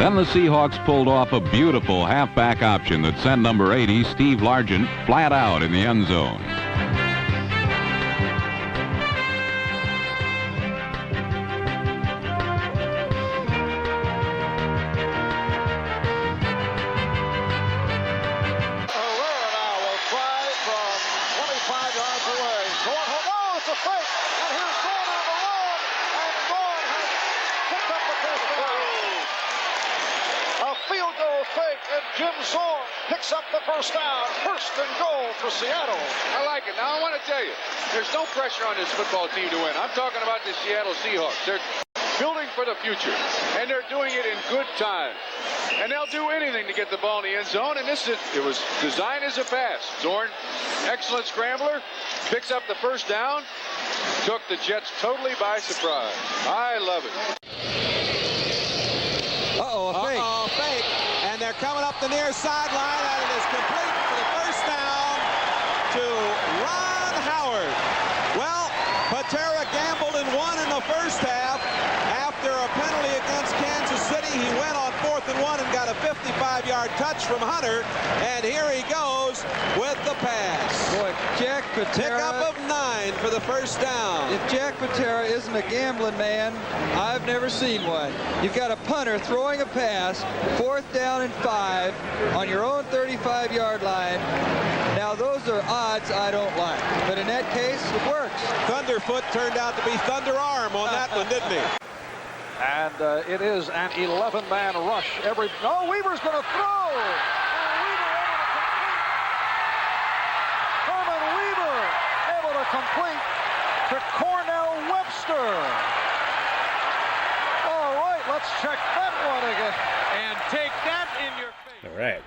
Then the Seahawks pulled off a beautiful halfback option that sent number 80, Steve Largent, flat out in the end zone. Jim Zorn picks up the first down. First and goal for Seattle. I like it. Now, I want to tell you, there's no pressure on this football team to win. I'm talking about the Seattle Seahawks. They're building for the future, and they're doing it in good time. And they'll do anything to get the ball in the end zone, and it was designed as a pass. Zorn, excellent scrambler, picks up the first down, took the Jets totally by surprise. I love it. A fake. And they're coming up the near sideline, and it is complete for the first down to Ron Howard. Well, Patera gambled and won in the first half. After a penalty against Kansas City, he went on 4th and 1 and got a 55-yard touch from Hunter. And here he goes with the pass. Boy, Jack Patera. Pickup of 9 for the first down. If Jack Patera isn't a gambling man, I've never seen one. You've got a punter throwing a pass, 4th down and 5 on your own 35-yard line. Now, those are odds I don't like. But in that case, it works. Thunderfoot turned out to be Thunder Arm on that one, didn't he? And it is an 11-man rush. Weaver's going to throw. Herman Weaver able to complete to Cornell Webster. All right, let's check that one again. And take that in your face. All right.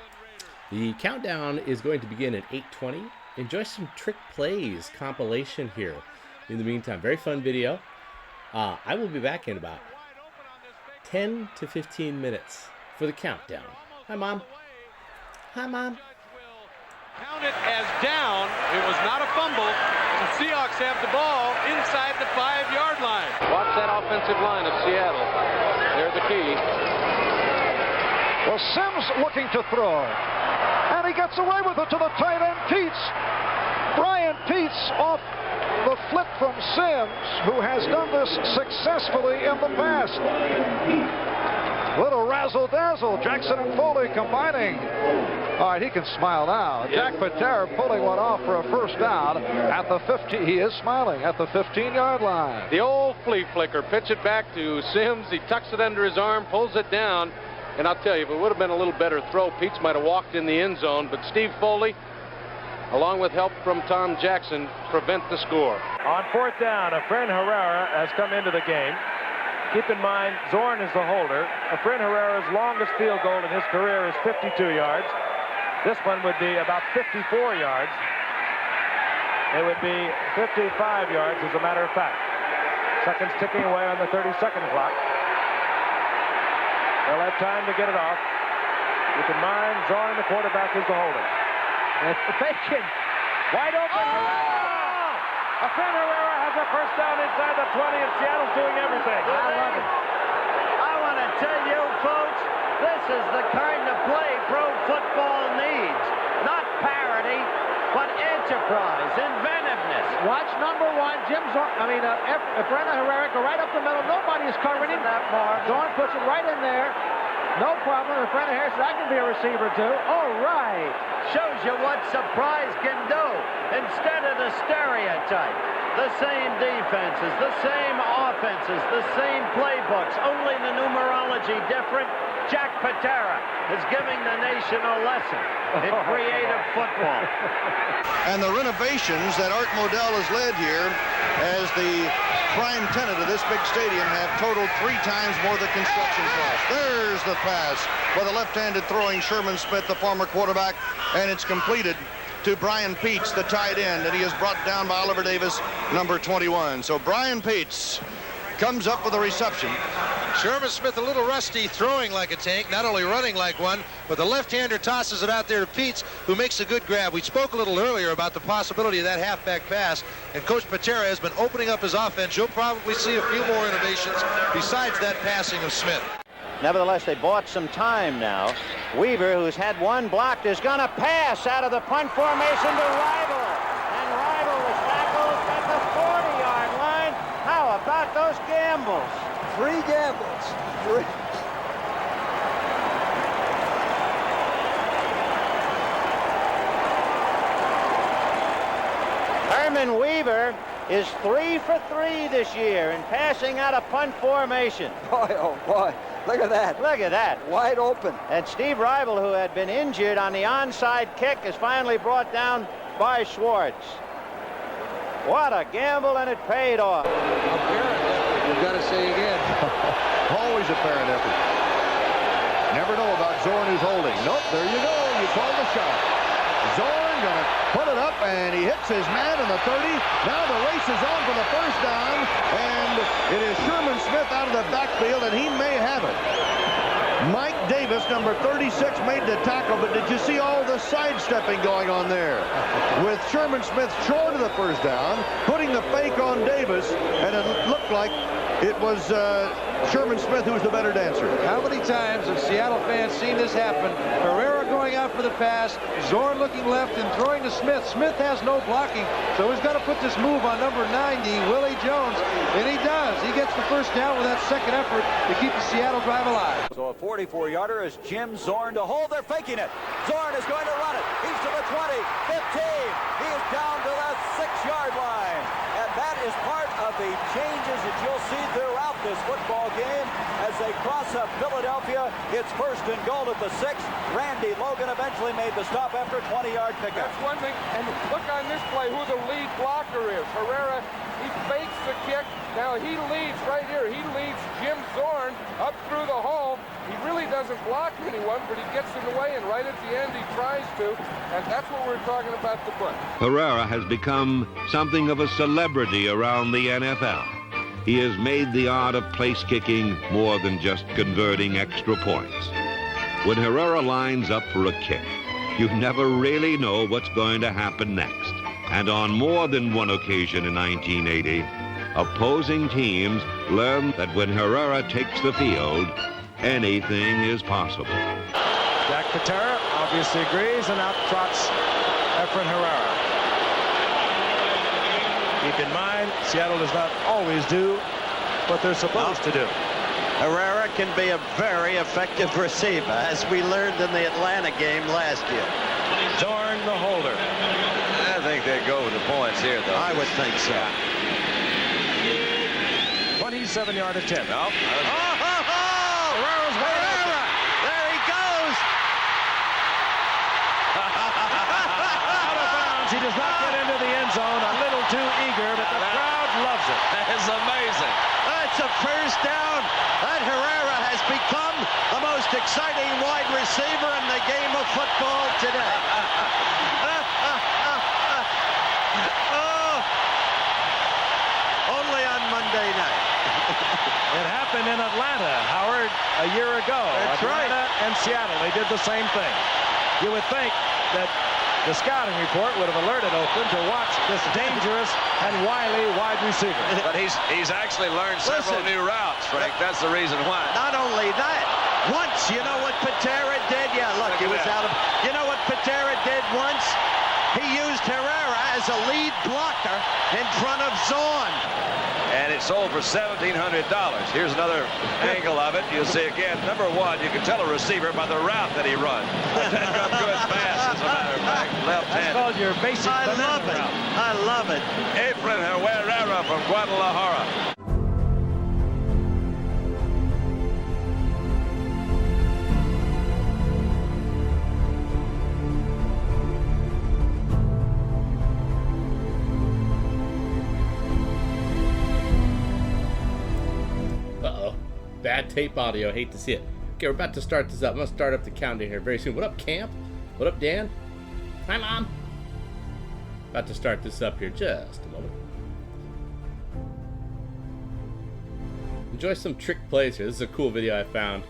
The countdown is going to begin at 8:20. Enjoy some trick plays compilation here. In the meantime, very fun video. I will be back in about 10 to 15 minutes for the countdown. Hi, Mom. Hi, Mom. Count it as down. It was not a fumble. The Seahawks have the ball inside the 5-yard line. Watch that offensive line of Seattle. They're the key. Well, Sims looking to throw. And he gets away with it to the tight end, Peets. Brian Peets off the flip from Sims, who has done this successfully in the past. Little razzle-dazzle. Jackson and Foley combining. All right, he can smile now. Jack Patera pulling one off for a first down at the 50. He is smiling at the 15-yard line. The old flea flicker. Pitch it back to Sims. He tucks it under his arm, pulls it down. And I'll tell you, if it would have been a little better throw, Peets might have walked in the end zone. But Steve Foley, along with help from Tom Jackson, prevent the score. On 4th down, Efrain Herrera has come into the game. Keep in mind, Zorn is the holder. Efrain Herrera's longest field goal in his career is 52 yards. This one would be about 54 yards. It would be 55 yards, as a matter of fact. Seconds ticking away on the 30-second clock. They'll have time to get it off. Keep in mind, Zorn, the quarterback, is the holder. It's the Bacon. Wide open. Efrain Herrera has a first down inside the 20, and Seattle's doing everything. I love it. I want to tell you, folks, this is the kind of play pro football needs. Not parody, but enterprise, inventiveness. Watch number 1, Efrain Herrera go right up the middle. Nobody's covering him that far. Zorn puts it right in there. No problem. Efrain Herrera says, I can be a receiver too. All right. Shows you what surprise can do. Instead of the stereotype, the same defenses, the same offenses, the same playbooks, only the numerology different. Jack Patera is giving the nation a lesson in creative football. And the renovations that Art Modell has led here as the prime tenant of this big stadium have totaled 3 times more the construction cost. There's the pass by the left-handed throwing Sherman Smith, the former quarterback, and it's completed to Brian Peets, the tight end, and he is brought down by Oliver Davis, number 21. So Brian Peets comes up with a reception. Sherman Smith a little rusty, throwing like a tank, not only running like one, but the left-hander tosses it out there to Peets, who makes a good grab. We spoke a little earlier about the possibility of that halfback pass, and Coach Patera has been opening up his offense. You'll probably see a few more innovations besides that passing of Smith. Nevertheless, they bought some time now. Weaver, who's had one blocked, is going to pass out of the punt formation to Rival. And Rival was tackled at the 40-yard line. How about those gambles? 3 gambles. 3. Herman Weaver is 3 for 3 this year in passing out of punt formation. Boy, oh boy. Look at that. Look at that. Wide open. And Steve Rival, who had been injured on the onside kick, is finally brought down by Schwartz. What a gamble, and it paid off. Apparent effort, you've got to say again. Always apparent effort. Never know about Zorn who's holding. Nope, there you go. You call the shot. Zorn gonna put it up, and he hits his man in the 30. Now the race is on for the first down, and it is Sherman Smith out of the backfield, and he may have it. Mike Davis, number 36, made the tackle, but did you see all the sidestepping going on there? With Sherman Smith short of the first down, putting the fake on Davis, and it looked like it was Sherman Smith who was the better dancer. How many times have Seattle fans seen this happen? Herrera going out for the pass, Zorn looking left and throwing to Smith. Smith has no blocking, so he's got to put this move on number 90, Willie Jones, and he does. He gets the first down with that second effort to keep the Seattle drive alive. So a 44-yarder is Jim Zorn to hold. They're faking it. Zorn is going to run it. He's to the 20, 15. He is down to the 6-yard line. And that is part of the changes that you'll see throughout this football game as they cross up Philadelphia. It's 1st and goal at the 6. Randy Logan eventually made the stop after a 20-yard pickup. That's one thing. And look on this play who the lead blocker is. Herrera, he fakes the kick. Now he leads right here. He leads Jim Zorn up through the hole. He really doesn't block anyone, but he gets in the way, and right at the end he tries to, and that's what we're talking about the punt. Herrera has become something of a celebrity around the NFL. He has made the art of place kicking more than just converting extra points. When Herrera lines up for a kick, you never really know what's going to happen next. And on more than one occasion in 1980, opposing teams learn that when Herrera takes the field, anything is possible. Jack Patera obviously agrees, and out trots Efren Herrera. Keep in mind, Seattle does not always do what they're supposed to do. Herrera can be a very effective receiver, as we learned in the Atlanta game last year. Zorn, the holder. I think they go with the points here, though. I would think so. 27-yard attempt. No. Herrera's way Herrera! There he goes! out of bounds. He does not get into the end zone. A little too eager, but the crowd loves it. That is amazing. That's a first down. That Herrera has become the most exciting wide receiver in the game of football today. Only on Monday night. It happened in Atlanta, Howard, a year ago. That's Atlanta right. and Seattle, they did the same thing. You would think that the scouting report would have alerted Oakland to watch this dangerous and wily wide receiver. But he's actually learned several new routes, Frank. That's the reason why. Not only that, once, you know what Patera did? Yeah, look, he was out of... You know what Patera did once? He used Herrera as a lead blocker in front of Zorn. And it sold for $1,700. Here's another angle of it. You'll see again, number one, you can tell a receiver by the route that he runs. That's a good pass, as a matter of fact, left-handed. That's called your basic banana route. I love it. Efren Herrera from Guadalajara. Bad tape audio. Hate to see it. Okay, we're about to start this up. I'm going to start up the countdown here very soon. What up, Camp? What up, Dan? Hi, Mom. About to start this up here. Just a moment. Enjoy some trick plays here. This is a cool video I found.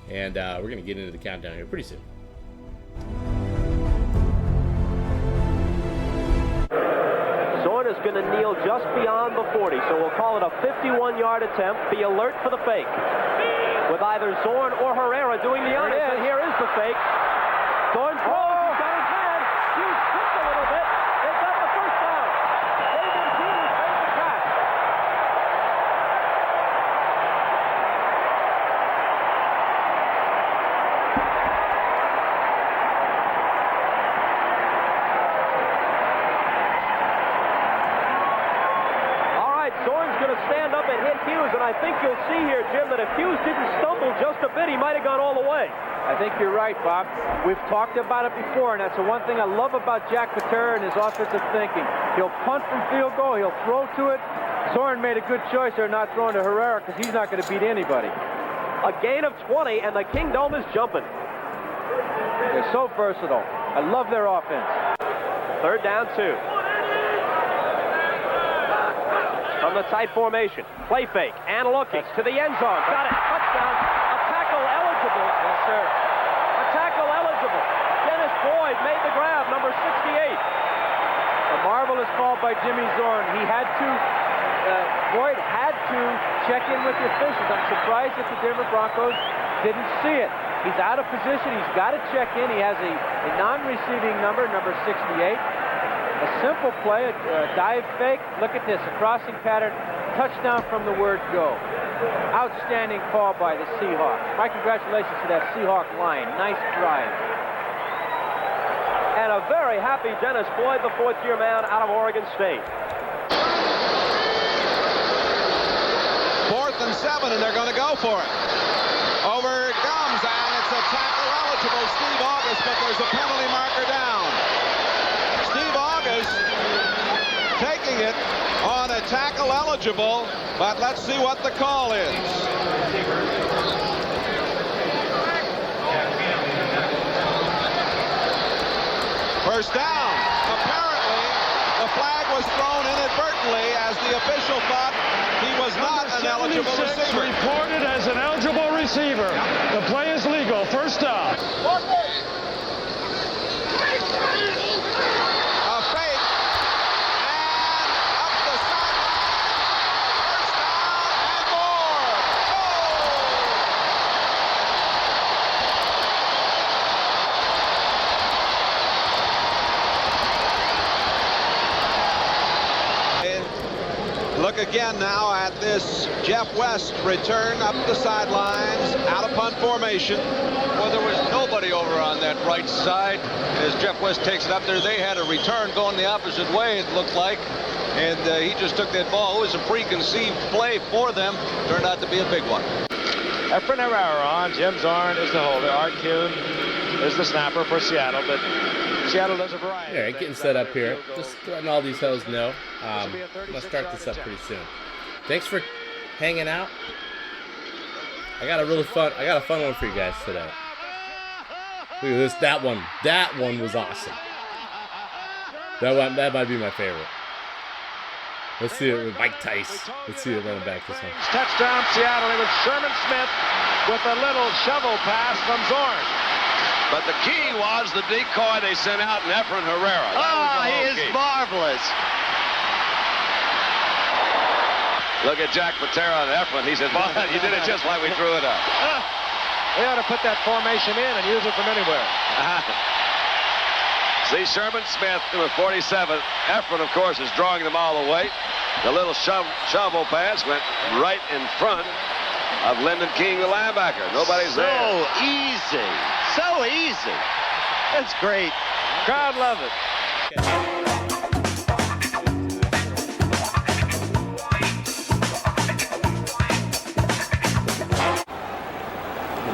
And we're going to get into the countdown here pretty soon. Zorn is going to kneel just beyond the 40, so we'll call it a 51-yard attempt. Be alert for the fake. with either Zorn or Herrera doing the honors. And here is the fake. Zorn throws. He's got his man. Hughes tripped a little bit. They got the first down. David Hughes made the catch. All right, Zorn's going to stand up and hit Hughes, and I think you'll see here, Jim, that if Hughes didn't stumble just a bit, he might have gone all the way. I think you're right, Bob. We've talked about it before, and that's the one thing I love about Jack Patera and his offensive thinking. He'll punt from field goal. He'll throw to it. Zorn made a good choice there not throwing to Herrera because he's not going to beat anybody. A gain of 20, and the Kingdome is jumping. They're so versatile. I love their offense. 3rd down 2. From the tight formation. Play fake. And looking to the end zone. Got it. Touchdown. A tackle eligible. Yes, sir. A tackle eligible. Dennis Boyd made the grab, number 68. A marvelous call by Jimmy Zorn. He had to, Boyd had to check in with the officials. I'm surprised that the Denver Broncos didn't see it. He's out of position. He's got to check in. He has a non-receiving number 68. A simple play, a dive fake. Look at this, a crossing pattern. Touchdown from the word go. Outstanding call by the Seahawks. My congratulations to that Seahawk line. Nice drive. And a very happy Dennis Boyd, the 4th-year man out of Oregon State. 4th and 7, and they're going to go for it. Over it comes, and it's a tackle eligible Steve August, but there's a penalty marker down. Steve August taking it on a tackle eligible, but let's see what the call is. First down. Apparently, the flag was thrown inadvertently as the official thought he was not an eligible receiver. Reported as an eligible receiver. The play is legal. First down. Look again now at this Jeff West return up the sidelines, out of punt formation. Well, there was nobody over on that right side. As Jeff West takes it up there, they had a return going the opposite way, it looked like. And he just took that ball. It was a preconceived play for them. Turned out to be a big one. Efren Herrera on. Jim Zorn is the holder. Art Kuhn is the snapper for Seattle. But Seattle does a variety. All right, getting set up here. Just letting all these hoes know. Let's start this up pretty soon. Thanks for hanging out. I got a fun one for you guys today. Look at this. That one was awesome. That might be my favorite. Let's see it with Mike Tice. Let's see it running back this one. Touchdown Seattle. It was Sherman Smith with a little shovel pass from Zorn. But the key was the decoy they sent out in Efren Herrera. He is marvelous. Look at Jack Patera and Efren. He said, "Boy, you did it just like we threw it up." They ought to put that formation in and use it from anywhere. See Sherman Smith, number 47. Efren, of course, is drawing them all away. The little shovel pass went right in front of Lyndon King, the linebacker. Nobody's there. So easy. So easy. That's great. Crowd love it.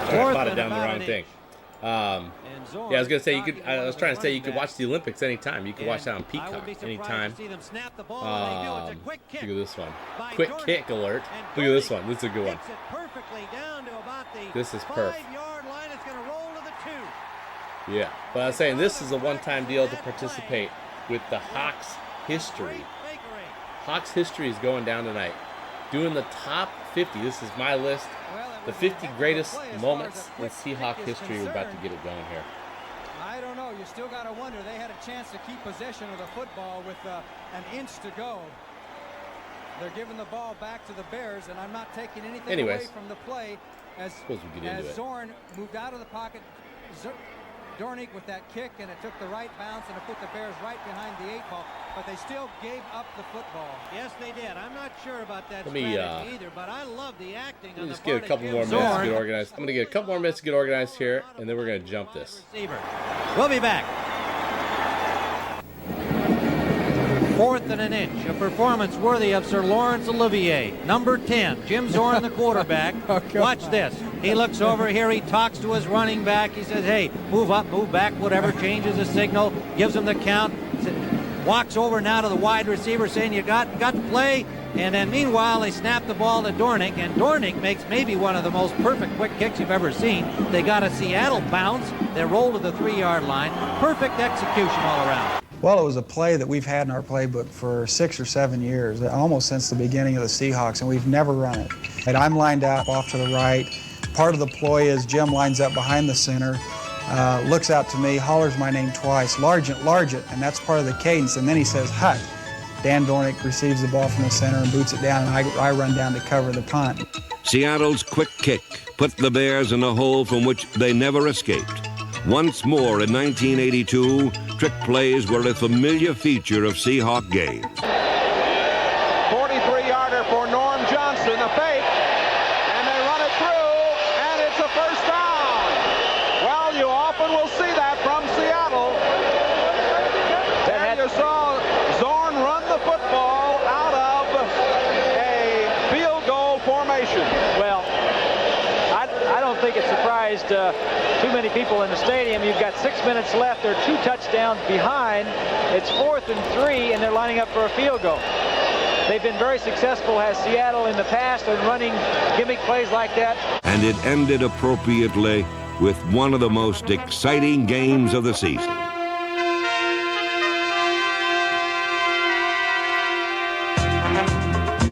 I thought it down the wrong thing. Yeah, I was gonna say I was trying to say you could watch the Olympics anytime. You could watch that on Peacock anytime. Look at this one. Quick kick alert. Look at this one. This is a good one. This is perfect. Yeah, but I was saying this is a one-time deal to participate with the Hawks history. Hawks history is going down tonight. Doing the top 50. This is my list. The 50 greatest moments in Seahawk history. We're about to get it going here. I don't know. You still got to wonder. They had a chance to keep possession of the football with an inch to go. They're giving the ball back to the Bears, and I'm not taking anything away from the play. as Suppose we get into it. Zorn moved out of the pocket. Dornick with that kick, and it took the right bounce, and it put the Bears right behind the 8 ball, but they still gave up the football. Yes, they did. I'm not sure about that Let me, strategy either, but I love the acting on the just get a couple more minutes to get organized. I'm going to get a couple more minutes to get organized here, and then we're going to jump this. We'll be back. 4th and an inch, a performance worthy of Sir Lawrence Olivier. Number 10, Jim Zorn, the quarterback. Watch this. He looks over here. He talks to his running back. He says, hey, move up, move back, whatever, changes the signal, gives him the count, walks over now to the wide receiver saying, you got to play. And then meanwhile, they snap the ball to Dornick, and Dornick makes maybe one of the most perfect quick kicks you've ever seen. They got a Seattle bounce. They roll to the 3-yard line. Perfect execution all around. Well, it was a play that we've had in our playbook for 6 or 7 years, almost since the beginning of the Seahawks, and we've never run it. And I'm lined up off to the right. Part of the ploy is Jim lines up behind the center, looks out to me, hollers my name twice, Largent, Largent, and that's part of the cadence. And then he says, hut. Dan Dornick receives the ball from the center and boots it down, and I run down to cover the punt. Seattle's quick kick put the Bears in a hole from which they never escaped. Once more in 1982, trick plays were a familiar feature of Seahawk games. 43-yarder for Norm Johnson, a fake, and they run it through, and it's a first down. Well, you often will see that from Seattle. And you saw Zorn run the football out of a field goal formation. Well, I don't think it surprised too many people in the stadium. You've got 6 minutes left. They're 2 touchdowns behind. It's 4th and 3, and they're lining up for a field goal. They've been very successful as Seattle in the past in running gimmick plays like that. And it ended appropriately with one of the most exciting games of the season.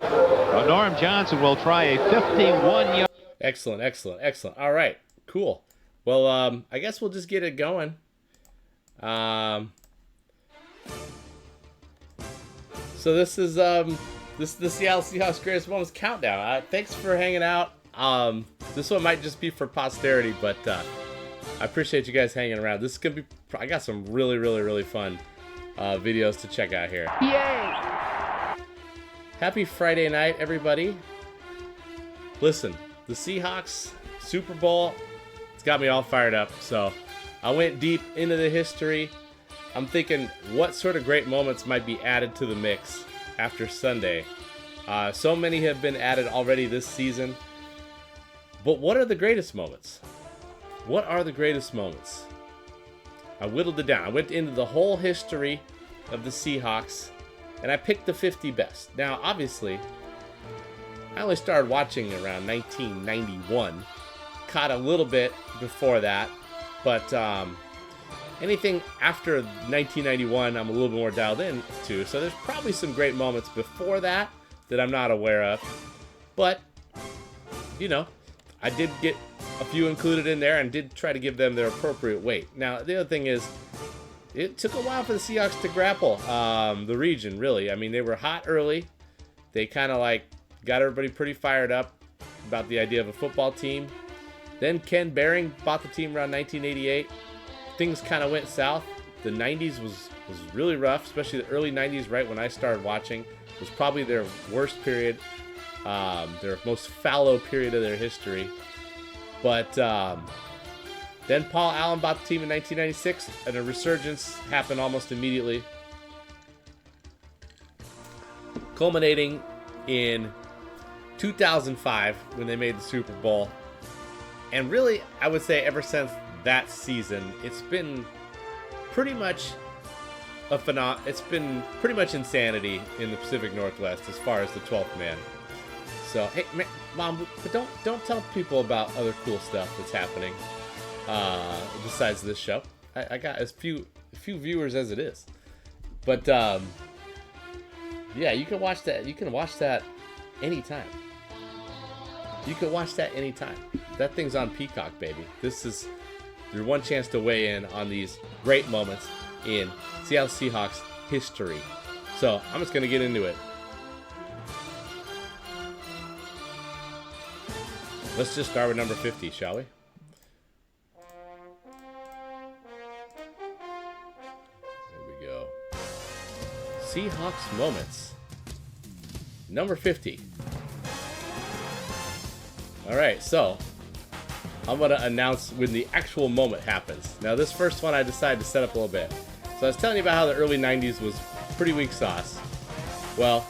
Well, Norm Johnson will try a 51-yard. Excellent, excellent, excellent. All right, cool. Well, I guess we'll just get it going. So this is the Seattle Seahawks Greatest Moments Countdown. Thanks for hanging out. This one might just be for posterity, but I appreciate you guys hanging around. This is gonna be. I got some really, really, really fun videos to check out here. Yay! Happy Friday night, everybody. Listen, the Seahawks Super Bowl, it's got me all fired up. So I went deep into the history. I'm thinking what sort of great moments might be added to the mix after Sunday. So many have been added already this season. But what are the greatest moments? What are the greatest moments? I whittled it down. I went into the whole history of the Seahawks, and I picked the 50 best. Now, obviously, I only started watching around 1991. Caught a little bit before that, but anything after 1991, I'm a little more dialed into. So there's probably some great moments before that I'm not aware of. But, you know, I did get a few included in there and did try to give them their appropriate weight. Now, the other thing is, it took a while for the Seahawks to grapple the region, really. I mean, they were hot early. They kind of like got everybody pretty fired up about the idea of a football team. Then Ken Behring bought the team around 1988. Things kind of went south. The 90s was really rough, especially the early 90s, right when I started watching. It was probably their worst period, their most fallow period of their history. But then Paul Allen bought the team in 1996, and a resurgence happened almost immediately, culminating in 2005 when they made the Super Bowl. And really, I would say ever since that season, it's been pretty much it's been pretty much insanity in the Pacific Northwest as far as the 12th man. So, hey, Mom, but don't tell people about other cool stuff that's happening besides this show. I got as few viewers as it is, but yeah, you can watch that. You can watch that anytime. You can watch that anytime. That thing's on Peacock, baby. This is your one chance to weigh in on these great moments in Seattle Seahawks history. So I'm just gonna get into it. Let's just start with number 50, shall we? There we go. Seahawks moments. Number 50. All right, so I'm going to announce when the actual moment happens. Now, this first one I decided to set up a little bit. So I was telling you about how the early 90s was pretty weak sauce. Well,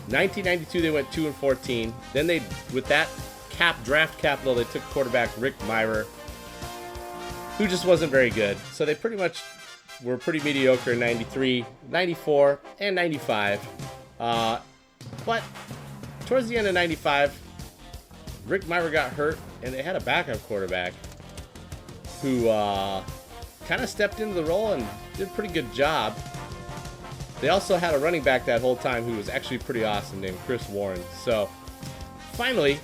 1992 they went 2-14. Then they, with that draft capital, they took quarterback Rick Mirer, who just wasn't very good. So they pretty much were pretty mediocre in 93, 94, and 95. But towards the end of 95, Rick Mirer got hurt, and they had a backup quarterback who kind of stepped into the role and did a pretty good job. They also had a running back that whole time who was actually pretty awesome named Chris Warren. So finally,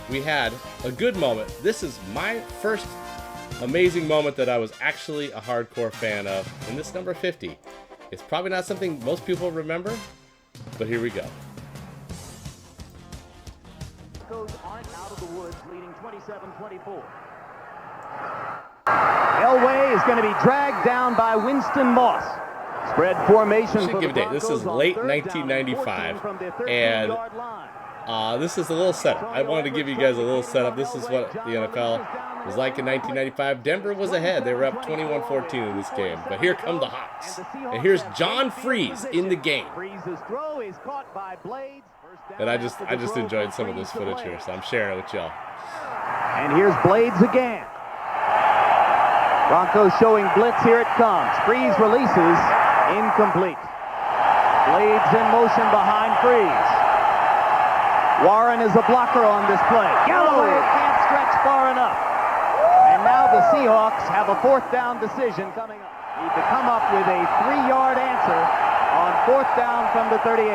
we had a good moment. This is my first amazing moment that I was actually a hardcore fan of, and this number 50. It's probably not something most people remember, but here we go. Aren't out of the woods, leading 27-24. Elway is going to be dragged down by Winston Moss. Spread formation for the Broncos. This is late 1995, and this is a little setup. I wanted to give you guys a little setup. This is what the NFL was like in 1995. Denver was ahead. They were up 21-14 in this game, but here come the Hawks, and here's John Freeze in the game. And I just enjoyed some of this footage here, so I'm sharing it with y'all. And here's Blades again. Broncos showing blitz. Here it comes. Freeze releases. Incomplete. Blades in motion behind Freeze. Warren is a blocker on this play. Galloway can't stretch far enough. And now the Seahawks have a fourth down decision coming up. Need to come up with a 3-yard answer on fourth down from the 38.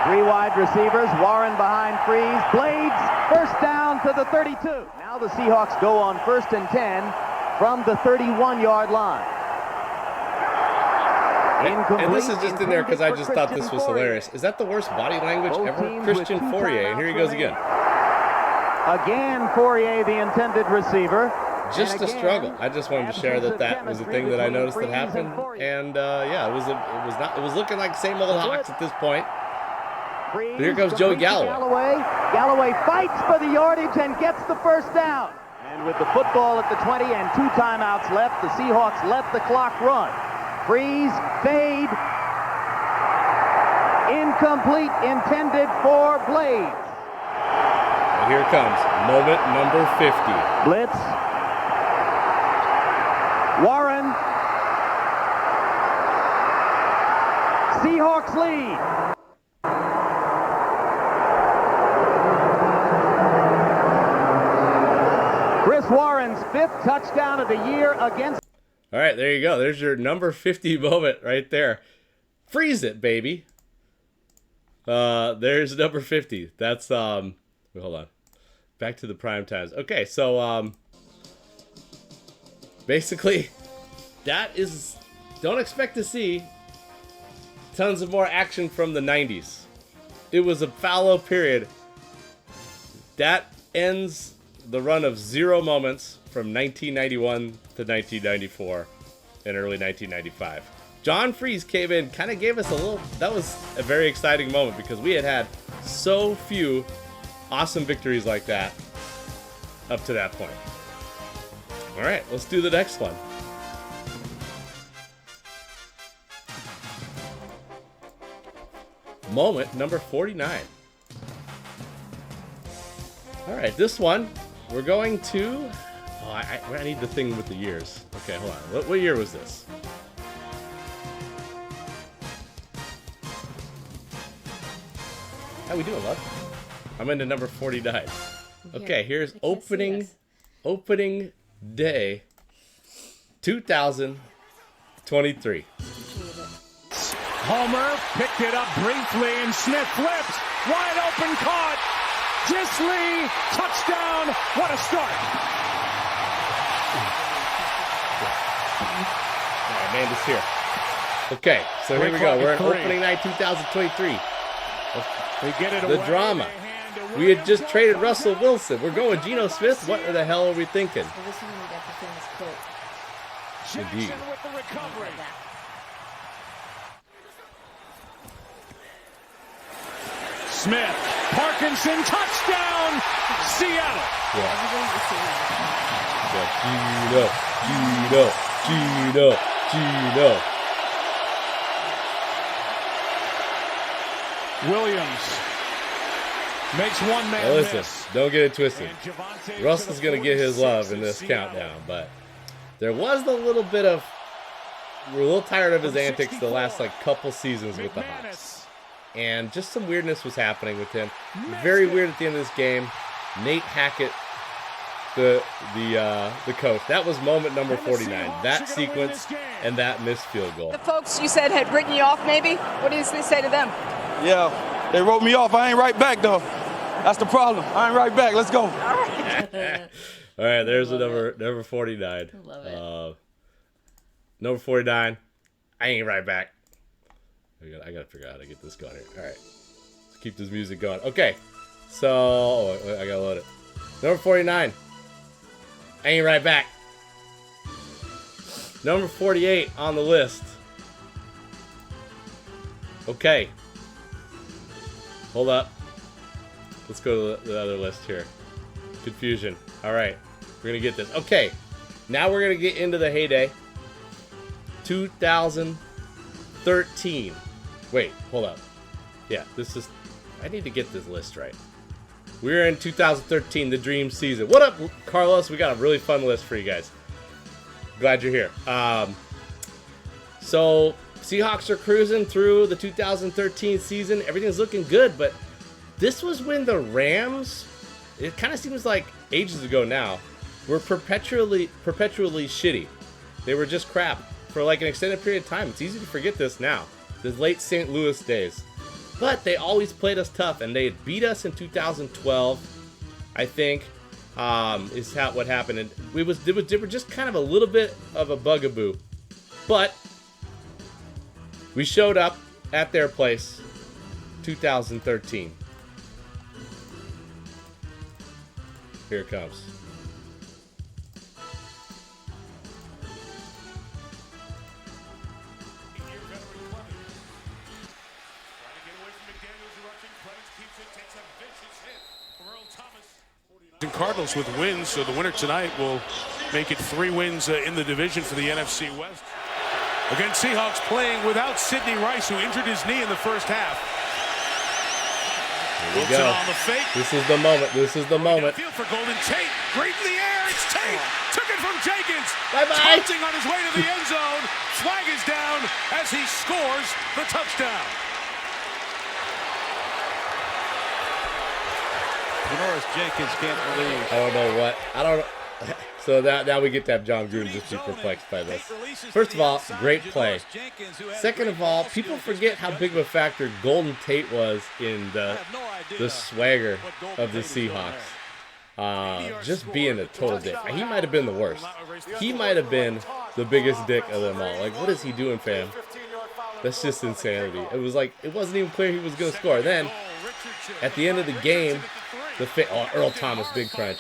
3 wide receivers, Warren behind Freeze, Blades, first down to the 32. Now the Seahawks go on 1st and 10 from the 31-yard line. And this is just in there because I just thought this was hilarious. Is that the worst body language ever? Christian Fourier, and here he goes again. Again, Fourier, the intended receiver. Just a struggle. I just wanted to share that was a thing that I noticed that happened, and yeah, it was looking like same old Hawks at this point. But here comes Joey Galloway. Galloway fights for the yardage and gets the first down. And with the football at the 20 and 2 timeouts left, the Seahawks let the clock run. Freeze, fade, incomplete, intended for Blades. And here it comes, moment number 50. Blitz. Warren. Seahawks lead. Chris Warren's 5th touchdown of the year against... All right, there you go. There's your number 50 moment right there. Freeze it, baby. There's number 50. That's, wait, hold on. Back to the prime times. Okay, so, basically, that is... Don't expect to see tons of more action from the 90s. It was a fallow period. That ends the run of 0 moments from 1991 to 1994 and early 1995. John Freeze came in, kind of gave us a little... That was a very exciting moment because we had so few awesome victories like that up to that point. All right, let's do the next one. Moment number 49. All right, this one, we're going to... Oh, I need the thing with the years. Okay, hold on. What year was this? How we doing, love? I'm into number 49. Okay, here's opening day 2023. Homer picked it up briefly, and Smith flips. Wide open, caught. Lee, touchdown. What a start. All right, Amanda's here. Okay, so here we go. We're in opening night 2023. The drama. We had just traded Russell Wilson. We're going Geno Smith. What the hell are we thinking? Indeed. Smith, Parkinson, touchdown, Seattle. Geno. Williams makes one man Listen, miss. don't get it twisted. Russell's going to get his love in this countdown, but there was a little bit of, we're a little tired of his antics the last couple seasons with the Hawks. And just some weirdness was happening with him. Very weird at the end of this game. Nate Hackett, the coach. That was moment number 49. That sequence and that missed field goal. The folks you said had written you off, maybe? What did you say to them? Yeah, they wrote me off. I ain't right back, though. That's the problem. I ain't right back. Let's go. All right. All right, there's the number 49. Love it. Number 49. I ain't right back. I gotta figure out how to get this going here. All right, let's keep this music going. Okay, so I gotta load it. Number 49. I ain't right back. Number 48 on the list. Okay. Hold up. Let's go to the other list here. Confusion. All right, we're gonna get this. Okay, now we're gonna get into the heyday. 2013. Wait, hold up. Yeah, this is... I need to get this list right. We're in 2013, the dream season. What up, Carlos? We got a really fun list for you guys. Glad you're here. So, Seahawks are cruising through the 2013 season. Everything's looking good, but this was when the Rams... It kind of seems like ages ago now. Were perpetually shitty. They were just crap for an extended period of time. It's easy to forget this now. The late St. Louis days. But they always played us tough, and they had beat us in 2012, I think, is what happened. And they were just kind of a little bit of a bugaboo. But we showed up at their place 2013. Here it comes. Cardinals with wins, so the winner tonight will make it 3 wins in the division for the NFC West. Again, Seahawks playing without Sidney Rice, who injured his knee in the first half. Here we go. On the fake. This is the moment. This is the moment. Field for Golden Tate. Great in the air. It's Tate. Took it from Jenkins. Bye-bye. Taunting on his way to the end zone. Flag is down as he scores the touchdown. Janoris Jenkins can't believe. I don't know what. I don't know. So now we get to have John Gruden just be perplexed by this. First of all, great play. Second of all, people forget how big of a factor Golden Tate was in the swagger of the Seahawks. Just being a total dick. He might have been the worst. He might have been the biggest dick of them all. What is he doing, fam? That's just insanity. It was it wasn't even clear he was going to score. Then, at the end of the game, Earl Thomas, big crunch.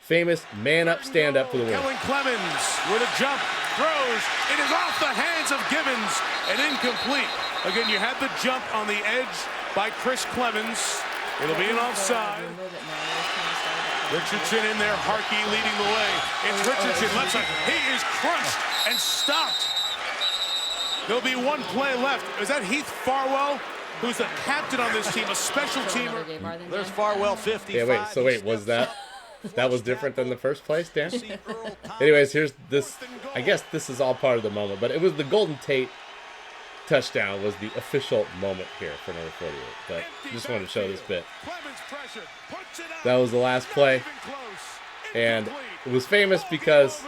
Famous man-up, stand-up for the win. Kellen Clemens with a jump, throws. It is off the hands of Gibbons and incomplete. Again, you had the jump on the edge by Chris Clemens. It'll be an offside. Richardson in there, Harkey leading the way. It's Richardson, left side. He is crushed and stopped. There'll be one play left. Is that Heath Farwell, who's the captain on this team, a special teamer? There's Farwell, 55. Yeah, wait, was that was different than the first place, Dan? Anyways, here's this. I guess this is all part of the moment, but it was the Golden Tate touchdown was the official moment here for number 48. But just wanted to show this bit. That was the last play, and it was famous because,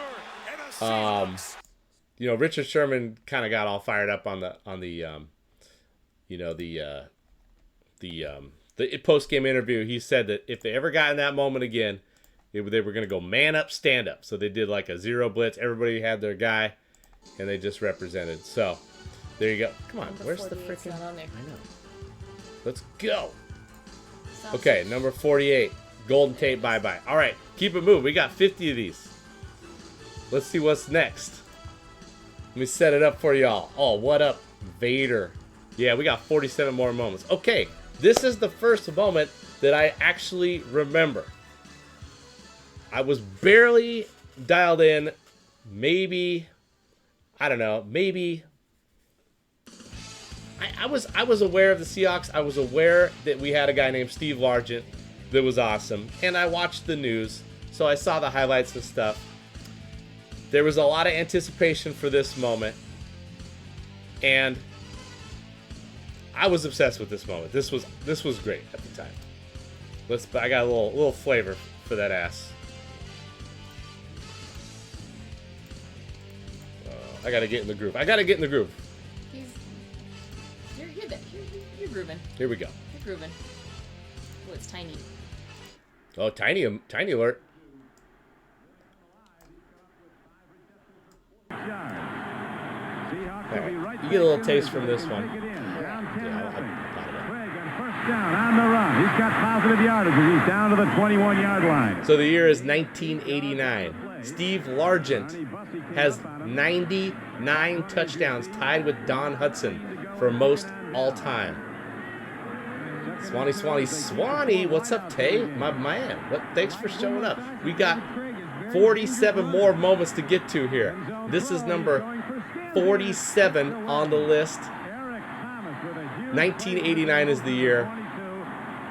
Richard Sherman kind of got all fired up on the post-game interview. He said that if they ever got in that moment again, they were going to go man up, stand up. So they did a zero blitz. Everybody had their guy, and they just represented. So There you go. Come on, Number where's the 48 's freaking... not on there. I know. Let's go. Sounds Okay, number 48. Golden Tate bye-bye. All right, keep it moving. We got 50 of these. Let's see what's next. Let me set it up for y'all. Oh, what up, Vader? Yeah, we got 47 more moments. Okay, this is the first moment that I actually remember. I was barely dialed in. Maybe, I don't know, maybe... I was aware of the Seahawks. I was aware that we had a guy named Steve Largent that was awesome. And I watched the news, so I saw the highlights and stuff. There was a lot of anticipation for this moment. And I was obsessed with this moment. This was great at the time. I got a little flavor for that ass. I gotta get in the groove. You're grooving. Here we go. You're grooving. Oh, it's tiny. Oh, tiny alert. Right. You get a little taste from this one. Down on the run. He's got positive yardage as he's down to the 21-yard line. So the year is 1989. Steve Largent has 99 touchdowns, tied with Don Hudson for most all time. Swanee, what's up, Tay? My man. Thanks for showing up. We got 47 more moments to get to here. This is number 47 on the list. 1989 is the year.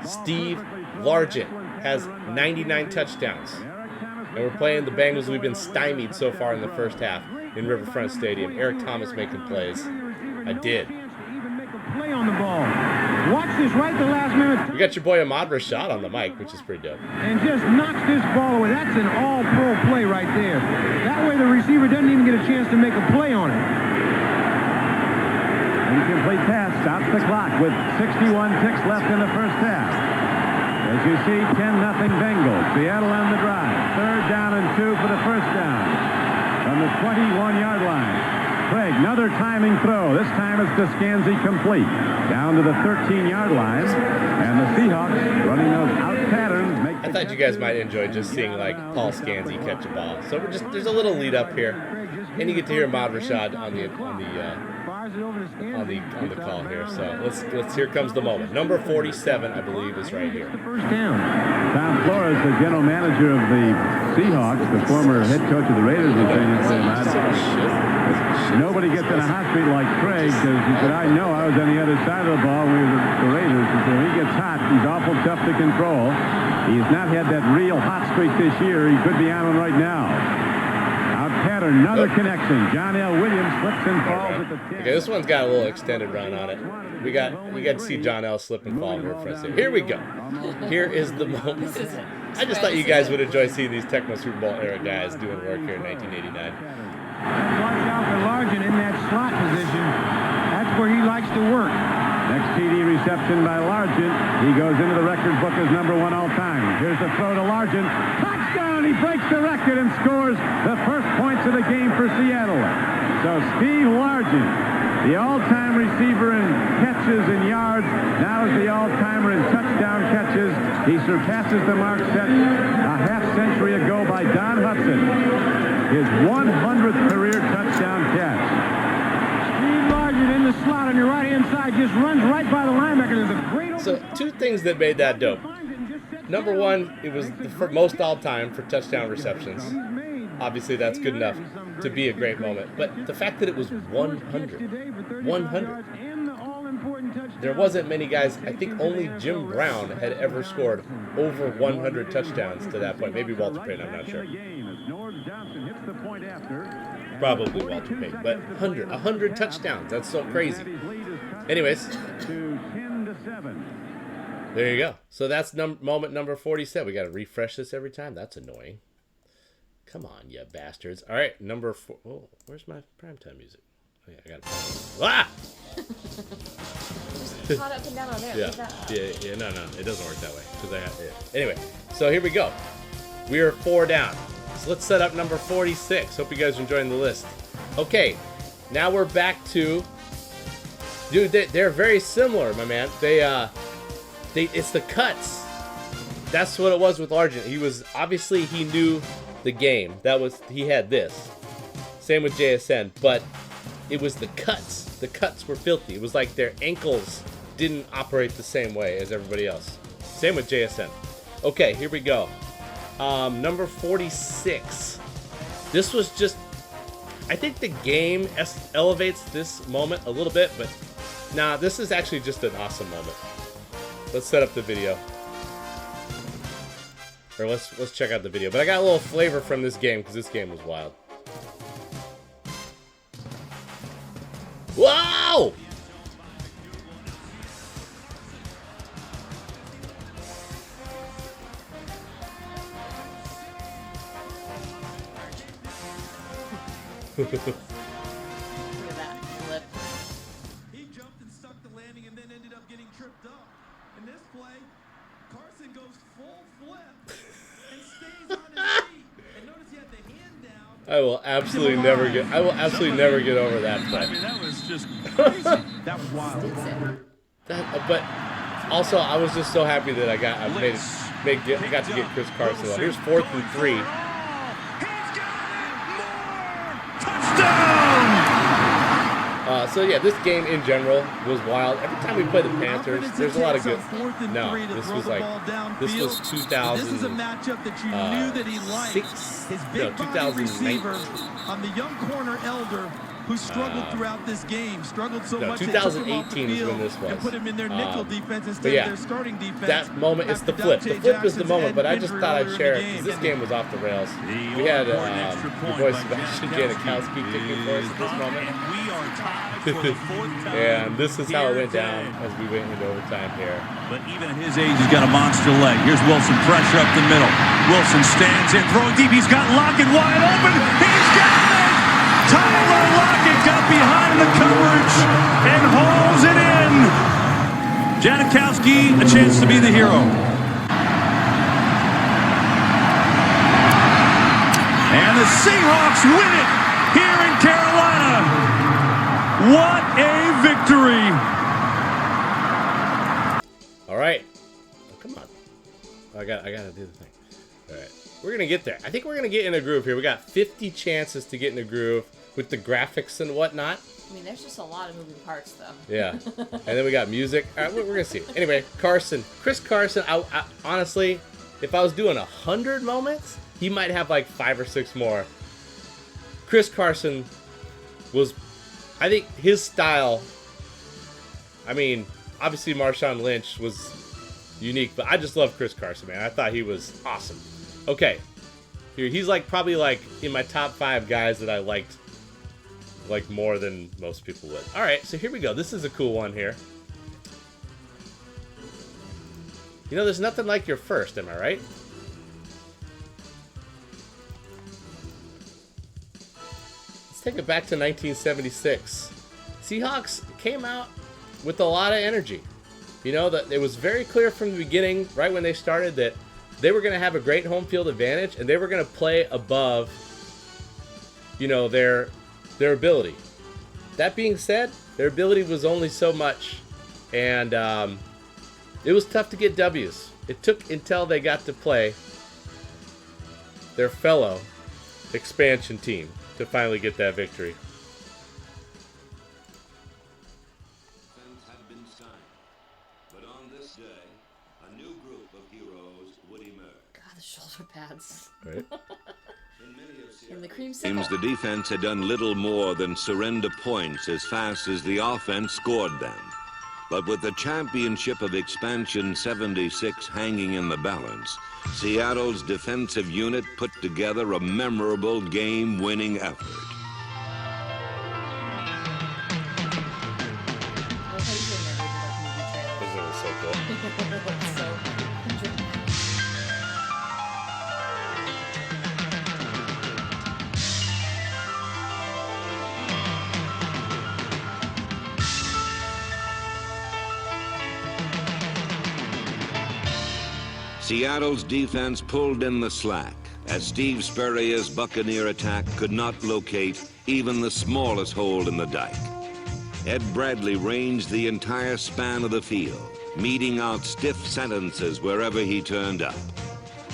Steve Largent has 99 touchdowns. And we're playing the Bengals. We've been stymied so far in the first half in Riverfront Stadium. Eric Thomas making plays. I did. Play on the ball. Watch this right the last minute. We got your boy Ahmad Rashad on the mic, which is pretty dope. And just knocks this ball away. That's an all-pro play right there. That way the receiver doesn't even get a chance to make a play on it. Incomplete pass stops the clock with 61 ticks left in the first half. As you see, 10-0 Bengals. Seattle on the drive. 3rd down and 2 for the first down. From the 21-yard line. Craig, another timing throw. This time it's to Scansey complete. Down to the 13-yard line. And the Seahawks running those out patterns. I thought you guys might enjoy just seeing like Paul Scansey catch a ball. So there's a little lead up here. And you get to hear Ahmad Rashad on the call here. So let's here comes the moment. Number 47, I believe, is right here. First down. Tom Flores, the general manager of the Seahawks, the former head coach of the Raiders, was saying nobody gets in a hot streak like Craig, because he said, I know I was on the other side of the ball when we were the Raiders. He said, when he gets hot, he's awful tough to control. He's not had that real hot streak this year. He could be on one right now. Pattern, another connection. John L. Williams slips and falls at the 10. Okay, this one's got a little extended run on it. You got to see John L. slip and fall here for us. Here we go. Here is the moment. I just thought you guys would enjoy seeing these Tecmo Super Bowl era guys doing work here in 1989. Watch out for Largent in that slot position. That's where he likes to work. Next TD reception by Largent. He goes into the record book as #1 all time. Here's the throw to Largent. Touchdown! He breaks the record and scores the first points of the game for Seattle. So Steve Largent, the all-time receiver in catches and yards, now is the all-timer in touchdown catches. He surpasses the mark set a half-century ago by Don Hudson. His 100th career touchdown catch. In the slot on your right-hand side, just runs right by the linebacker. There's a great... So, two things that made that dope. Number one, it was the most all-time for touchdown receptions. Obviously, that's good enough to be a great moment. But the fact that it was 100. 100. There wasn't many guys. I think only Jim Brown had ever scored over 100 touchdowns to that point. Maybe Walter Payton, I'm not sure. Probably Walter Payton, but 100 touchdowns. That's so crazy. Anyways, there you go. So that's moment number 47. We got to refresh this every time. That's annoying. Come on, you bastards. All right, number 4. Oh, where's my primetime music? Oh, yeah, I got it. Ah! Just hot up and down on there. Yeah, no, it doesn't work that way. Anyway, so here we go. We are 4 down. So let's set up number 46. Hope you guys are enjoying the list. Okay, now we're back to Dude, they're very similar, my man. It's the cuts. That's what it was with Argent. Obviously he knew the game. He had this. Same with JSN, but it was the cuts. The cuts were filthy. It was like their ankles didn't operate the same way as everybody else. Same with JSN. Okay, here we go. Number 46. This was just, I think the game elevates this moment a little bit, but nah, this is actually just an awesome moment. Let's set up the video. Or let's check out the video. But I got a little flavor from this game because this game was wild. Wow! Look at that lip. He jumped and stuck the landing and then ended up getting tripped up. In this play, Carson goes full flip and stays on his feet. And notice he had the hand down. I will absolutely never get over that play. I mean, that was just crazy. That was wild. But also, I was just so happy that I got to get Chris Carson. Here's 4th and 3. So yeah, this game in general was wild. Every time we play the Panthers, there's a lot of good. No, this was 2000. This is a matchup that you knew that he liked. His big body receiver on the young corner Elder, who struggled throughout this game, struggled so much. 2018 is when this was. And put him in their nickel defense instead of their starting defense. That moment, it's the flip. The flip is the moment, but I just thought I'd share it because this game was off the rails. We had your boy Sebastian Janikowski kicking for us at this moment. And this is how it went down as we went into overtime here. But even at his age, he's got a monster leg. Here's Wilson, pressure up the middle. Wilson stands in, throwing deep. He's got Lockett wide open. He's got it! Tyler Lockett got behind the coverage and hauls it in. Janikowski, a chance to be the hero. And the Seahawks win it here in Carolina. What a victory! All right, oh, come on. I gotta do the thing. All right, we're gonna get there. I think we're gonna get in a groove here. We got 50 chances to get in a groove with the graphics and whatnot. I mean, there's just a lot of moving parts, though. Yeah, and then we got music. All right, we're gonna see. Anyway, Chris Carson. I honestly, if I was doing 100 moments, he might have like 5 or 6 more. Chris Carson was. I think his style, I mean, obviously Marshawn Lynch was unique, but I just love Chris Carson, man. I thought he was awesome. Okay, here he's probably in my top 5 guys that I liked more than most people would. All right, so here we go. This is a cool one here. You know, there's nothing like your first, am I right? Let's take it back to 1976. Seahawks came out with a lot of energy. You know, that it was very clear from the beginning, right when they started, that they were going to have a great home field advantage and they were going to play above, you know, their ability. That being said, their ability was only so much, and it was tough to get W's. It took until they got to play their fellow expansion team to finally get that victory. Have been signed, but on this day, a new group of heroes would emerge. God, the shoulder pads. Right. And the cream Seems sickle. the defense had done little more than surrender points as fast as the offense scored them. But with the championship of Expansion 76 hanging in the balance, Seattle's defensive unit put together a memorable game-winning effort. This was so cool. Seattle's defense pulled in the slack as Steve Spurrier's Buccaneer attack could not locate even the smallest hole in the dike. Ed Bradley ranged the entire span of the field, meting out stiff sentences wherever he turned up.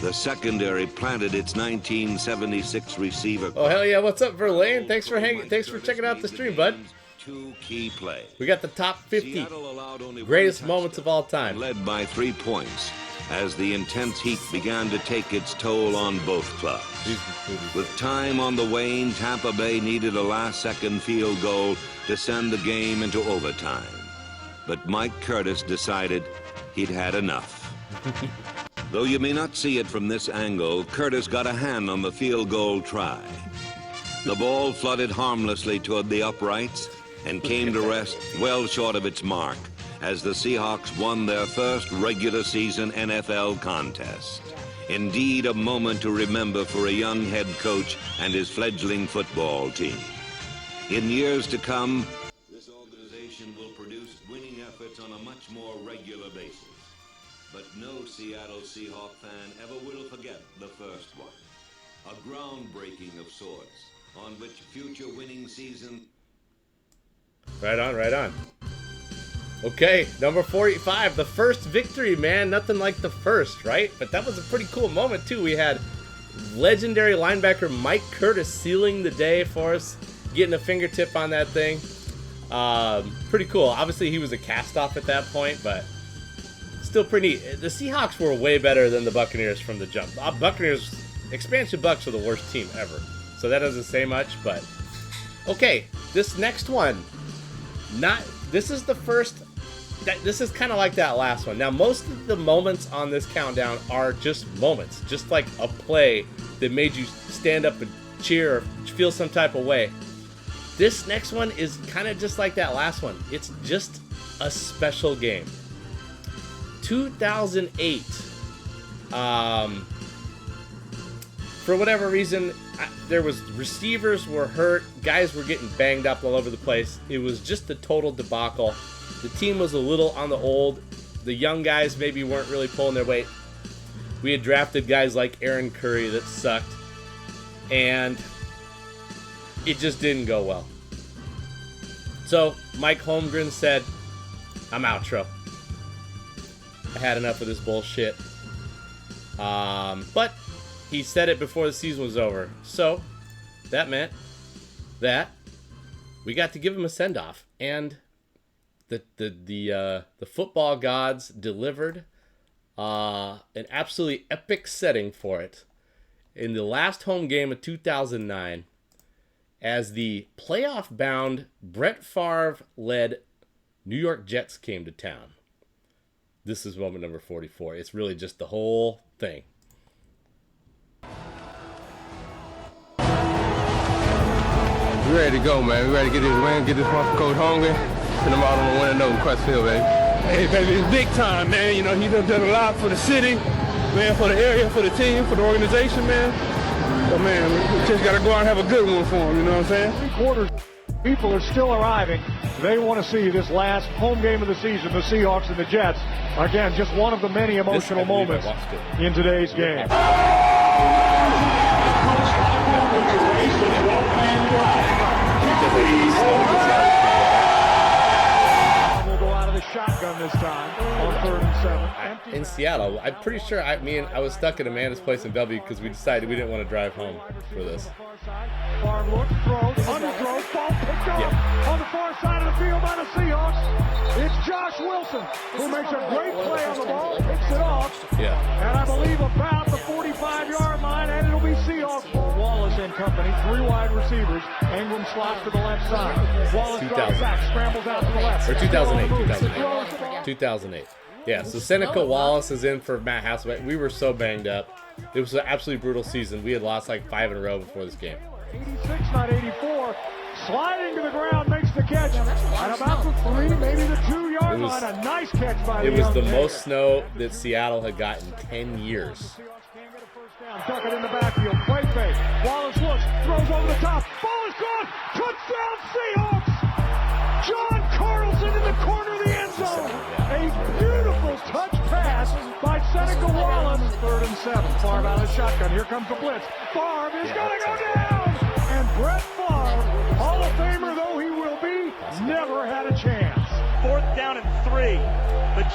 The secondary planted its 1976 receiver. Oh hell yeah! What's up, Verlaine? Thanks for checking out the stream, bud. Two key plays. We got the top 50 greatest moments of all time. Led by 3 points as the intense heat began to take its toll on both clubs. With time on the wane, Tampa Bay needed a last-second field goal to send the game into overtime. But Mike Curtis decided he'd had enough. Though you may not see it from this angle, Curtis got a hand on the field goal try. The ball flooded harmlessly toward the uprights and came to rest well short of its mark as the Seahawks won their first regular season NFL contest. Indeed, a moment to remember for a young head coach and his fledgling football team. In years to come, this organization will produce winning efforts on a much more regular basis. But no Seattle Seahawk fan ever will forget the first one. A groundbreaking of sorts, on which future winning season... Right on, right on. Okay, number 45, the first victory, man. Nothing like the first, right? But that was a pretty cool moment, too. We had legendary linebacker Mike Curtis sealing the day for us, getting a fingertip on that thing. Pretty cool. Obviously, he was a cast-off at that point, but still pretty neat. The Seahawks were way better than the Buccaneers from the jump. Buccaneers, expansion Bucs are the worst team ever. So that doesn't say much, but... Okay, this next one. This is the first... This is kind of like that last one. Now, most of the moments on this countdown are just moments. Just like a play that made you stand up and cheer or feel some type of way. This next one is kind of just like that last one. It's just a special game. 2008. For whatever reason, there was receivers were hurt. Guys were getting banged up all over the place. It was just a total debacle. The team was a little on the old. The young guys maybe weren't really pulling their weight. We had drafted guys like Aaron Curry that sucked. And it just didn't go well. So Mike Holmgren said, I'm outro. I had enough of this bullshit. But he said it before the season was over. So that meant that we got to give him a send-off. And the football gods delivered an absolutely epic setting for it in the last home game of 2009 as the playoff-bound Brett Favre-led New York Jets came to town. This is moment number 44. It's really just the whole thing. We're ready to go, man. We're ready to get this win, get this one for Coach Holmgren. Send them out on the winning note in Crestfield, baby. Hey, baby, it's big time, man. You know, he done a lot for the city, man, for the area, for the team, for the organization, man. So, man, we just got to go out and have a good one for him, you know what I'm saying? 3/4 people are still arriving. They want to see this last home game of the season, the Seahawks and the Jets. Again, just one of the many emotional moments in today's game. We'll go out of the shotgun this time on 3rd and 7. In Seattle, I'm pretty sure I was stuck at Amanda's place in Bellevue because we decided we didn't want to drive home for this. Favre looks, throws, underthrows, ball picked up on the far side of the field by the Seahawks. It's Josh Wilson who makes a great play on the ball, picks it off, and I believe about the 45-yard line, and it'll be Seahawks for Wallace and company. 3 wide receivers. Ingram slots to the left side. Wallace drops back, scrambles out to the left. Or 2008. Yeah, so Seneca Wallace is in for Matt Hasselbeck. We were so banged up. It was an absolutely brutal season. We had lost like 5 in a row before this game. 86, not 84. Sliding to the ground, makes the catch. At about the 3, maybe the 2-yard line. A nice catch by the It was the most snow that Seattle had gotten in 10 years. Duck it in the backfield. Play fake. Wallace looks, throws over the top. Ball is gone. Touchdown Seahawks. John Carlson in the corner of the end zone. A beautiful touch pass by Seneca Wallace. 3rd and 7. Favre out of the shotgun. Here comes the blitz. Favre is going to go down. And Brett Favre, Hall of Famer though he will be, never had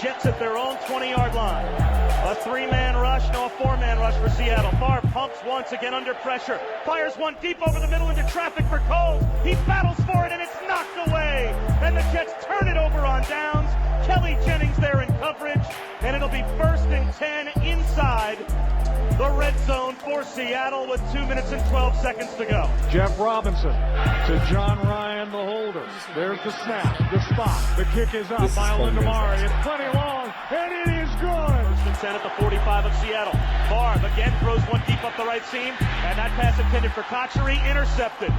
Jets at their own 20-yard line. A 3-man rush, no, a 4-man rush for Seattle. Favre pumps once, again under pressure. Fires one deep over the middle into traffic for Coles. He battles for it, and it's knocked away. And the Jets turn it over on downs. Kelly Jennings there in coverage, and it'll be 1st and 10 inside the red zone for Seattle with 2 minutes and 12 seconds to go. Jeff Robinson to John Ryan, the holder. There's the snap, the spot. The kick is up by Lindamari. It's plenty long, and it is good. 1st and 10 at the 45 of Seattle. Favre again throws one deep up the right seam, and that pass intended for Kochery, intercepted.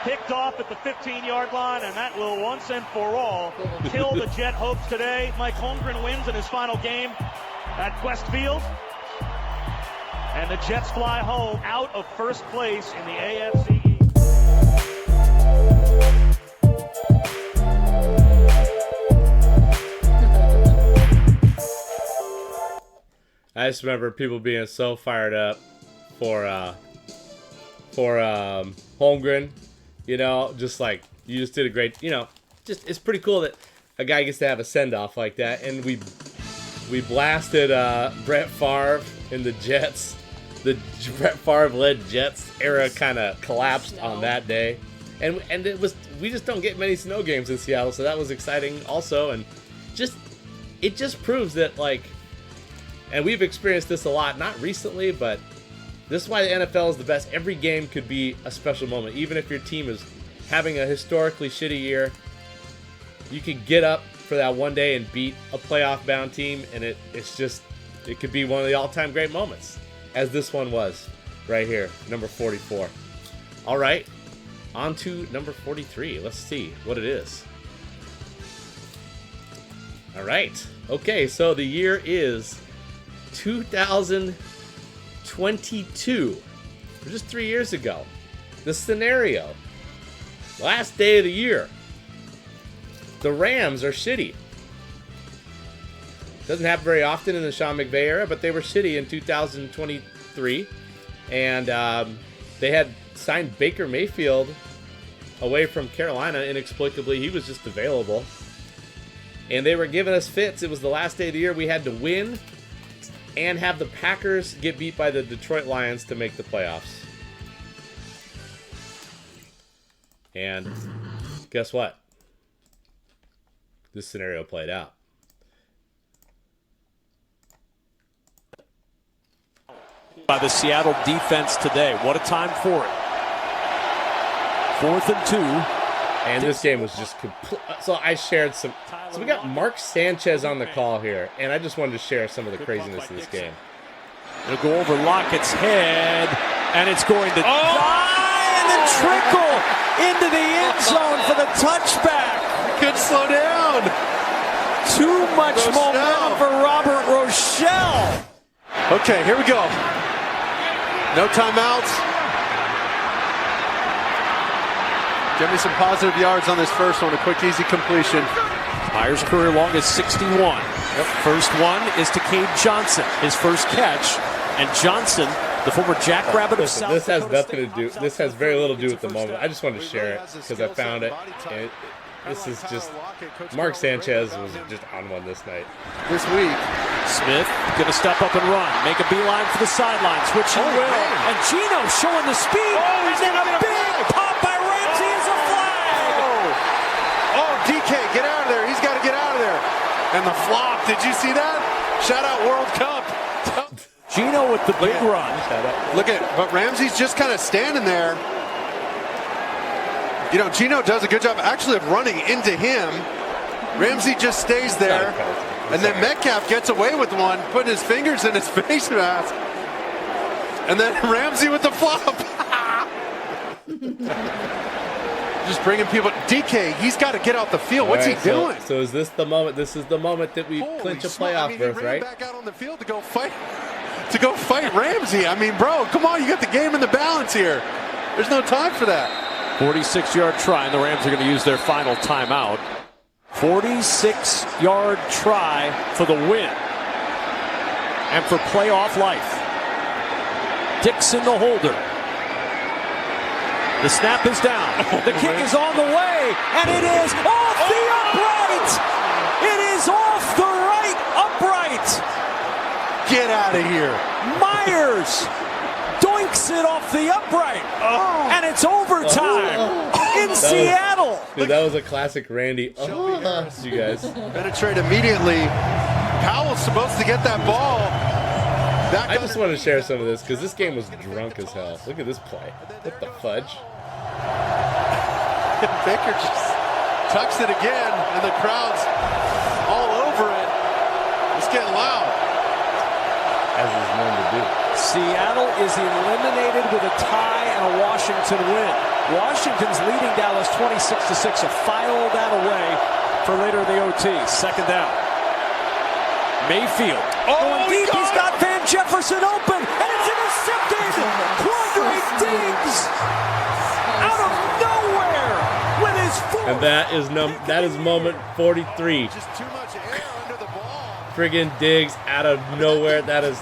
Picked off at the 15-yard line, and that will once and for all kill the Jet hopes today. Mike Holmgren wins in his final game at Quest Field. And the Jets fly home out of 1st place in the AFC. I just remember people being so fired up for Holmgren. You know, just like, you just did a great, you know, just, it's pretty cool that a guy gets to have a send-off like that. And we blasted Brett Favre in the Jets. The Brett Favre-led Jets era kind of collapsed on that day. And it was, we just don't get many snow games in Seattle, so that was exciting also. And it just proves that, like, and we've experienced this a lot, not recently, but this is why the NFL is the best. Every game could be a special moment. Even if your team is having a historically shitty year, you can get up for that one day and beat a playoff-bound team, and it could be one of the all-time great moments, as this one was right here, number 44. All right, on to number 43. Let's see what it is. All right. Okay, so the year is 2022. Just 3 years ago. The scenario. Last day of the year. The Rams are shitty. Doesn't happen very often in the Sean McVay era, but they were shitty in 2023. And they had signed Baker Mayfield away from Carolina inexplicably. He was just available. And they were giving us fits. It was the last day of the year. We had to win and have the Packers get beat by the Detroit Lions to make the playoffs. And guess what? This scenario played out. By the Seattle defense today. What a time for it. 4th and 2. And this game was just complete. So I shared some. So we got Mark Sanchez on the call here, and I just wanted to share some of the craziness of this game. It'll go over Lockett's head, and it's going to die and then trickle into the end zone for the touchback. Could slow down. Too much momentum for Robert Rochelle. Okay, here we go. No timeouts. Give me some positive yards on this first one. A quick, easy completion. Myers' career long is 61. Yep. First one is to Cade Johnson, his first catch. And Johnson, the former Jackrabbit of South This has nothing to do. This has very little to do with the moment. I just wanted to share it because I found it. And this is just Mark Sanchez was just on one this night. This week, Smith going to step up and run, make a beeline for the sideline, switching will, and Gino showing the speed, and then a big pop by Ramsey is a flag. Oh, DK, get out of there! He's got to get out of there. And the flop. Did you see that? Shout out World Cup. Gino with the big run. Look at, but Ramsey's just kind of standing there. You know, Gino does a good job actually of running into him. Ramsey just stays there. And then Metcalf gets away with one, putting his fingers in his face mask. And then Ramsey with the flop. Just bringing people. DK, he's got to get off the field. What's he doing? So is this the moment? This is the moment that we clinch a playoff berth, right? He ran back out on the field to go fight Ramsey. I mean, bro, come on. You got the game in the balance here. There's no time for that. 46-yard try, and the Rams are going to use their final timeout. 46-yard try for the win and for playoff life. Dixon the holder. The snap is down. The kick is on the way, and it is off the upright. It is off the right upright. Get out of here. Myers doinks it off the upright. And it's overtime in Seattle. Dude, that was a classic Randy. You guys. Penetrate immediately. Powell's supposed to get that ball. I just want to share some of this because this game was drunk as hell. Look at this play. What the fudge? Baker just tucks it again, and the crowd's all over it. It's getting loud. As is known to do. Seattle is eliminated with a tie and a Washington win. Washington's leading Dallas 26-6. So file that away for later in the OT. Second down. Mayfield going deep. He's got Van Jefferson open, and it's intercepted. Quandre Diggs out of nowhere with his foot. And that is moment 43. Just too much air under the ball. Friggin' Diggs out of nowhere. That was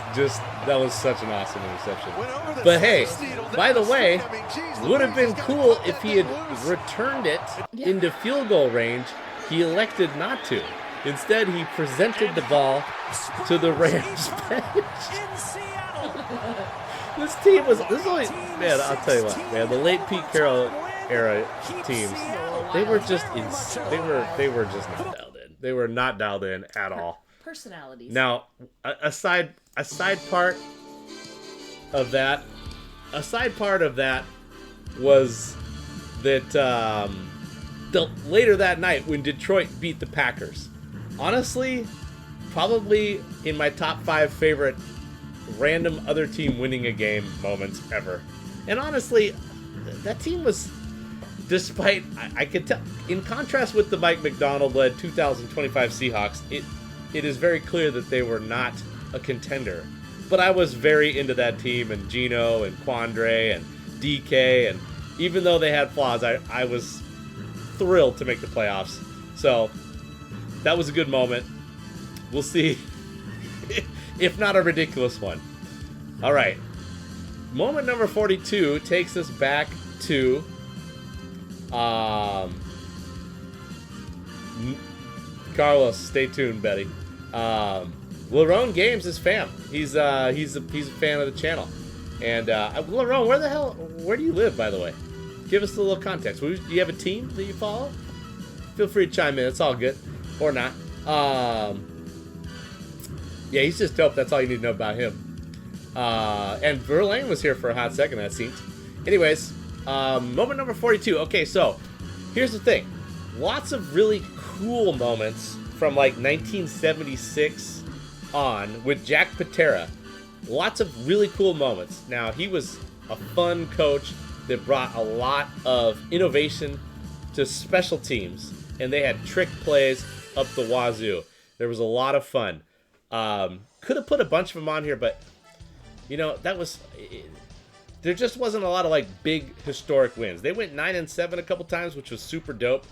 such an awesome interception. But hey, by the way, would have been cool if he had returned it into field goal range. He elected not to. Instead, he presented the ball to the Rams bench. This team was, man, I'll tell you what, man, the late Pete Carroll era teams, they were just just not dialed in. They were not dialed in at all. Personalities. Now, a side part of that was that later that night when Detroit beat the Packers. Honestly, probably in my top 5 favorite random other team winning a game moments ever. And honestly, that team was, despite, I could tell, in contrast with the Mike McDonald-led 2025 Seahawks, it is very clear that they were not a contender. But I was very into that team, and Geno and Quandre and DK, and even though they had flaws, I was thrilled to make the playoffs. So that was a good moment. We'll see if not a ridiculous one. All right. Moment number 42 takes us back to Carlos. Stay tuned, Betty. Lerone Games is fam. He's a fan of the channel. And Lerone, where do you live, by the way? Give us a little context. Do you have a team that you follow? Feel free to chime in. It's all good. Or not. Yeah, he's just dope. That's all you need to know about him. And Verlaine was here for a hot second, that seems. Anyways, moment number 42. Okay, so here's the thing. Lots of really cool moments from like 1976 on with Jack Patera. Lots of really cool moments. Now, he was a fun coach that brought a lot of innovation to special teams, and they had trick plays up the wazoo. There was a lot of fun. Could have put a bunch of them on here, but you know, there just wasn't a lot of like big historic wins. They went 9-7 a couple times, which was super dope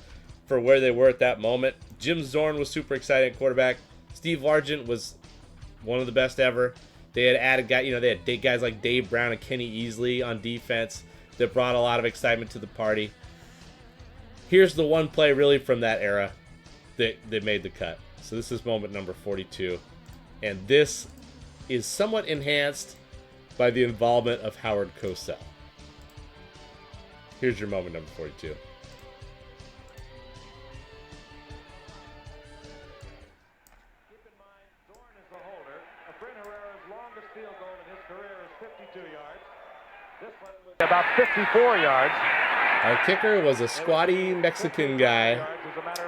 for where they were at that moment. Jim Zorn was super exciting at quarterback. Steve Largent was one of the best ever. They had added they had guys like Dave Brown and Kenny Easley on defense that brought a lot of excitement to the party. Here's the one play really from that era that made the cut. So this is moment number 42. And this is somewhat enhanced by the involvement of Howard Cosell. Here's your moment number 42. About 54 yards. Our kicker was a squatty Mexican guy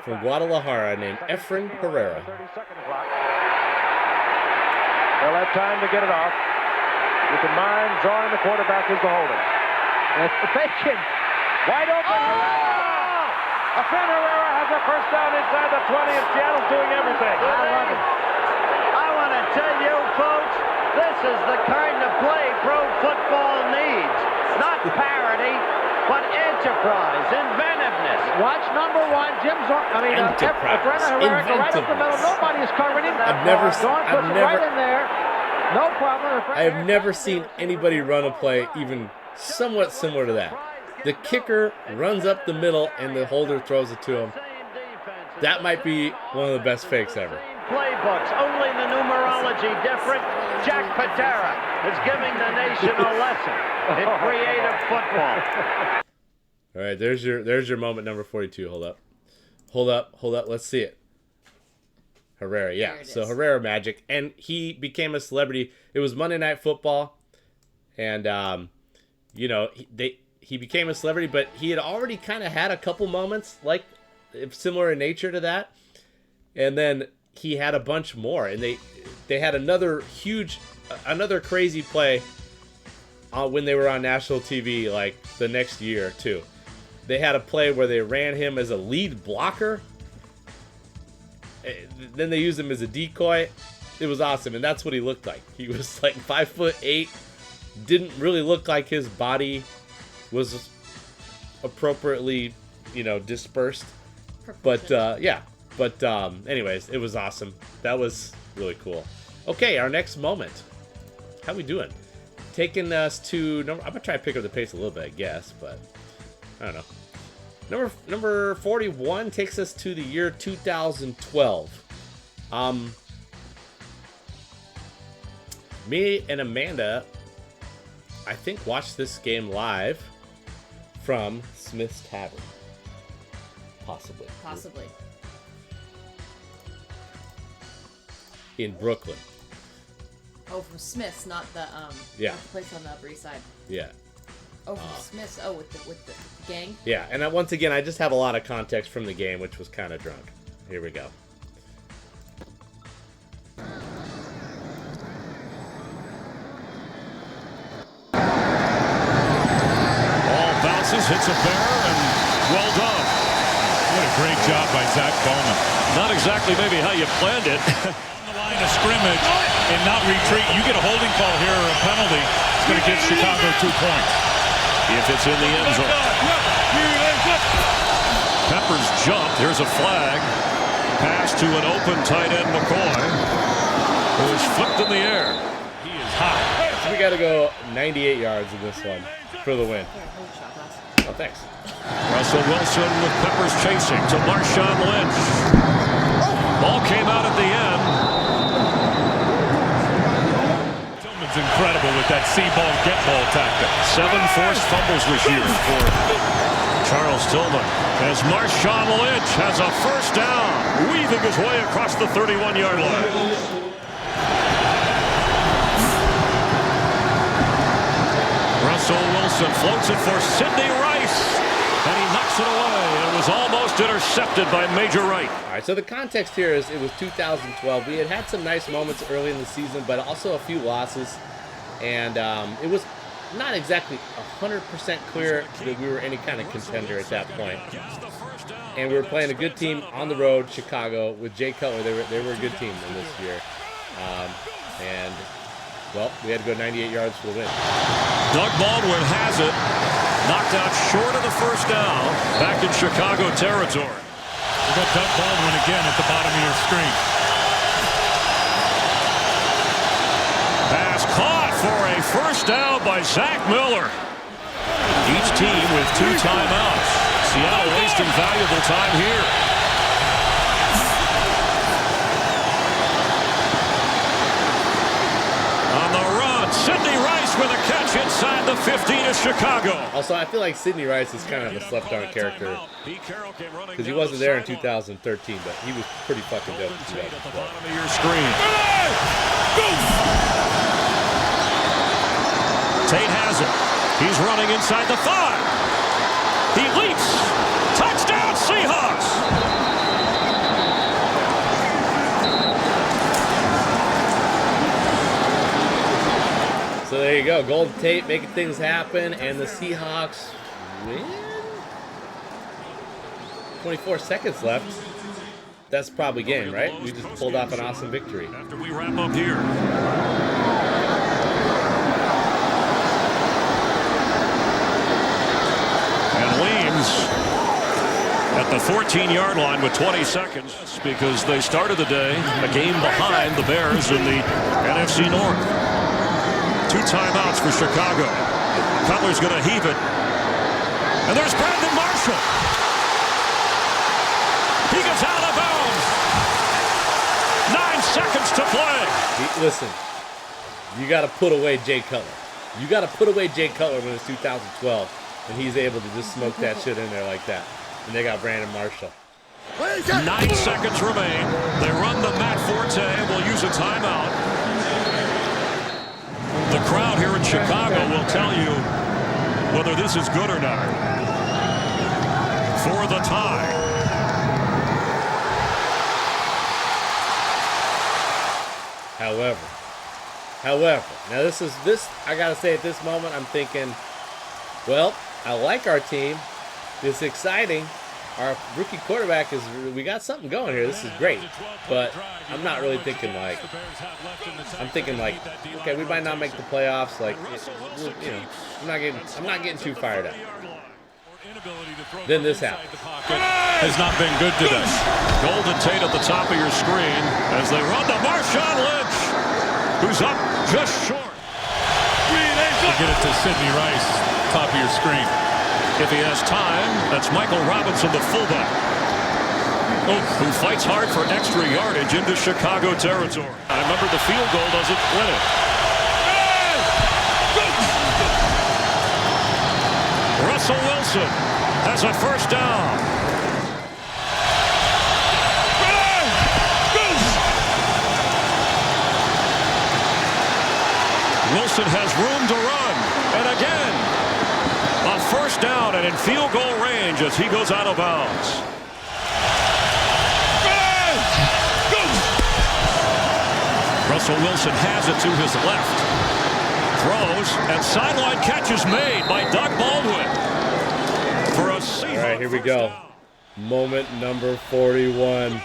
from Guadalajara named Efren Herrera. They'll have time to get it off. Keep in mind, Zorn, the quarterback, is the holder. That's the Bacon. Wide open. Efren Herrera has a first down inside the 20, and Seattle's doing everything. I love it. I want to tell you, folks, this is the kind of play pro football needs. Not parody, but enterprise, inventiveness. Watch number 1, Jim Zorn. Efren Herrera go right up the middle. Nobody is covering him. Zorn puts it right in there. No problem. I have never seen anybody run a play even somewhat similar to that. The kicker runs up the middle, and the holder throws it to him. That might be one of the best fakes ever. Playbooks, only the numerology different. Jack Patera is giving the nation a lesson in creative football. All right, there's your moment number 42. Hold up. Let's see it. Herrera, yeah. So Herrera magic, and he became a celebrity. It was Monday Night Football, and he became a celebrity, but he had already kind of had a couple moments like similar in nature to that, and then he had a bunch more, and they had another crazy play when they were on national TV like the next year too. They had a play where they ran him as a lead blocker. Then they used him as a decoy. It was awesome, and that's what he looked like. He was like 5'8", didn't really look like his body was appropriately, dispersed. But anyways, it was awesome. That was really cool. Okay, our next moment. How we doing? Taking us to I'm gonna try to pick up the pace a little bit, I guess, but I don't know. Number 41 takes us to the year 2012. Me and Amanda, I think, watched this game live from Smith's Tavern. Possibly. In Brooklyn. Oh, from Smith's, not the yeah, not the place on the Upper East Side. Yeah. Oh, from Smith's. Oh, with the gang. Yeah, and once again, I just have a lot of context from the game, which was kind of drunk. Here we go. Ball bounces, hits a bear, and well done. What a great job by Zach Bowman. Not exactly maybe how you planned it. On the line of scrimmage and not retreat. You get a holding call here or a penalty, it's going to give Chicago 2 points. If it's in the end zone. Peppers jump. There's a flag. Pass to an open tight end, McCoy, who is flipped in the air. He is hot. So we got to go 98 yards in this one for the win. Oh, thanks. Russell Wilson with Peppers chasing to Marshawn Lynch. Ball came out at the end. Tillman's incredible with that see ball, get ball tactic. 7 forced fumbles this year for Charles Tillman. As Marshawn Lynch has a first down, weaving his way across the 31-yard line. Russell Wilson floats it for Sidney Rice, and he knocks it away. It was almost intercepted by Major Wright. All right, so the context here is it was 2012. We had some nice moments early in the season, but also a few losses, and it was not exactly 100% clear that we were any kind of contender at that point. And we were playing a good team on the road, Chicago, with Jay Cutler. They were a good team in this year. Well, we had to go 98 yards for the win. Doug Baldwin has it. Knocked out short of the first down. Back in Chicago territory. We've got Doug Baldwin again at the bottom of your screen. Pass caught for a first down by Zach Miller. Each team with 2 timeouts. Seattle wasting valuable time here. On the run, Sidney Rice with a catch inside the 15 of Chicago. Also, I feel like Sidney Rice is kind of a slept-on character because he wasn't there in 2013, but he was pretty fucking dope in 2012. At the bottom of your screen. Tate has it. He's running inside the 5. He leaps. Touchdown, Seahawks. So there you go. Golden Tate making things happen, and the Seahawks win? 24 seconds left. That's probably game, right? We just pulled off an awesome victory. After we wrap up here. And Weems at the 14-yard line with 20 seconds because they started the day a game behind the Bears in the NFC North. 2 timeouts for Chicago. Cutler's going to heave it. And there's Brandon Marshall. He goes out of bounds. 9 seconds to play. Listen, you got to put away Jay Cutler. You got to put away Jay Cutler when it's 2012, and he's able to just smoke that shit in there like that. And they got Brandon Marshall. 9 seconds remain. They run the Matt Forte and will use a timeout. The crowd here in Chicago will tell you whether this is good or not. For the tie. However, now this I gotta say at this moment I'm thinking, well, I like our team. It's exciting. Our rookie quarterback we got something going here. This is great. But I'm not really thinking like, I'm thinking like, okay, we might not make the playoffs. Like, you know, I'm not getting too fired up. Then this happened. Has not been good today. Golden Tate at the top of your screen as they run to Marshawn Lynch, who's up just short. To get it to Sidney Rice, top of your screen. If he has time, that's Michael Robinson, the fullback, who fights hard for extra yardage into Chicago territory. I remember the field goal doesn't win it. Russell Wilson has a first down. Wilson has room to run, and again, a first down and in field goal range as he goes out of bounds. Russell Wilson has it to his left. Throws, and sideline catch is made by Doug Baldwin. For a Seahawks. All right, here we go. Moment number 41.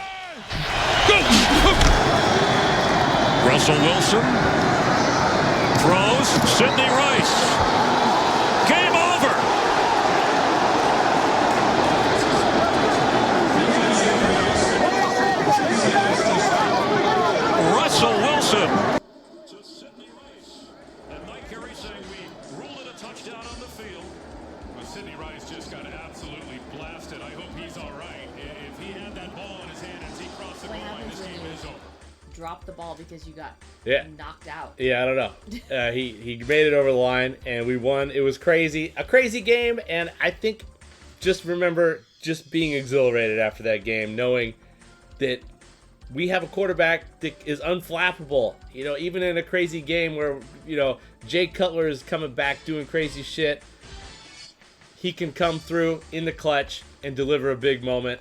Russell Wilson throws. Sidney Rice. Game over. Russell Wilson. Sidney Rice just got absolutely blasted. I hope he's all right. If he had that ball in his hand as he crossed the goal line, this game is over. Drop the ball because you got knocked out. Yeah, I don't know. He made it over the line, and we won. It was crazy. A crazy game, and I think just remember just being exhilarated after that game, knowing that we have a quarterback that is unflappable. You know, even in a crazy game where, you know, Jay Cutler is coming back doing crazy shit, he can come through in the clutch and deliver a big moment.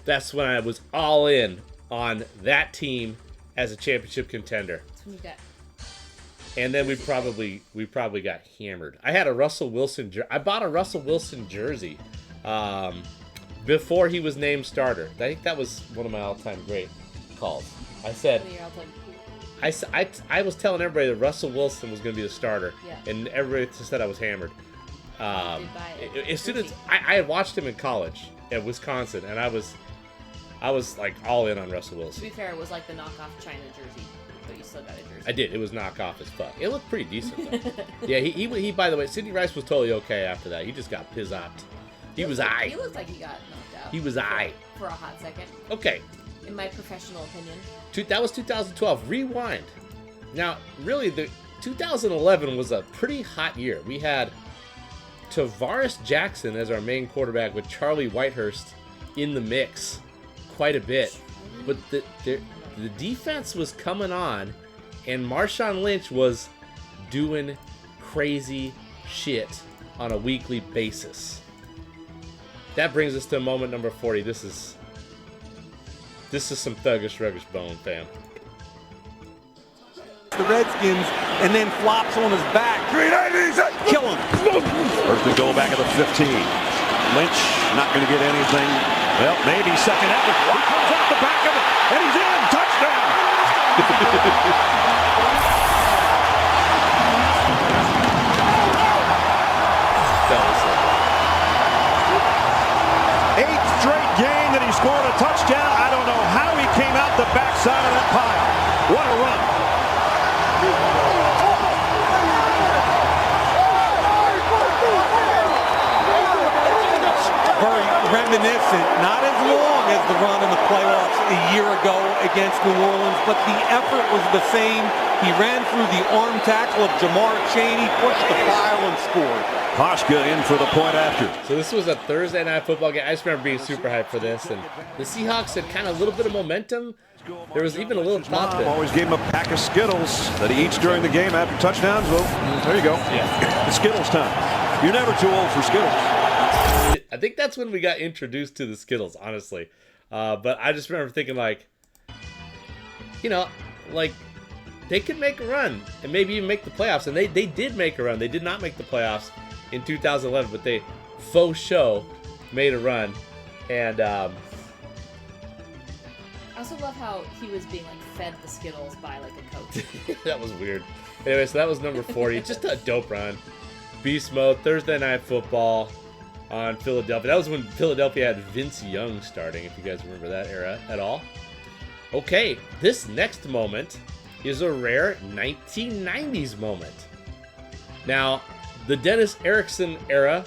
That's when I was all in on that team as a championship contender. That's when you got. And then we probably got hammered. I had a Russell Wilson. I bought a Russell Wilson jersey before he was named starter. I think that was one of my all-time great calls. I said, I was telling everybody that Russell Wilson was going to be the starter, and everybody said I was hammered. As soon as I had watched him in college at Wisconsin, and I was like all in on Russell Wilson. To be fair, it was like the knockoff China jersey, but you still got a jersey. I did. It was knockoff as fuck. It looked pretty decent though. Yeah, he by the way, Sidney Rice was totally okay after that. He just got pizzopped. He was aight. He looked like he got knocked out. He was aight. For a hot second. Okay. In my professional opinion. That was 2012. Rewind. Now, really, the 2011 was a pretty hot year. We had Tavares Jackson as our main quarterback with Charlie Whitehurst in the mix quite a bit. But the defense was coming on, and Marshawn Lynch was doing crazy shit on a weekly basis. That brings us to moment number 40. This is some thuggish, ruggish bone, fam. The Redskins, and then flops on his back. Kill him. First and goal back at the 15. Lynch not going to get anything. Well, maybe second effort. He comes out the back of it, and he's in. Touchdown. 8th straight game that he scored a touchdown. I don't know how he came out the backside of that pile. What a run. reminiscent, not as long as the run in the playoffs a year ago against New Orleans, but the effort was the same. He ran through the arm tackle of Jamar Chaney, pushed the pile, and scored. Koshka in for the point after. So this was a Thursday night football game. I just remember being super hyped for this, and the Seahawks had kind of a little bit of momentum. There was even a little thought that always gave him a pack of Skittles that he eats during the game after touchdowns. Well, there you go. Yeah. It's Skittles time. You're never too old for Skittles. I think that's when we got introduced to the Skittles, honestly. But I just remember thinking, like, you know, like, they could make a run and maybe even make the playoffs. And they did make a run. They did not make the playoffs in 2011, but they faux show made a run. And I also love how he was being like fed the Skittles by like a coach. that was weird. Anyway, so that was number 40. Just a dope run. Beast mode, Thursday night football on Philadelphia. That was when Philadelphia had Vince Young starting, if you guys remember that era at all. Okay, this next moment is a rare 1990s moment. Now, the Dennis Erickson era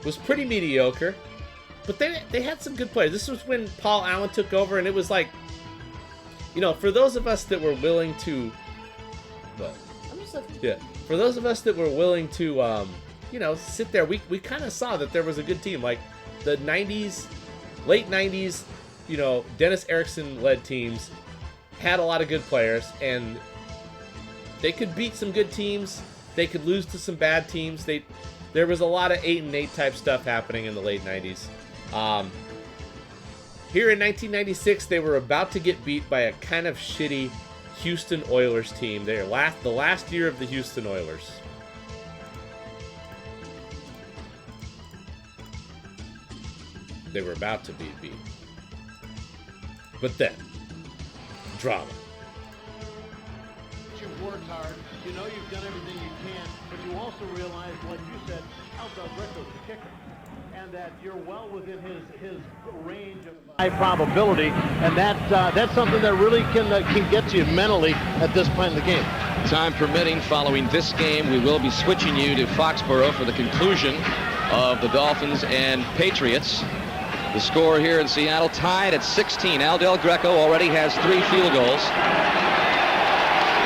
was pretty mediocre, but they had some good players. This was when Paul Allen took over, and it was like, you know, for those of us that were willing to, I'm just looking. yeah, for those of us that were willing to, you know, sit there, we kind of saw that there was a good team. Like the 90s, late 90s, you know, Dennis Erickson-led teams had a lot of good players, and they could beat some good teams. They could lose to some bad teams. There was a lot of 8-8 type stuff happening in the late 90s. Here in 1996, they were about to get beat by a kind of shitty Houston Oilers team. They are the last year of the Houston Oilers. They were about to be beat. But then, drama. You've worked hard. You know you've done everything you can, but you also realize, like you said, Aldo Greco's the kicker, and that you're well within his range of high probability, and that's something that really can get to you mentally at this point in the game. Time permitting, following this game, we will be switching you to Foxborough for the conclusion of the Dolphins and Patriots. The score here in Seattle tied at 16. Al Del Greco already has 3 field goals.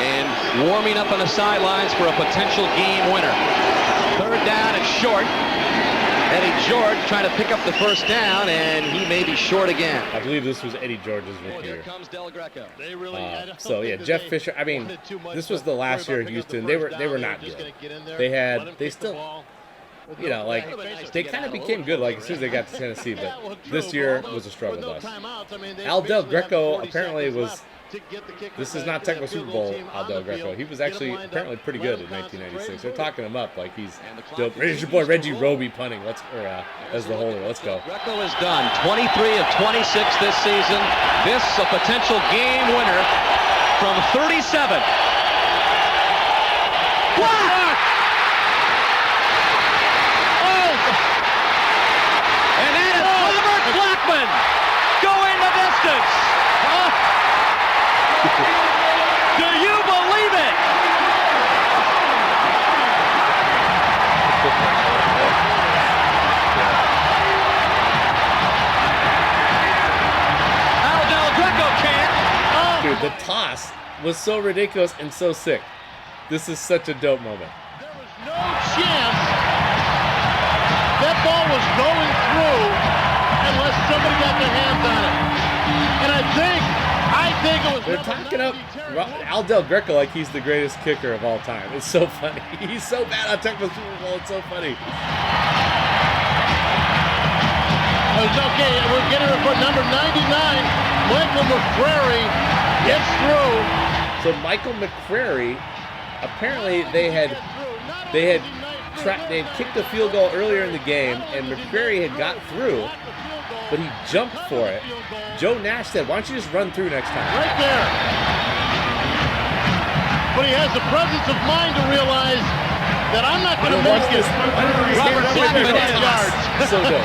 And warming up on the sidelines for a potential game winner. Third down and short. Eddie George trying to pick up the first down, and he may be short again. I believe this was Eddie George's rookie year. Here comes Del Greco. So yeah, Jeff Fisher. I mean, this was the last year of Houston. They were not good. They still, you know, like, they kind of became good like as soon as they got to Tennessee, but this year was a struggle bus. Al Del Greco apparently was. This is not technical Super Bowl Al Del Greco. He was actually apparently pretty good in 1996. They're talking him up like he's dope. Here's your boy Reggie Roby punting. As the holder. Let's go. Greco is done. 23 of 26 this season. This a potential game winner from 37. Block! Oh! And that is Robert Blackman going the distance. Do you believe it? Al Del Greco can't. Oh. Dude, the toss was so ridiculous and so sick. This is such a dope moment. No chance that ball was going through unless somebody got their hands on it. And I think it was. They're talking up Al Del Greco like he's the greatest kicker of all time. It's so funny. He's so bad on technical Super Bowl. It's so funny. It's okay. We're getting it for number 99. Michael McCrary gets through. So Michael McCrary, apparently they had kicked a field goal earlier in the game, and McCrary had got through, but he jumped for it. Joe Nash said, "Why don't you just run through next time?" Right there. But he has the presence of mind to realize that I'm not going to make it. Robert Blackman in yards. So good.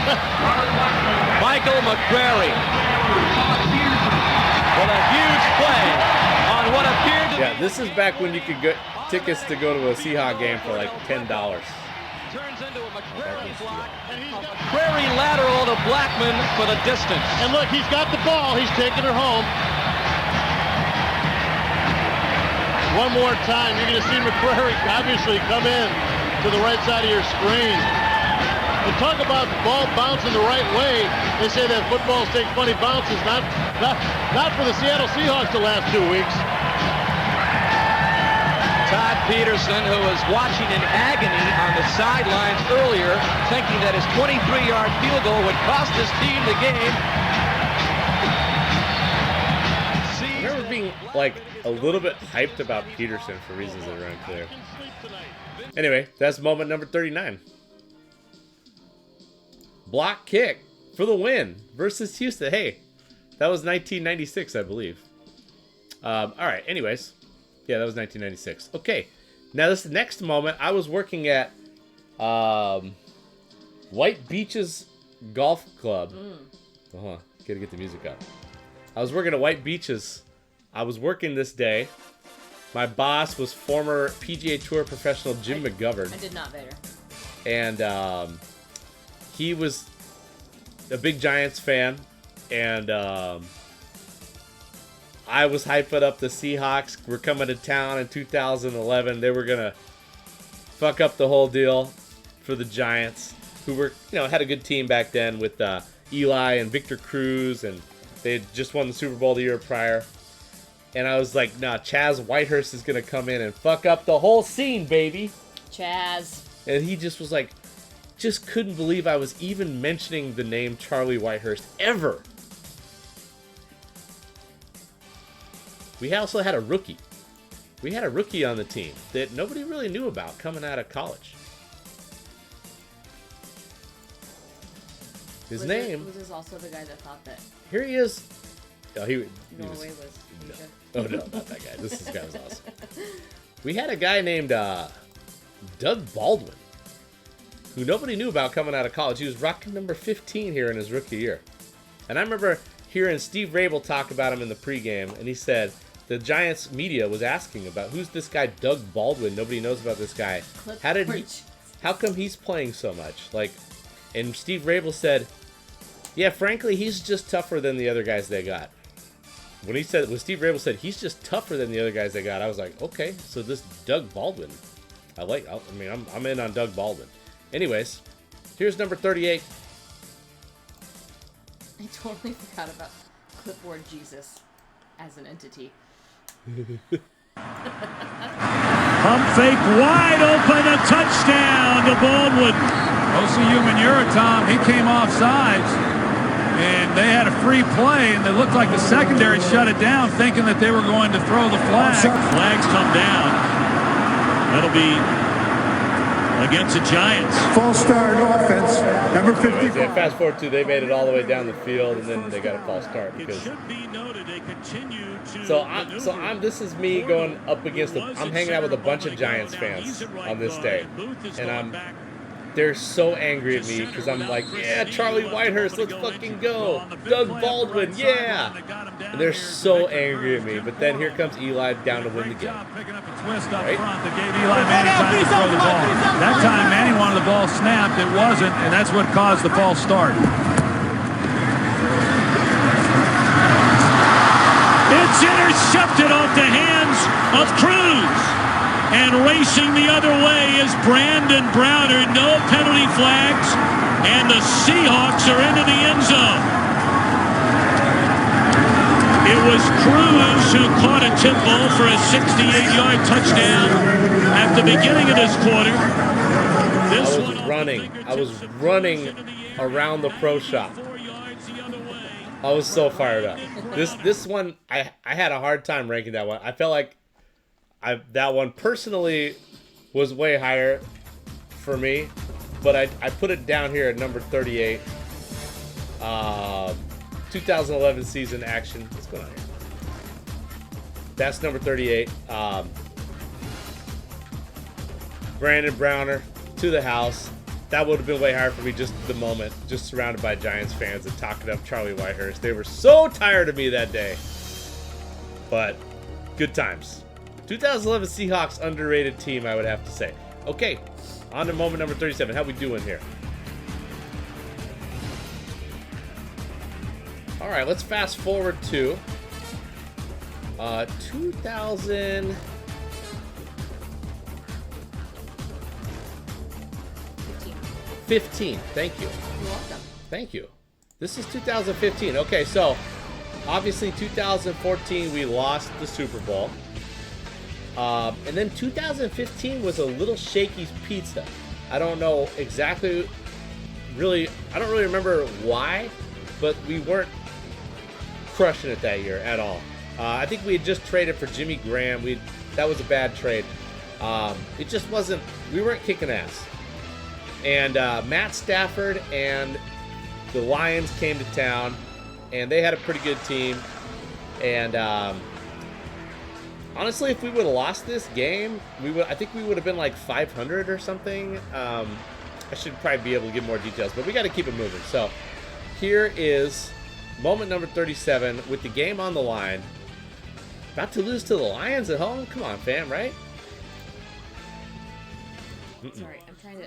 Michael McCrary with a huge play on what appeared to Yeah, this is back when you could get tickets to go to a Seahawks game for like $10. turns into a McCrary block, and he's got McCrary lateral to Blackman for the distance. And look, he's got the ball. He's taking her home. One more time, you're going to see McCrary obviously come in to the right side of your screen. And talk about the ball bouncing the right way. They say that footballs take funny bounces, not for the Seattle Seahawks the last 2 weeks. Todd Peterson, who was watching in agony on the sidelines earlier, thinking that his 23-yard field goal would cost his team the game. I remember being like a little bit hyped about Peterson for reasons that are unclear. Anyway, that's moment number 39. Block kick for the win versus Houston. Hey, that was 1996, I believe. All right, anyways. Yeah, that was 1996. Okay, now this next moment, I was working at White Beaches Golf Club. Hold on, gotta get the music up. I was working at White Beaches. I was working this day. My boss was former PGA Tour professional Jim McGovern. I did not, Vader. And he was a big Giants fan, and I was hyping up the Seahawks. We're coming to town in 2011. They were gonna fuck up the whole deal for the Giants, who were, had a good team back then with Eli and Victor Cruz, and they had just won the Super Bowl the year prior. And I was like, nah, Chaz Whitehurst is gonna come in and fuck up the whole scene, baby. Chaz. And he just was like, just couldn't believe I was even mentioning the name Charlie Whitehurst ever. We also had a rookie. We had a rookie on the team that nobody really knew about coming out of college. His name... Was this also the guy that thought that... Here he is. Oh, Norway was Asia? No. Oh, no, not that guy. This guy was awesome. We had a guy named Doug Baldwin, who nobody knew about coming out of college. He was rocking number 15 here in his rookie year. And I remember hearing Steve Rabel talk about him in the pregame, and he said the Giants media was asking about who's this guy Doug Baldwin. Nobody knows about this guy. How come he's playing so much? And Steve Rabel said, yeah, frankly, he's just tougher than the other guys they got. When Steve Rabel said he's just tougher than the other guys they got, I was like, okay, so this Doug Baldwin, I'm in on Doug Baldwin. Anyways, here's number 38. I totally forgot about Clipboard Jesus as an entity. Pump fake wide open, a touchdown to Baldwin. OCU Manura, Tom, he came off sides, and they had a free play, and it looked like the secondary shut it down, thinking that they were going to throw the flag. Flags come down. That'll be against the Giants. False start offense, number 50. Yeah, fast forward to they made it all the way down the field, and then they got a false start. Because... It should be noted they continue to this is me going up against I'm hanging out with a bunch of Giants fans on this day, and they're so angry at me because I'm like, yeah, Charlie Whitehurst, let's fucking go. Doug Baldwin, yeah. And they're so angry at me. But then here comes Eli down to win the game. Twist up front that gave Eli Manning time to throw the ball. That time Manning wanted the ball snapped. It wasn't, and that's what caused the false start. It's intercepted off the hands of Cruz. And racing the other way is Brandon Browner. No penalty flags. And the Seahawks are into the end zone. It was Cruz who caught a tip ball for a 68-yard touchdown at the beginning of this quarter. I was running around the pro shop. I was so fired up. This one, I had a hard time ranking that one. I felt like that one personally was way higher for me, but I put it down here at number 38. 2011 season action. What's going on here? That's number 38. Brandon Browner to the house. That would have been way higher for me just the moment, just surrounded by Giants fans and talking up Charlie Whitehurst. They were so tired of me that day. But good times. 2011 Seahawks underrated team, I would have to say. Okay, On to moment number 37. How we doing here? All right, let's fast forward to 2015. Thank you. You're welcome. Thank you. This is 2015. Okay, so obviously 2014 we lost the Super Bowl. And then 2015 was a little shaky pizza. I don't know exactly, I don't really remember why, but we weren't crushing it that year at all. I think we had just traded for Jimmy Graham. That was a bad trade. It just wasn't, we weren't kicking ass. And Matt Stafford and the Lions came to town, and they had a pretty good team. And honestly, if we would have lost this game, I think we would have been like 500 or something. I should probably be able to give more details, but we got to keep it moving. So here is moment number 37 with the game on the line. About to lose to the Lions at home? Come on, fam, right? Sorry, I'm trying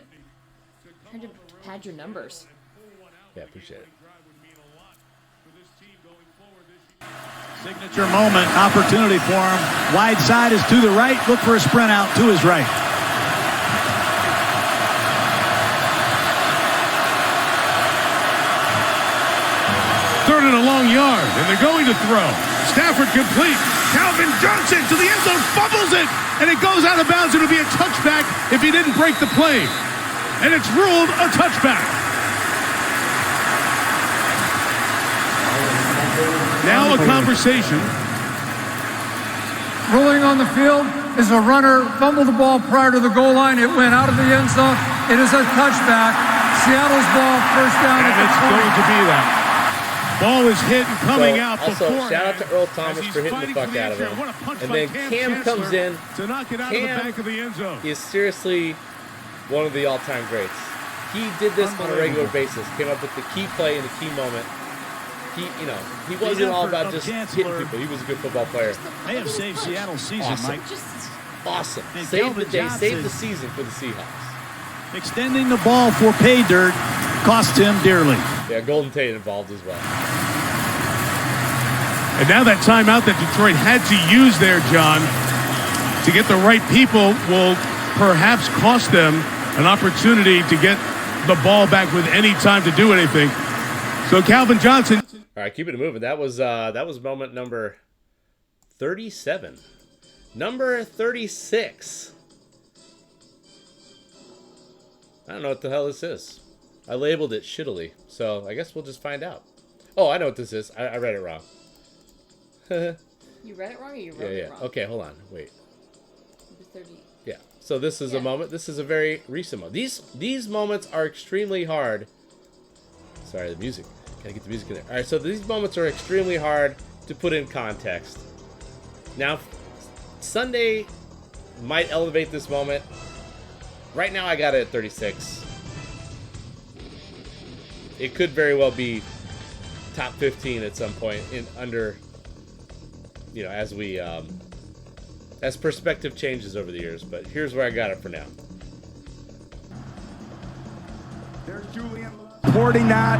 to pad your numbers. Yeah, appreciate it. Signature moment, opportunity for him. Wide side is to the right. Look for a sprint out to his right. Third and a long yard, and they're going to throw. Stafford complete. Calvin Johnson to the end zone, fumbles it, and it goes out of bounds. It'll be a touchback if he didn't break the play. And it's ruled a touchback. Now a conversation. Ruling on the field is a runner fumbled the ball prior to the goal line. It went out of the end zone. It is a touchback. Seattle's ball, first down. And it's going to be that. Ball is hit and coming out also, before. shout out to Earl Thomas for hitting the fuck out of him. And then Cam comes in. To knock it out of the back of the end zone. Is seriously one of the all-time greats. He did this on a regular basis. Came up with the key play in the key moment. He wasn't all about just hitting people. He was a good football player. They have saved Seattle season, Mike. Awesome. And Saved the Calvin day. Johnson, Saved the season for the Seahawks. Extending the ball for pay dirt cost him dearly. Yeah, Golden Tate involved as well. And now that timeout that Detroit had to use there, John, to get the right people will perhaps cost them an opportunity to get the ball back with any time to do anything. So Calvin Johnson. All right, keep it moving. That was moment number 37. Number 36. I don't know what the hell this is. I labeled it shittily, so I guess we'll just find out. Oh, I know what this is. I read it wrong. You read it wrong or you wrote it wrong? Okay, hold on. Wait. Number 30. Yeah. So this is a moment. This is a very recent moment. These moments are extremely hard. Sorry, the music. Gotta get the music in there. All right, so these moments are extremely hard to put in context. Now, Sunday might elevate this moment. Right now, I got it at 36. It could very well be top 15 at some point as perspective changes over the years. But here's where I got it for now. There's Julian supporting that,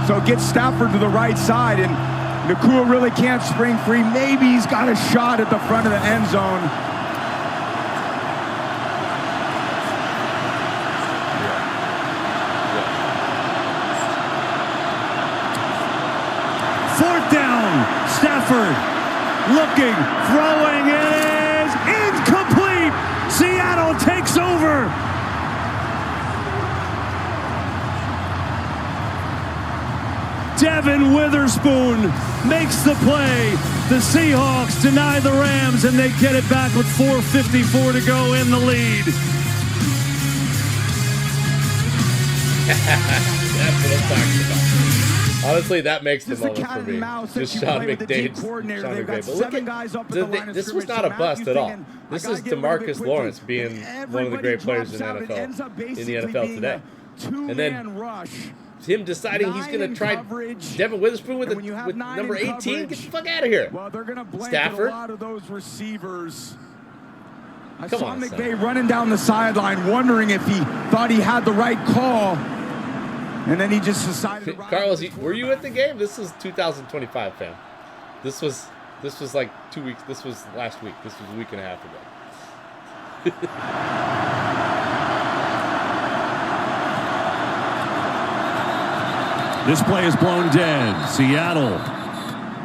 so it gets Stafford to the right side, and Nakua really can't spring free. Maybe he's got a shot at the front of the end zone. Fourth down, Stafford looking, throwing, it is incomplete. Seattle takes over. Devin Witherspoon makes the play. The Seahawks deny the Rams, and they get it back with 4:54 to go in the lead. That's what I'm talking about. Honestly, that makes the moment for me. Just Sean McVay. But look at this was not a bust at all. This is DeMarcus Lawrence being one of the great players in the NFL today. And then him deciding he's going to try Devin Witherspoon with number 18. Get the fuck out of here. Well, they're going to blanket Stafford. a lot of those receivers. I saw McVay running down the sideline, wondering if he thought he had the right call, and then he just decided to ride. Carlos, were you at the game? This is 2025, fam. This was like 2 weeks. This was last week. This was a week and a half ago. This play is blown dead. Seattle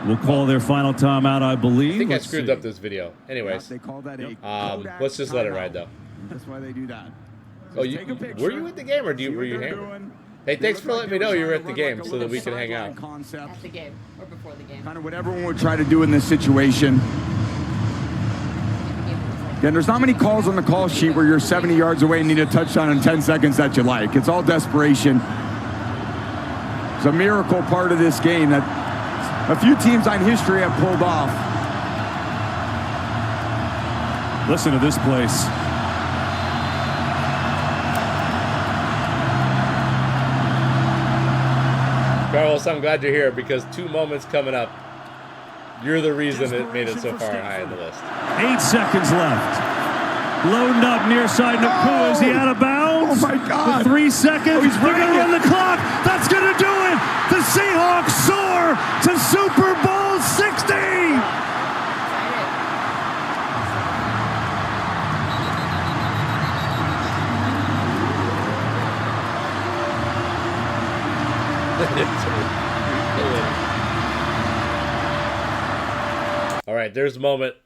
will call their final timeout, I believe. I think I screwed up this video. Anyways, they call that a let's just let it ride, though. That's why they do that. Oh, were you at the game, or were you hammered? Hey, thanks for letting me know you were at the game so that we can hang out. At the game or before the game. Kind of what everyone would try to do in this situation. Again, there's not many calls on the call sheet where you're 70 yards away and need a touchdown in 10 seconds that you like. It's all desperation. It's a miracle part of this game that a few teams on history have pulled off. Listen to this place. Carlos, I'm glad you're here because 2 moments coming up. You're the reason it made it so far high on the list. 8 seconds left. Loading up near side. Nakua, is he out of bounds? Oh, my God. With 3 seconds. They're going to run the clock. That's going to do it. The Seahawks soar to Super Bowl 60. All right, there's moment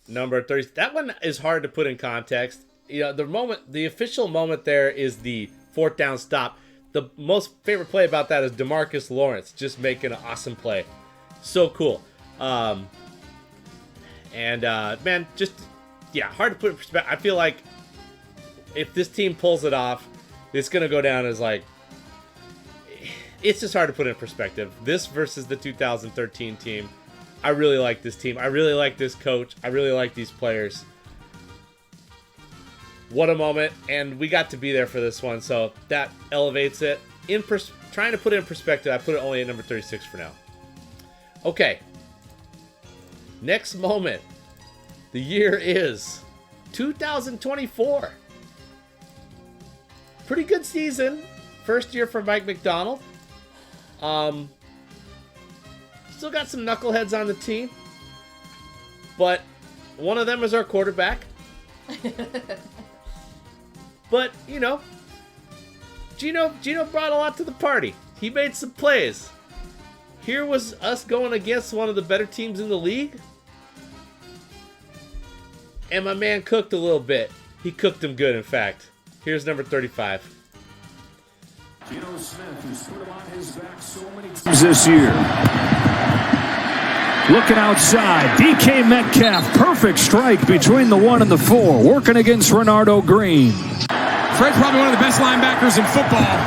number 30. That one is hard to put in context. You know, the official moment there is the 4th down stop. The most favorite play about that is DeMarcus Lawrence just making an awesome play. So cool. Man, just, yeah, hard to put in perspective. I feel like if this team pulls it off, it's going to go down as like, it's just hard to put in perspective. This versus the 2013 team. I really like this team. I really like this coach. I really like these players. What a moment. And we got to be there for this one. So that elevates it. Trying to put it in perspective, I put it only at number 36 for now. Okay. Next moment. The year is 2024. Pretty good season. First year for Mike Macdonald. Still got some knuckleheads on the team, but one of them is our quarterback. But, you know, Gino brought a lot to the party. He made some plays. Here was us going against one of the better teams in the league. And my man cooked a little bit. He cooked him good, in fact. Here's number 35. Geno Smith, who's put him on his back so many times this year. Looking outside, DK Metcalf, perfect strike between the 1 and the 4, working against Renardo Green. Fred's probably one of the best linebackers in football.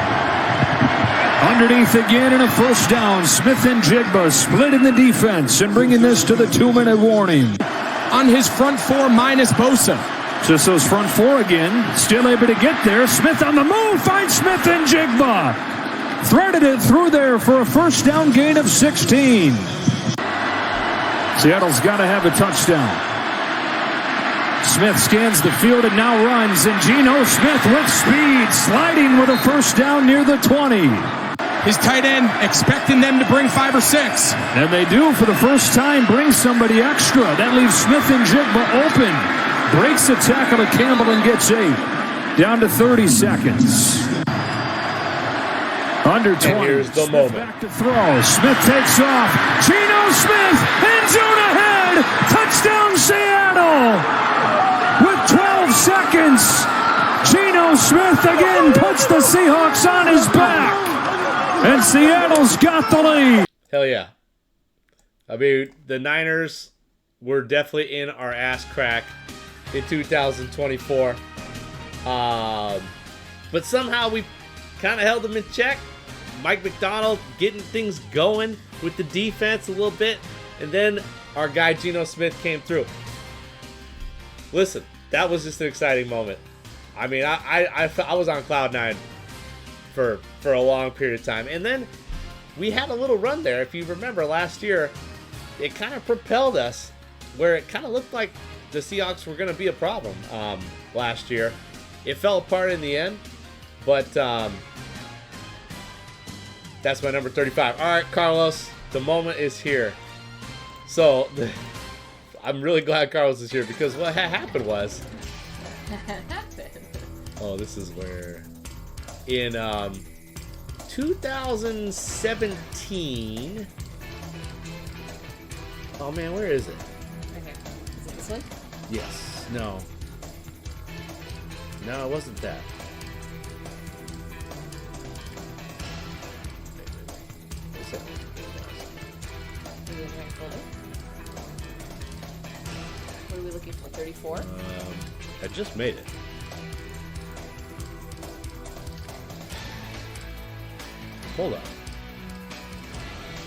Underneath again and a first down. Smith and Jigba splitting the defense and bringing this to the 2-minute warning. On his front 4 minus Bosa. Just those front 4 again, still able to get there. Smith on the move, finds Smith and Jigba. Threaded it through there for a first down gain of 16. Seattle's got to have a touchdown. Smith scans the field and now runs, and Geno Smith with speed, sliding with a first down near the 20. His tight end expecting them to bring 5 or 6. And they do for the first time bring somebody extra. That leaves Smith and Jigba open. Breaks the tackle to Campbell and gets 8. Down to 30 seconds. Under 20. And here's the moment. Back to throw. Smith takes off. Geno Smith, end zone ahead. Touchdown Seattle. With 12 seconds, Geno Smith again puts the Seahawks on his back. And Seattle's got the lead. Hell yeah. I mean, the Niners were definitely in our ass crack in 2024. But somehow we kind of held them in check. Mike Macdonald getting things going with the defense a little bit. And then our guy Geno Smith came through. Listen, that was just an exciting moment. I mean, I was on cloud 9 for a long period of time. And then we had a little run there. If you remember last year, it kind of propelled us where it kind of looked like the Seahawks were going to be a problem last year. It fell apart in the end, but that's my number 35. All right, Carlos, the moment is here. So I'm really glad Carlos is here because what happened was, oh, this is where in 2017. Oh man, where is it? Okay, is it this one? Yes. No. No, it wasn't that. What's that? What are we looking for? 34? I just made it. Hold on.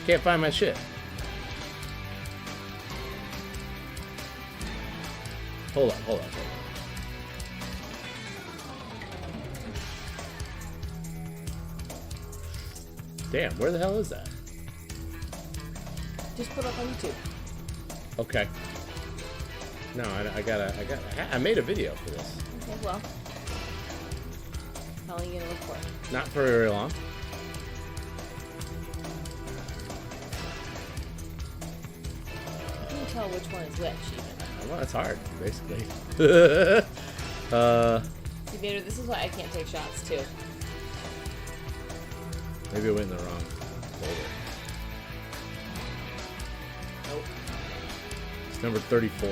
Can't find my shit. Hold on. Damn, where the hell is that? Just put it up on YouTube. Okay. No, I made a video for this. Okay, well. How long are you gonna look for? Not for very long. You can tell which one is which, even. Well, that's hard, basically. See, Vader, this is why I can't take shots, too. Maybe I went in the wrong folder. Nope. It's number 34.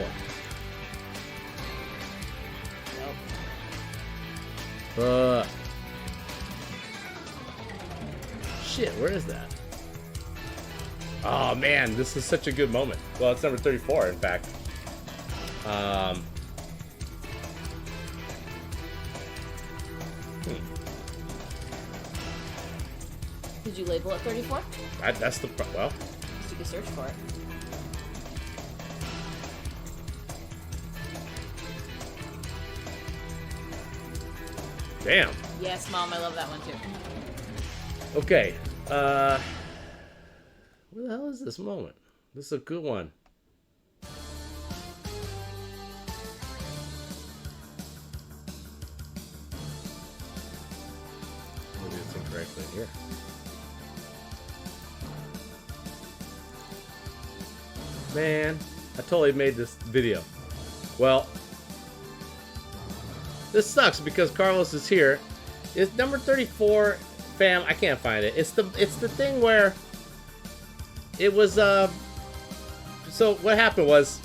Nope. Shit, where is that? Oh man, this is such a good moment. Well, it's number 34, in fact. Did you label it 34? That's the well. You can search for it. Damn. Yes, Mom, I love that one too. Okay. Where the hell is this moment? This is a good one. Maybe it's incorrectly here. Man, I totally made this video. Well, this sucks because Carlos is here. It's number 34, fam. I can't find it. It's the thing where it was so what happened was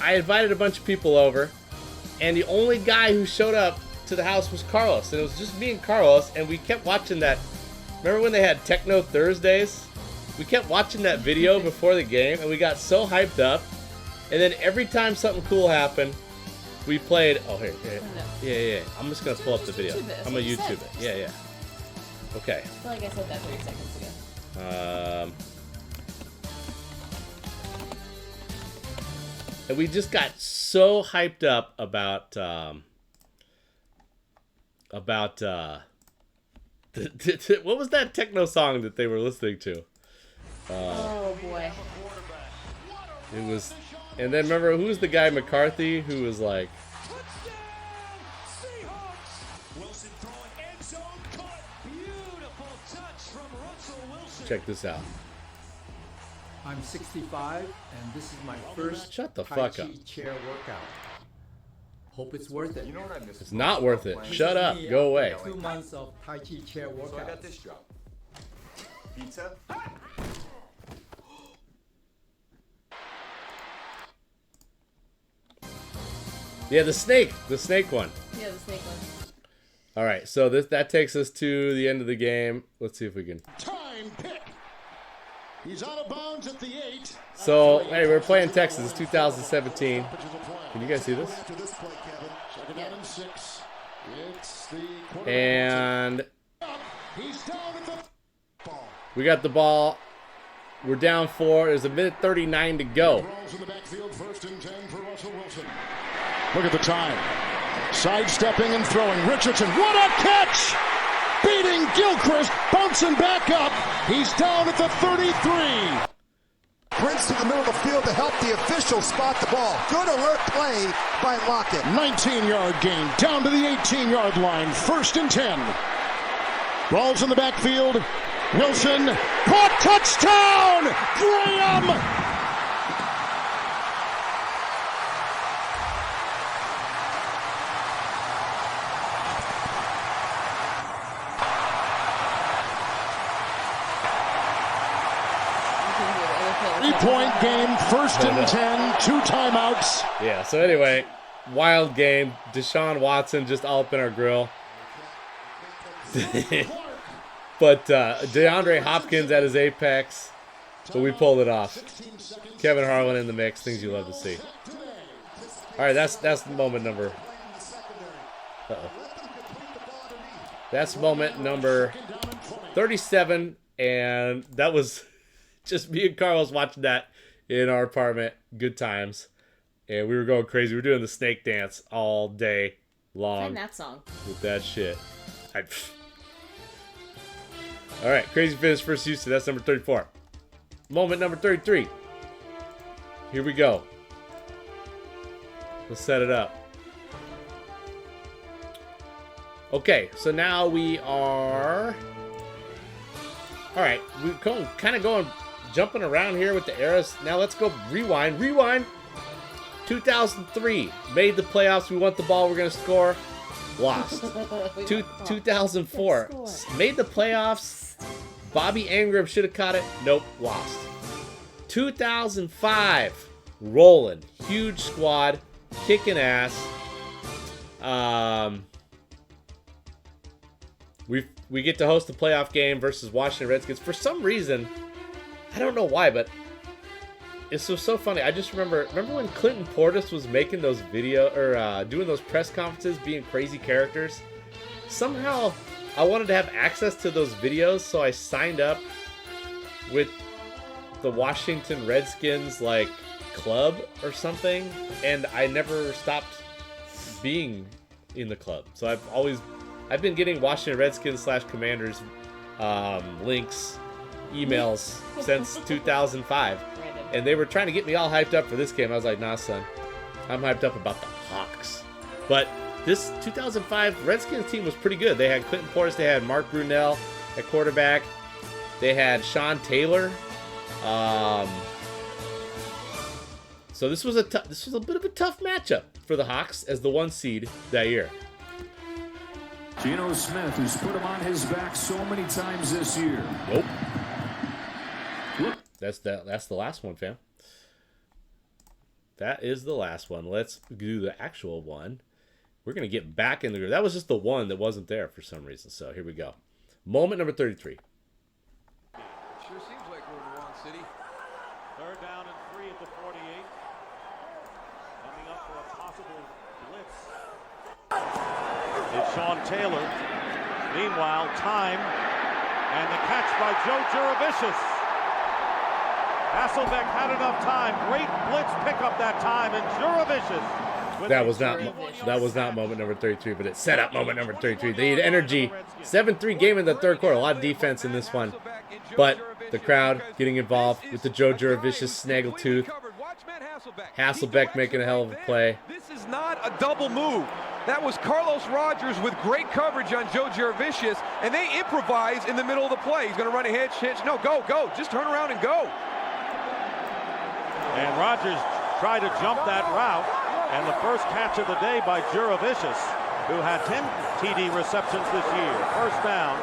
I invited a bunch of people over and the only guy who showed up to the house was Carlos, and it was just me and Carlos, and we kept watching that. Remember when they had Techno Thursdays? We kept watching that video before the game, and we got so hyped up. And then every time something cool happened, we played. Oh, here. Yeah. I'm just gonna pull up the video. I'm gonna YouTube it. Yeah. Okay. I feel like I said that 30 seconds ago. And we just got so hyped up about what was that techno song that they were listening to? Oh boy. It was, and then remember who was the guy McCarthy who was like, check this out. I'm 65 and this is my first Shut the Tai fuck Chi up. chair workout. Hope it's worth it. You know what I missed? It's not worth it. Shut up. Go away. 2 months of Tai Chi chair workout. So I got this job. Pizza? Yeah, the snake one. Yeah, the snake one. All right, so that takes us to the end of the game. Let's see if we can. Time pick. He's out of bounds at the 8. So hey, we're playing Texas, 2017. Can you guys see this? After this play, Kevin. Second down and 6. It's the And he's down at the ball. we got the ball. We're down 4. There's a minute 39 to go. Balls in the backfield, 1st and 10 for Russell Wilson. Look at the time. Sidestepping and throwing. Richardson, what a catch! Beating Gilchrist, bouncing back up. He's down at the 33. sprints to the middle of the field to help the official spot the ball. Good alert play by Lockett. 19-yard gain down to the 18-yard line. 1st and 10. Ball's in the backfield. Wilson caught, touchdown! Graham! Three-point game, 1st and 10, 2 timeouts. Yeah, so anyway, wild game. Deshaun Watson just all up in our grill. But DeAndre Hopkins at his apex. But we pulled it off. Kevin Harlan in the mix, things you love to see. All right, that's moment number. That's moment number 37, and that was just me and Carlos watching that in our apartment. Good times. And we were going crazy. We were doing the snake dance all day long. Find that song. With that shit. All right, crazy finish first Houston. That's number 34. Moment number 33. Here we go. Let's set it up. Okay, so now we are... All right, we're kind of going, jumping around here with the eras. Now let's go rewind. 2003, made the playoffs. We want the ball. We're going to score. Lost. 2004, made the playoffs. Bobby Ingram should have caught it. Nope, lost. 2005, rolling. Huge squad, kicking ass. We get to host the playoff game versus Washington Redskins. For some reason, I don't know why, but it's so funny. I just remember when Clinton Portis was making those doing those press conferences, being crazy characters. Somehow, I wanted to have access to those videos, so I signed up with the Washington Redskins club or something, and I never stopped being in the club. So I've been getting Washington Redskins /Commanders links, emails since 2005. And they were trying to get me all hyped up for this game. I was like, nah, son. I'm hyped up about the Hawks. But this 2005 Redskins team was pretty good. They had Clinton Portis. They had Mark Brunell at quarterback. They had Sean Taylor. So this was a bit of a tough matchup for the Hawks as the 1 seed that year. Geno Smith, who's put him on his back so many times this year. Nope. That's the last one, fam. That is the last one. Let's do the actual one. We're going to get back in the group. That was just the one that wasn't there for some reason. So here we go. Moment number 33. Sure seems like we're in the wrong city. 3rd down and 3 at the 48. Coming up for a possible blitz. It's Sean Taylor. Meanwhile, time. And the catch by Joe Juravicius. Hasselbeck had enough time. Great blitz pickup that time, and Juravicius. That was not moment number 33, but it set up moment number 33. They had energy. 7-3 game in the 3rd quarter. A lot of defense in this one, but the crowd getting involved with the Joe Juravicius snaggletooth. Hasselbeck making a hell of a play. This is not a double move. That was Carlos Rogers with great coverage on Joe Juravicius, and they improvise in the middle of the play. He's going to run a hitch. No, go. Just turn around and go. And Rogers tried to jump that route, and the first catch of the day by Juravicius, who had 10 TD receptions this year. 1st down,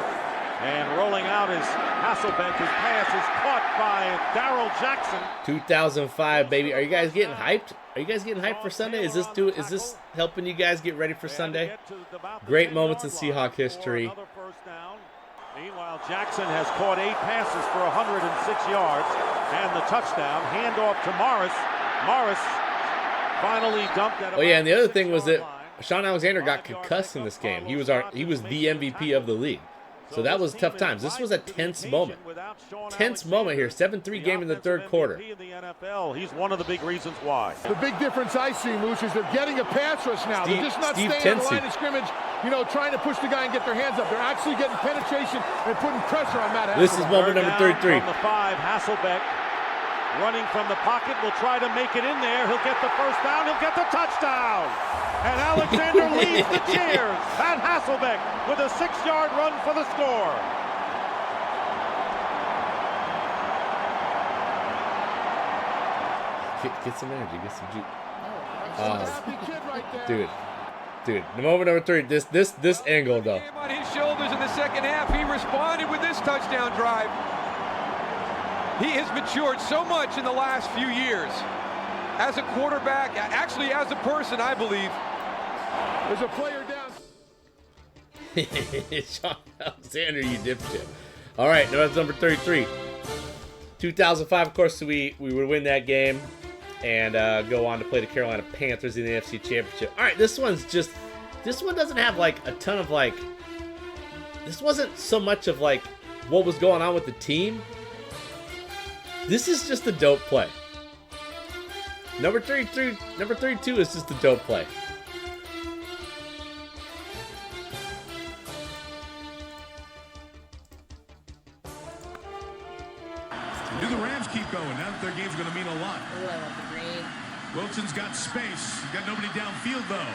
and rolling out is Hasselbeck. His pass is caught by Darrell Jackson. 2005, baby. Are you guys getting hyped? Are you guys getting hyped for Sunday? Is this helping you guys get ready for Sunday? Great moments in Seahawk history. Meanwhile, Jackson has caught 8 passes for 106 yards and the touchdown. Handoff to Morris. Morris finally dumped at. Oh yeah, and the other thing was that Sean Alexander got concussed in this game. He was the MVP of the league. So that was tough times. This was a tense moment. Tense moment here. 7-3 game in the 3rd quarter. He's one of the big reasons why. The big difference I see, Moose, is they're getting a pass rush now. They're just not staying on the line of scrimmage, trying to push the guy and get their hands up. They're actually getting penetration and putting pressure on Matt Hasselbeck. This is moment number 33. From the 5, Hasselbeck running from the pocket, will try to make it in there. He'll get the first down. He'll get the touchdown. And Alexander leads the cheers. Pat Hasselbeck with a 6-yard run for the score. Get some energy. Get some juice. Dude. The moment number 3. This angle though. On his shoulders in the second half, he responded with this touchdown drive. He has matured so much in the last few years. As a quarterback, actually as a person, I believe. There's a player down. Sean Alexander, you dipshit. All right, now that's number 33. 2005, of course, we would win that game and go on to play the Carolina Panthers in the NFC Championship. All right, this one doesn't have like a ton of like, this wasn't so much of like what was going on with the team. This is just a dope play. Number 32 is just a dope play. Do the Rams keep going? Now that their game's going to mean a lot. Ooh, I love the green. Wilson's got space. Got nobody downfield, though.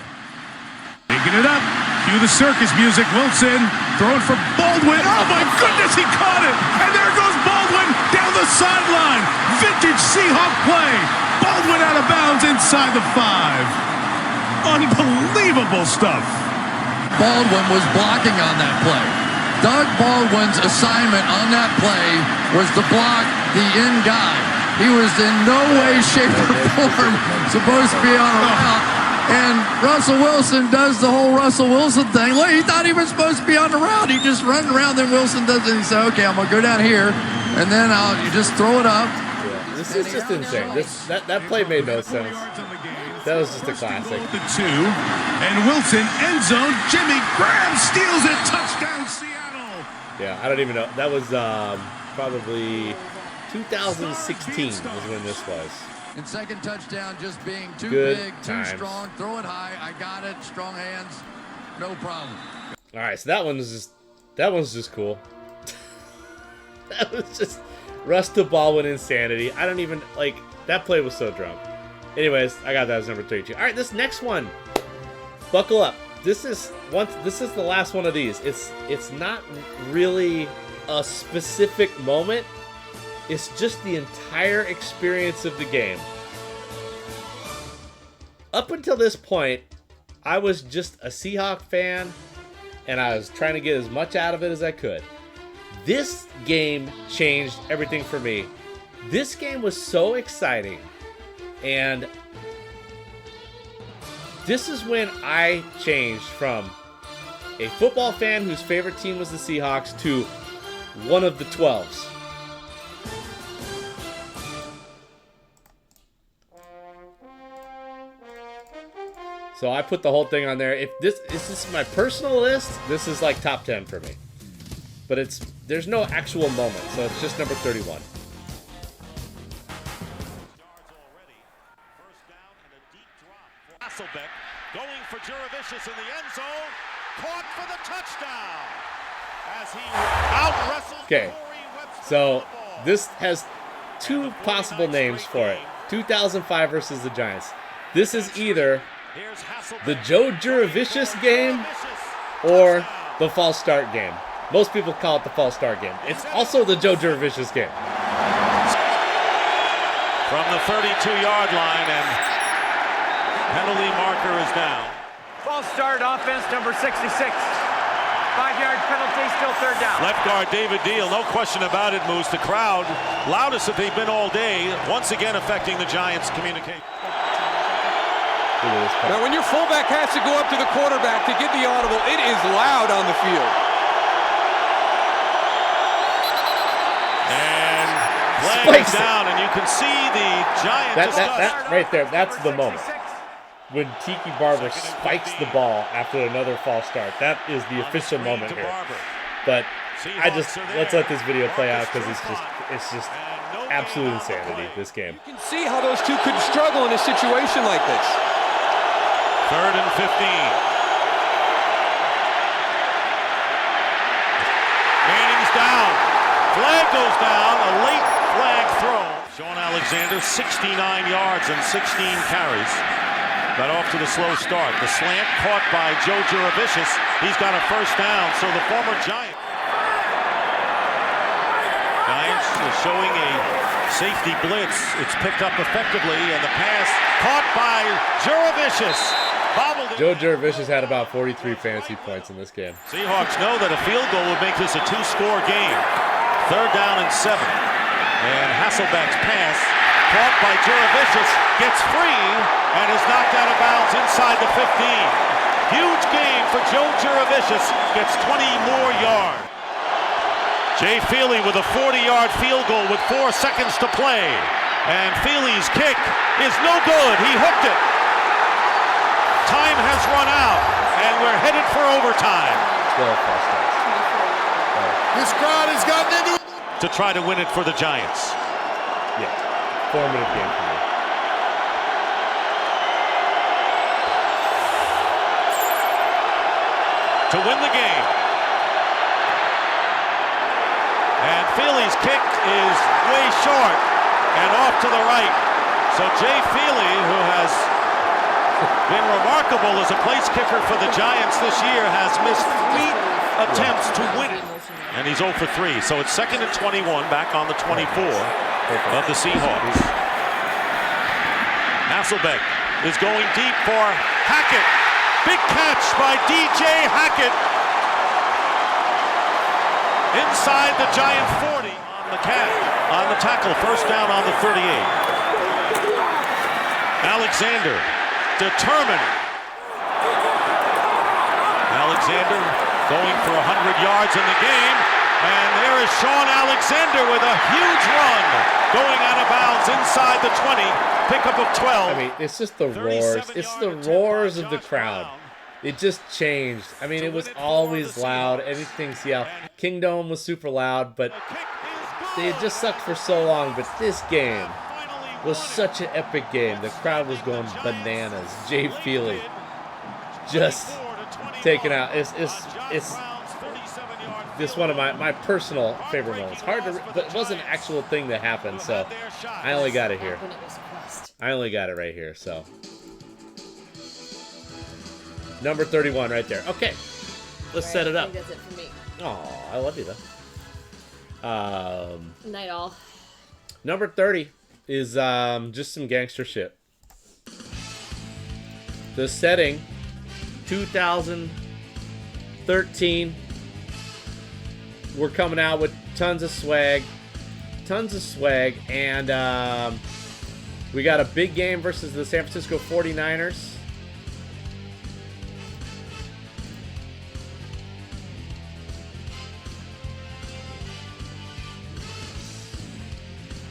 Taking it up. Cue the circus music. Wilson throwing for Baldwin. Oh, my goodness, he caught it. And there goes Baldwin down the sideline. Vintage Seahawk play. Baldwin out of bounds inside the 5. Unbelievable stuff. Baldwin was blocking on that play. Doug Baldwin's assignment on that play was to block the end guy. He was in no way, shape, or form supposed to be on a route. And Russell Wilson does the whole Russell Wilson thing. Look, he thought he was supposed to be on the route. He just runs around, then Wilson does it. He said, okay, I'm going to go down here, and then you just throw it up. Yeah, this is just insane. That play made no sense. That was just a classic. The 2, and Wilson, end zone. Jimmy Graham steals it. Touchdown, Seattle. Yeah, I don't even know. That was probably 2016 was when this was. And second touchdown just being too Good big, times. too strong. Throw it high. I got it. Strong hands. No problem. All right, so that one's just cool. That was just Russ to Baldwin insanity. I don't even like that play was so drunk. Anyways, I got that as number 32. All right, this next one. Buckle up. This is the last one of these. It's not really a specific moment. It's just the entire experience of the game. Up until this point, I was just a Seahawk fan, and I was trying to get as much out of it as I could. This game changed everything for me. This game was so exciting, and this is when I changed from a football fan whose favorite team was the Seahawks to one of the 12s. So I put the whole thing on there. If this is my personal list, this is like top 10 for me. But there's no actual moment, so it's just number 31. Hasselbeck going for Jurevicius in the end zone. Caught for the touchdown. As he out-wrestles. Okay, so this has two possible names for it. 2005 versus the Giants. This is either the Joe Jurevicius game or the false start game. Most people call it the false start game. It's also the Joe Jurevicius game. From the 32-yard line, and penalty marker is down. False start, offense number 66. 5-yard penalty, still third down. Left guard David Deal, no question about it, Moose. The crowd, loudest that they've been all day, once again affecting the Giants' communication. Now, when your fullback has to go up to the quarterback to get the audible, it is loud on the field. And flags down, and you can see the Giants. That right there, that's the moment. When Tiki Barber spikes the ball after another false start. That is the official moment here. But let's let this video play out because it's just absolute insanity, this game. You can see how those two could struggle in a situation like this. 3rd and 15. Manning's down. Flag goes down. A late flag throw. Sean Alexander, 69 yards and 16 carries. Got off to the slow start. The slant caught by Joe Juravicius. He's got a first down, so the former Giants is showing a safety blitz. It's picked up effectively, and the pass caught by Juravicius. Joe Juravicius had about 43 fantasy points in this game. Seahawks know that a field goal would make this a 2-score game. 3rd down and 7. And Hasselbeck's pass, caught by Juravicius, gets free and is knocked out of bounds inside the 15. Huge game for Joe Juravicius, gets 20 more yards. Jay Feely with a 40-yard field goal with 4 seconds to play. And Feely's kick is no good. He hooked it. Time has run out, and we're headed for overtime. This crowd has gotten into it. To try to win it for the Giants. Yeah, formative game for me. To win the game. And Feely's kick is way short and off to the right. So Jay Feely, who has been remarkable as a place kicker for the Giants this year, has missed 3 attempts to win it. And he's 0 for 3. So it's 2nd and 21 back on the 24 of the Seahawks. Hasselbeck is going deep for Hackett. Big catch by DJ Hackett. Inside the Giant 40 on the tackle. First down on the 38. Alexander determined. Alexander going for 100 yards in the game. And there is Sean Alexander with a huge run going out of bounds inside the 20. Pickup of 12. I mean, it's just the roars. It's the roars of the crowd. It just changed. I mean, it was always loud. Anything Seattle. Kingdom was super loud, but they had just sucked for so long. But this game was such an epic game. The crowd was going bananas. Jay Feely just taken out. It's this one of my personal favorite moments. Hard to, but it was an actual thing that happened. So I only got it here. I only got it right here. So number 31 right there. Okay, let's set it up. I think that's it for me. Oh, I love you though. Night all. Number 30 is just some gangster shit. The setting, 2013. We're coming out with tons of swag, and we got a big game versus the San Francisco 49ers.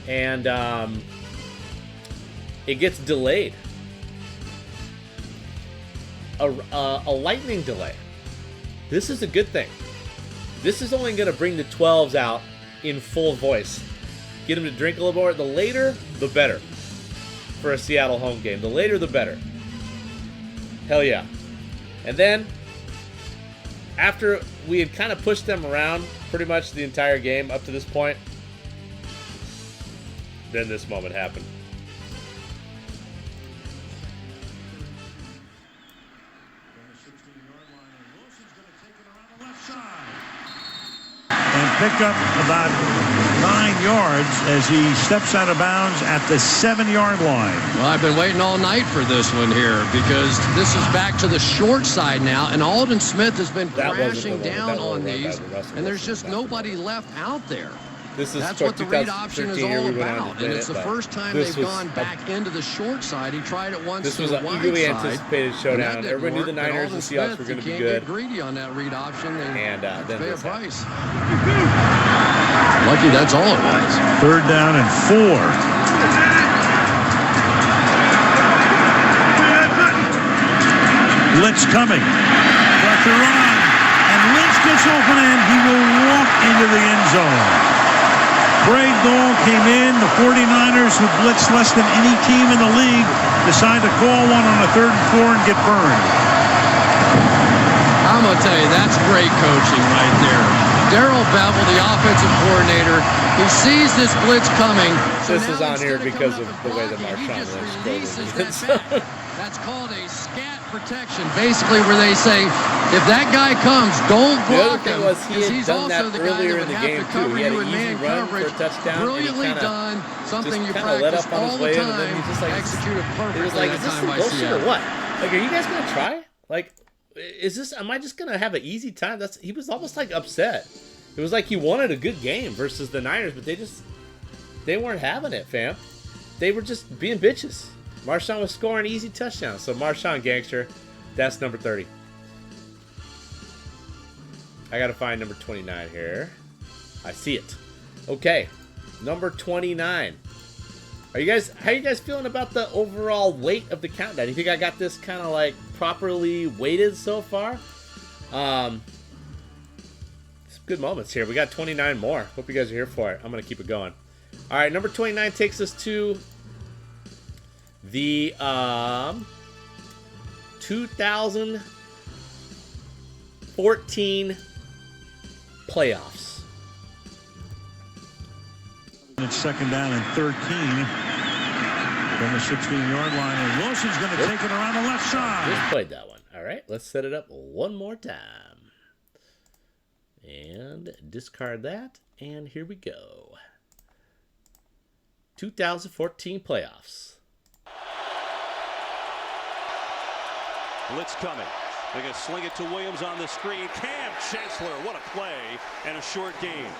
And it gets delayed. A lightning delay. This is a good thing. This is only going to bring the 12s out in full voice. Get them to drink a little more. The later, the better. For a Seattle home game. The later, the better. Hell yeah. And then, after we had kind of pushed them around pretty much the entire game up to this point, then this moment happened. And pick up about 9 yards as he steps out of bounds at the 7-yard line. Well, I've been waiting all night for this one here because this is back to the short side now, and Aldon Smith has been crashing down on these, and there's just nobody left out there. That's what the read option is all about, and it's the first time they've gone back into the short side. He tried it once. This was an eagerly anticipated showdown. Everybody knew the Niners and Seahawks were going to be good. Get greedy on that read option and then pay a price. Lucky that's all it was. 3rd down and 4. Blitz coming. Pressure on. And Lynch gets open and he will walk into the end zone. Craig Dahl came in. The 49ers, who blitzed less than any team in the league, decide to call one on a 3rd and 4 and get burned. I'm going to tell you, that's great coaching right there. Darrell Bevell, the offensive coordinator, he sees this blitz coming. This is on here because of the way that Marshawn Lynch scored it. That's called a scat protection, basically where they say, if that guy comes, don't block him. The other thing was he had done that earlier in the game too. He had an easy run for a touchdown. Brilliantly done, something you practice all the time, executed perfectly. It was like, is this some bullshit or what? Like, are you guys gonna try? Like, am I just gonna have an easy time? He was almost like upset. It was like he wanted a good game versus the Niners, but they weren't having it, fam. They were just being bitches. Marshawn was scoring easy touchdowns. So Marshawn Gangster, that's number 30. I gotta find number 29 here. I see it. Okay, number 29. How you guys feeling about the overall weight of the countdown? You think I got this kind of like properly weighted so far? Some good moments here. We got 29 more. Hope you guys are here for it. I'm gonna keep it going. All right, number 29 takes us to the 2014 playoffs. It's second down and 13 from the 16-yard line, and Wilson's going to take it around the left side. Just played that one. All right, let's set it up one more time. And discard that, and here we go. 2014 playoffs. Blitz coming. They're going to sling it to Williams on the screen. Cam Chancellor, what a play and a short game.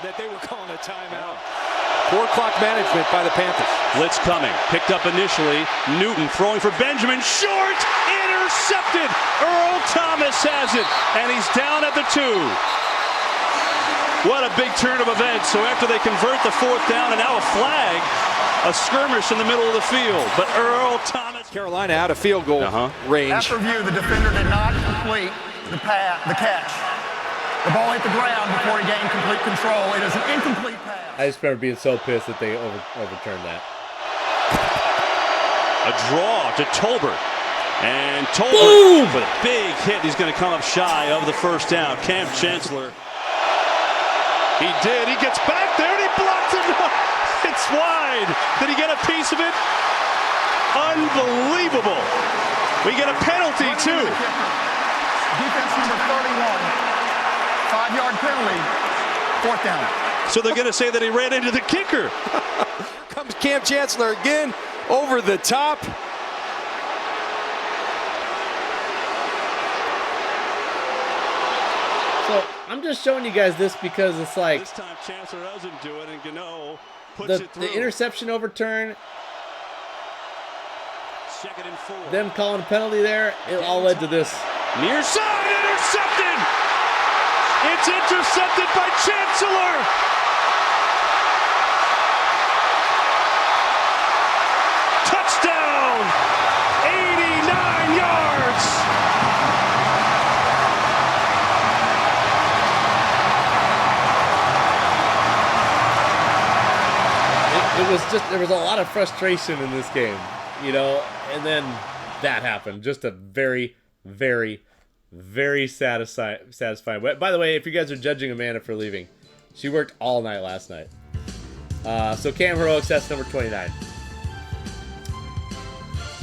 That they were calling a timeout. Poor clock management by the Panthers. Blitz coming. Picked up initially. Newton throwing for Benjamin. Short! Intercepted! Earl Thomas has it. And he's down at the 2. What a big turn of events. So after they convert the 4th down and now a flag, a skirmish in the middle of the field. But Earl Thomas. Carolina out of field goal range. After review, the defender did not complete the catch. The ball hit the ground before he gained complete control. It is an incomplete pass. I just remember being so pissed that they overturned that. A draw to Tolbert. And Tolbert with a big hit. He's going to come up shy of the first down. Cam Chancellor. He did. He gets back there and he blocks it. It's wide. Did he get a piece of it? Unbelievable. We get a penalty too. Defense number 31. 5-yard penalty, 4th down. So they're going to say that he ran into the kicker. Here comes Cam Chancellor again, over the top. So I'm just showing you guys this because it's like this time Chancellor doesn't do it, and Gano puts it through. The interception overturn. 2nd and 4. Them calling a penalty there, it all led to this. Near side, intercepted! It's intercepted by Chancellor! Touchdown! 89 yards! It was just, there was a lot of frustration in this game, you know, and then that happened. Just a very, very, very satisfying. By the way, if you guys are judging Amanda for leaving, she worked all night last night. So Cam Heroics, that's number 29.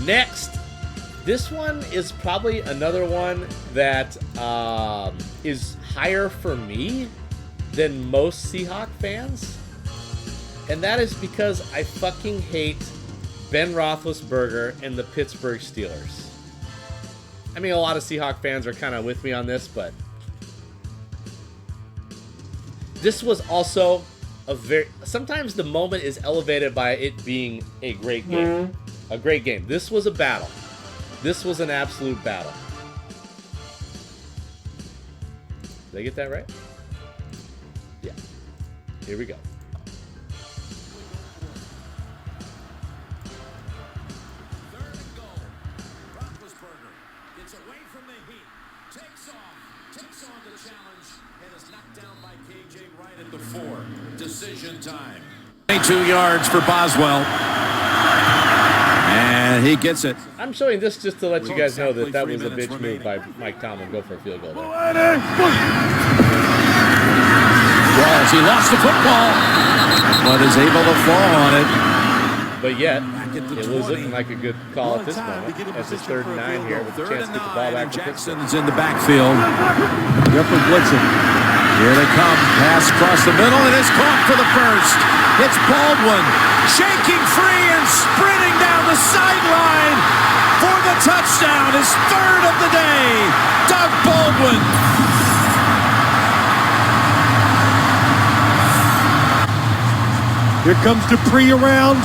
Next, this one is probably another one that is higher for me than most Seahawk fans. And that is because I fucking hate Ben Roethlisberger and the Pittsburgh Steelers. I mean, a lot of Seahawk fans are kind of with me on this, but this was also a very... Sometimes the moment is elevated by it being a great game. A great game. This was a battle. This was an absolute battle. Did I get that right? Yeah. Here we go. Decision time. 22 yards for Boswell. And he gets it. I'm showing this just to let you guys know that that was a bitch move by Mike Tomlin. Go for a field goal there. as he lost the football, but is able to fall on it. But yet, it was looking like a good call at this moment, as it's 3rd and 9 here with a chance to get the ball back to Pittsburgh. Jackson's in the backfield. Yepler blitzing. Here they come. Pass across the middle, and it's caught for the first. It's Baldwin shaking free and sprinting down the sideline for the touchdown. His 3rd of the day. Doug Baldwin. Here comes Dupree around.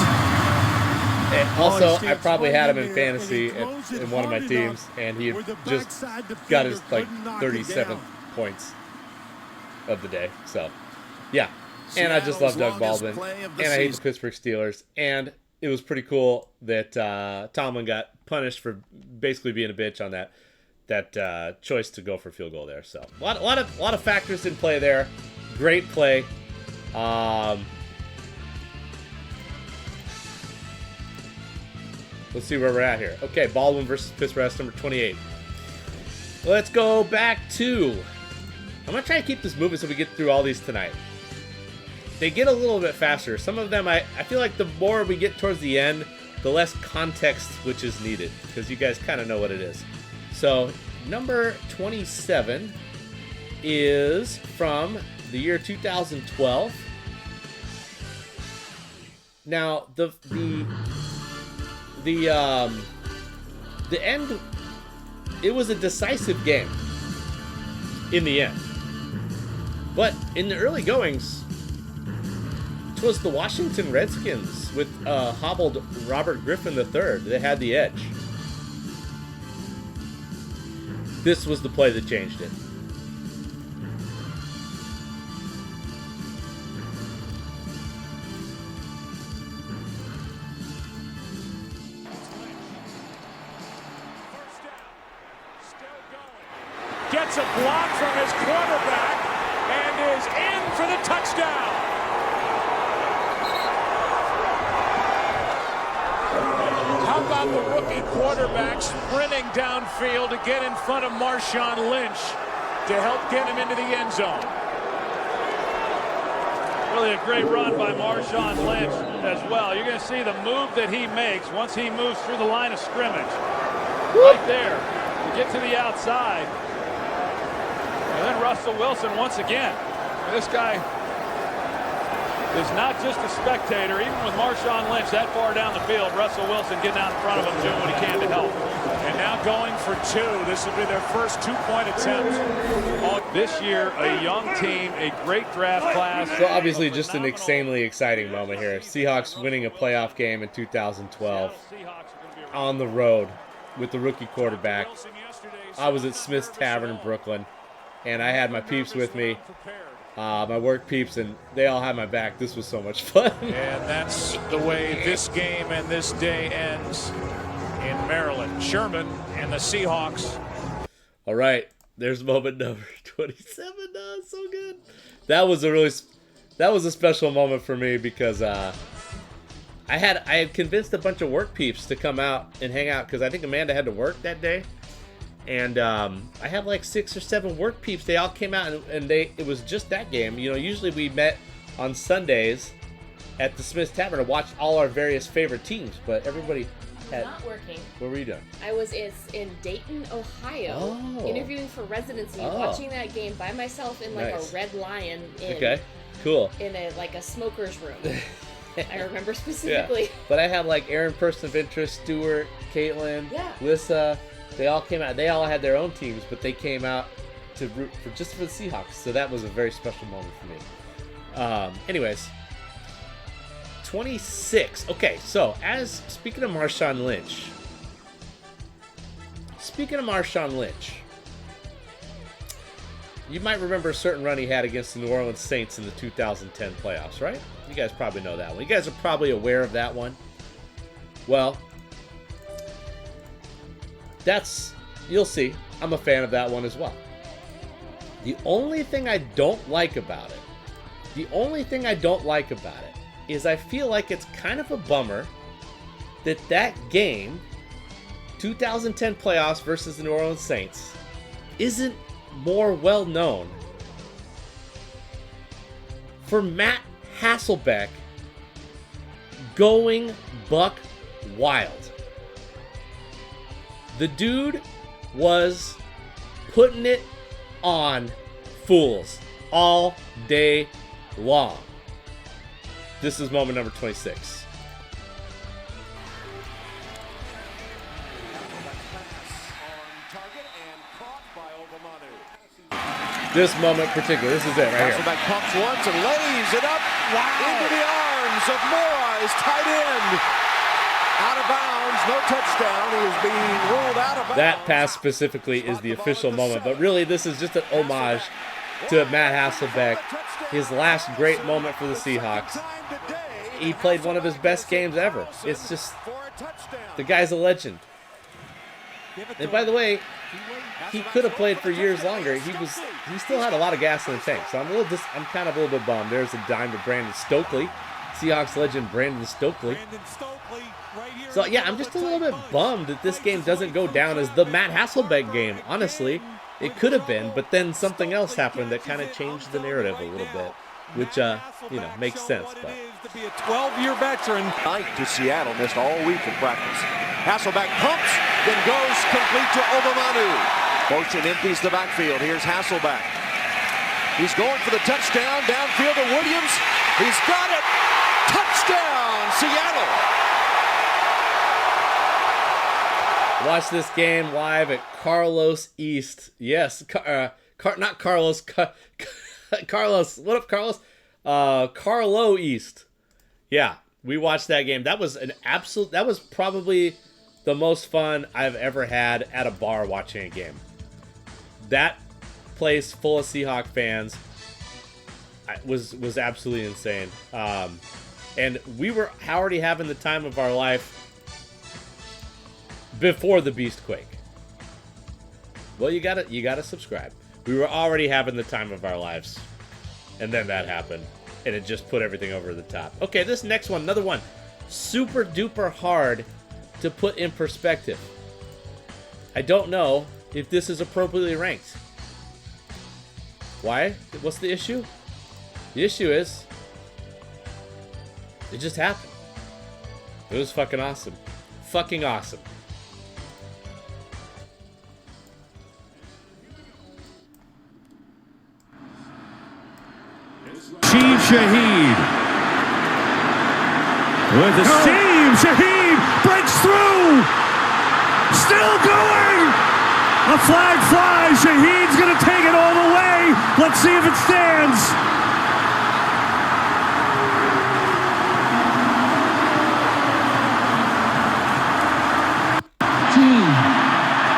Also, I probably had him in fantasy in one of my teams, and he had just got his 37 points of the day. So, yeah. And I just love Doug Baldwin, and I hate the Pittsburgh Steelers. And it was pretty cool that Tomlin got punished for basically being a bitch on that choice to go for a field goal there. So, a lot of factors in play there. Great play. Let's see where we're at here. Okay, Baldwin versus Pittsburgh, that's number 28. Let's go back to... I'm going to try to keep this moving so we get through all these tonight. They get a little bit faster. Some of them, I feel like the more we get towards the end, the less context which is needed, because you guys kind of know what it is. So, number 27 is from the year 2012. Now, the end, it was a decisive game in the end. But in the early goings, it was the Washington Redskins with hobbled Robert Griffin III that had the edge. This was the play that changed it. Gets a block from his quarterback and is in for the touchdown. How about the rookie quarterback sprinting downfield to get in front of Marshawn Lynch to help get him into the end zone? Really a great run by Marshawn Lynch as well. You're going to see the move that he makes once he moves through the line of scrimmage. Right there to get to the outside. And then Russell Wilson once again. This guy is not just a spectator. Even with Marshawn Lynch that far down the field, Russell Wilson getting out in front of him, doing what he can to help. And now going for two. This will be their first two-point attempt. This year, a young team, a great draft class. So obviously just an insanely exciting moment here. Seahawks winning a playoff game in 2012 on the road with the rookie quarterback. I was at Smith's Tavern in Brooklyn, and I had my peeps with me, my work peeps, and they all had my back. This was so much fun. And that's the way this game and this day ends in Maryland. Sherman and the Seahawks. All right, there's moment number 27. Oh, so good. That was a special moment for me because I had convinced a bunch of work peeps to come out and hang out because I think Amanda had to work that day. And I have like 6 or 7 work peeps. They all came out, and it was just that game. You know, usually we met on Sundays at the Smith's Tavern to watch all our various favorite teams, but everybody had... Not working. What were you doing? I was in Dayton, Ohio, interviewing for residency, watching that game by myself in like a Red Lion Inn. Okay, cool. In a smoker's room. I remember specifically. Yeah. But I had like Aaron, person of interest, Stuart, Caitlin, Lissa. They all came out. They all had their own teams, but they came out to root for the Seahawks. So that was a very special moment for me. Anyways, 26. Okay, so speaking of Marshawn Lynch, you might remember a certain run he had against the New Orleans Saints in the 2010 playoffs, right? You guys probably know that one. You guys are probably aware of that one. Well, you'll see. I'm a fan of that one as well. The only thing I don't like about it is I feel like it's kind of a bummer that game, 2010 playoffs versus the New Orleans Saints, isn't more well known for Matt Hasselbeck going buck wild. The dude was putting it on fools all day long. This is moment number 26. This moment particular, this is it right here. Hasselbeck pumps once and lays it up into the arms of Mora, his tight end. Out of bounds, no touchdown. He is being ruled out of bounds. That pass specifically is the official moment, but really this is just an homage to Matt Hasselbeck, his last great moment for the Seahawks. He played one of his best games ever. It's just, the guy's a legend. And by the way, he could have played for years longer. He still had a lot of gas in the tank. So I'm kind of a little bit bummed. There's a dime to Brandon Stokely, Seahawks legend Brandon Stokely. So yeah, I'm just a little bit bummed that this game doesn't go down as the Matt Hasselbeck game. Honestly, it could have been, but then something else happened that kind of changed the narrative a little bit, which makes sense. But to be a 12-year veteran. Night to Seattle, missed all week in practice. Hasselbeck pumps, then goes complete to Obamanu. Motion empties the backfield. Here's Hasselbeck. He's going for the touchdown. Downfield to Williams. He's got it. Touchdown, Seattle. Watch this game live at Carlos East. Yes, not Carlos. Carlos. What up, Carlos? Carlo East. Yeah, we watched that game. That was that was probably the most fun I've ever had at a bar watching a game. That place full of Seahawk fans was absolutely insane. And we were already having the time of our life before the Beastquake. Well, you gotta subscribe. We were already having the time of our lives, and then that happened, and it just put everything over the top. Okay, this next one, another one, super duper hard to put in perspective. I don't know if this is appropriately ranked. Why? What's the issue? The issue is it just happened. It was fucking awesome. Fucking awesome. Shaheed with the seam. Shaheed breaks through. Still going. A flag flies. Shaheed's going to take it all the way. Let's see if it stands.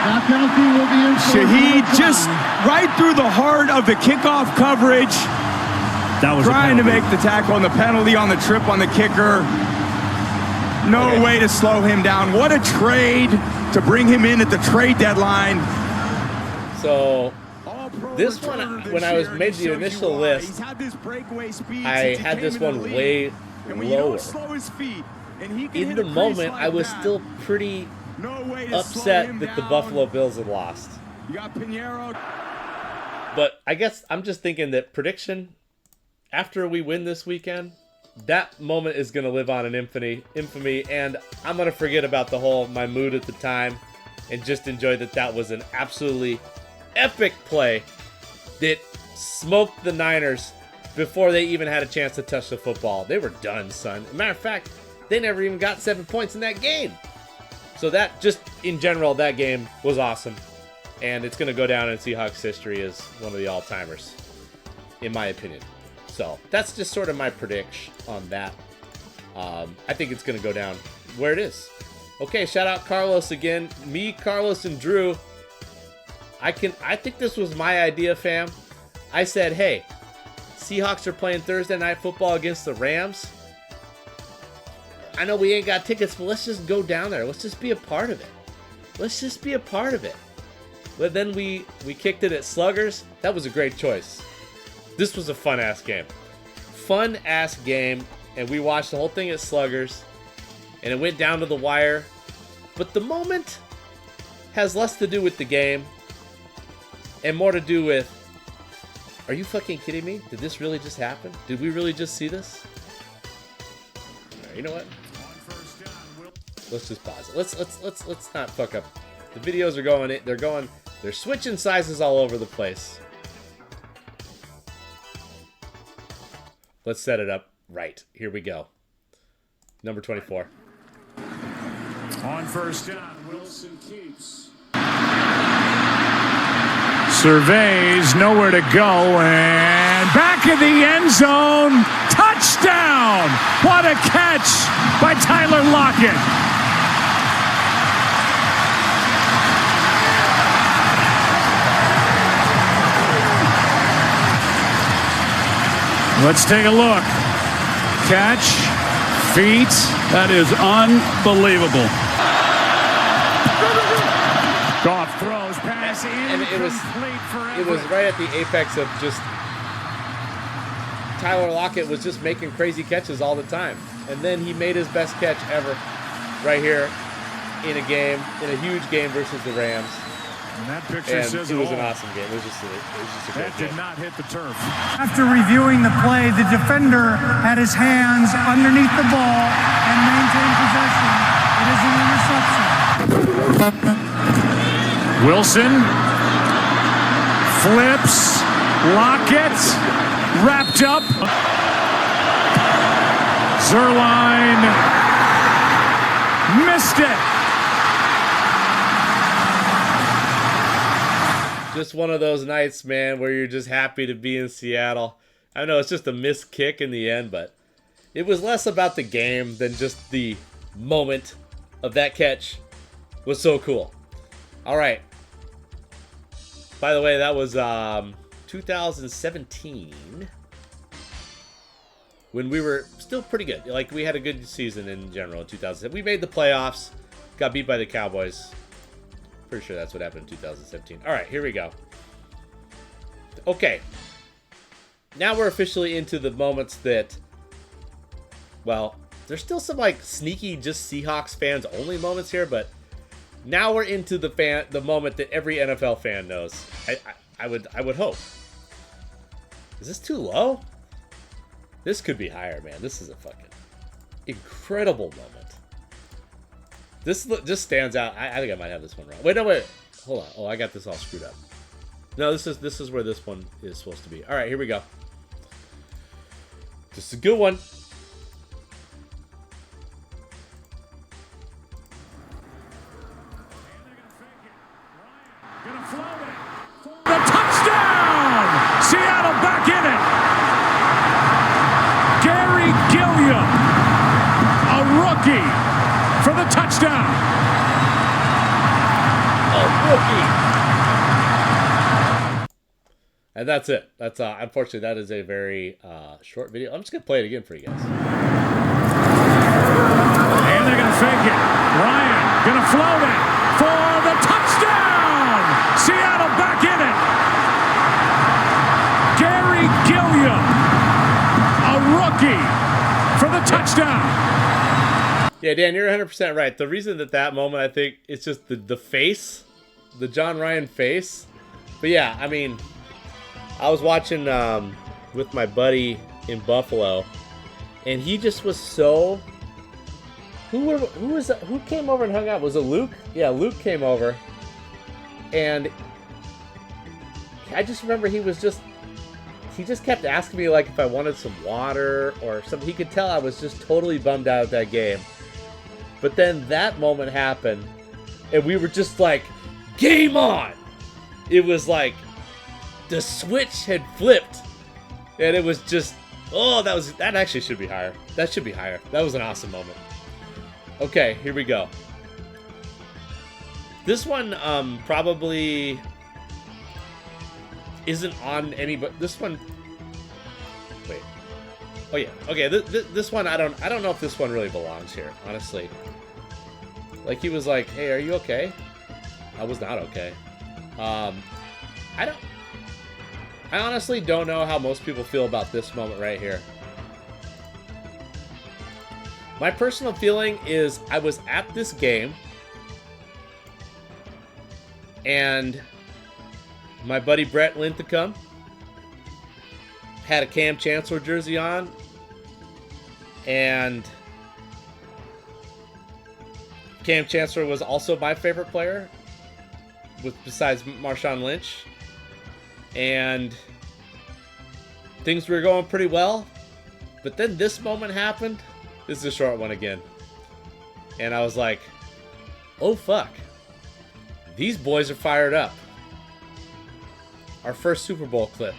That penalty will be in. Shaheed just right through the heart of the kickoff coverage. That was trying to make the tackle on the penalty on the trip on the kicker. No way to slow him down. What a trade to bring him in at the trade deadline. So this one, when I was made the initial list, I had this one way lower. In the moment, I was still pretty upset that the Buffalo Bills had lost. But I guess I'm just thinking that prediction, after we win this weekend, that moment is going to live on in infamy, and I'm going to forget about my mood at the time and just enjoy that was an absolutely epic play that smoked the Niners before they even had a chance to touch the football. They were done, son. As a matter of fact, they never even got 7 points in that game. So that, just in general, that game was awesome. And it's going to go down in Seahawks history as one of the all-timers, in my opinion. So that's just sort of my prediction on that. I think it's going to go down where it is. Okay, shout out Carlos again. Me, Carlos, and Drew. I think this was my idea, fam. I said, hey, Seahawks are playing Thursday Night Football against the Rams. I know we ain't got tickets, but let's just go down there. Let's just be a part of it. Let's just be a part of it. But then we kicked it at Sluggers. That was a great choice. This was a fun-ass game. Fun-ass game, and we watched the whole thing at Sluggers, and it went down to the wire. But the moment has less to do with the game and more to do with Are you fucking kidding me? Did this really just happen? Did we really just see this? All right, you know what? Let's just pause it. Let's not fuck up. The videos are going. They're switching sizes all over the place. Let's set it up right. Here we go. Number 24. On first down, Wilson keeps. Surveys, nowhere to go, and back in the end zone. Touchdown! What a catch by Tyler Lockett. Let's take a look. Catch, feet. That is unbelievable. Goff throws, pass And incomplete for it was right at the apex of just Tyler Lockett was just making crazy catches all the time. And then he made his best catch ever right here in a huge game versus the Rams. And that picture says it was an awesome game. It was just a great that game. did not hit the turf. After reviewing the play, the defender had his hands underneath the ball and maintained possession. It is an interception. Wilson flips, Lockett wrapped up. Zerline missed it. Just one of those nights, man, where you're just happy to be in Seattle. I know it's just a missed kick in the end, but it was less about the game than just the moment of that catch was so cool. All right. By the way, that was 2017 when we were still pretty good. Like, we had a good season in general in 2007. We made the playoffs, got beat by the Cowboys. Pretty sure that's what happened in 2017. All right, here we go. Okay. Now we're officially into the moments that, well, there's still some like sneaky just Seahawks fans only moments here, but now we're into the moment that every NFL fan knows. I would hope. Is this too low? This could be higher, man. This is a fucking incredible moment. This just stands out. I think I might have this one wrong. Wait, no, wait. Hold on. Oh, I got this all screwed up. No, this is where this one is supposed to be. All right, here we go. This is a good one. The touchdown! Seattle back in it. Gary Gilliam, a rookie, for the touchdown. A rookie. And that's it. That's unfortunately that is a very short video. I'm just gonna play it again for you guys. And they're gonna fake it. Ryan gonna float it for the touchdown. Seattle back in it. Gary Gilliam, a rookie, for the touchdown. Yeah, Dan, you're 100% right. The reason that moment, I think, it's just the face, the John Ryan face. But yeah, I mean, I was watching with my buddy in Buffalo, and he just was so. Who came over and hung out? Was it Luke? Yeah, Luke came over, and I just remember he just kept asking me like if I wanted some water or something. He could tell I was just totally bummed out at that game. But then that moment happened, and we were just like, game on! It was like the switch had flipped, and it was just, oh, that actually should be higher. That should be higher. That was an awesome moment. Okay, here we go. This one probably isn't on any, but this one. Wait. Oh yeah. Okay. This one I don't know if this one really belongs here, honestly. Like he was like, "Hey, are you okay?" I was not okay. I honestly don't know how most people feel about this moment right here. My personal feeling is I was at this game and my buddy Brett Linthicum had a Cam Chancellor jersey on, and Cam Chancellor was also my favorite player, besides Marshawn Lynch, and things were going pretty well, but then this moment happened. This is a short one again, and I was like, oh fuck, these boys are fired up. Our first Super Bowl clip.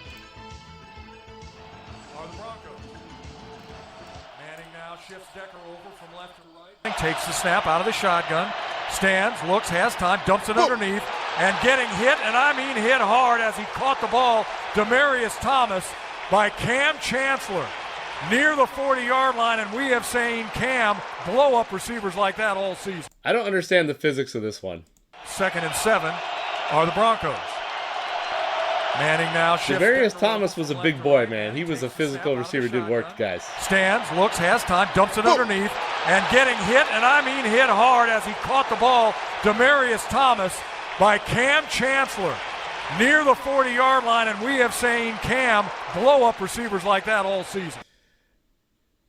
Shifts Decker over from left to right. Takes the snap out of the shotgun. Stands, looks, has time, dumps it underneath, and getting hit, and I mean hit hard as he caught the ball. Demarius Thomas by Cam Chancellor near the 40-yard line, and we have seen Cam blow up receivers like that all season. I don't understand the physics of this one. 2nd and 7 are the Broncos. Manning now shifts. Demarius Thomas was a big boy, man. He was a physical receiver, did work, guys. Stands, looks, has time, dumps it underneath, and getting hit, and I mean hit hard as he caught the ball. Demarius Thomas by Cam Chancellor near the 40-yard line, and we have seen Cam blow up receivers like that all season.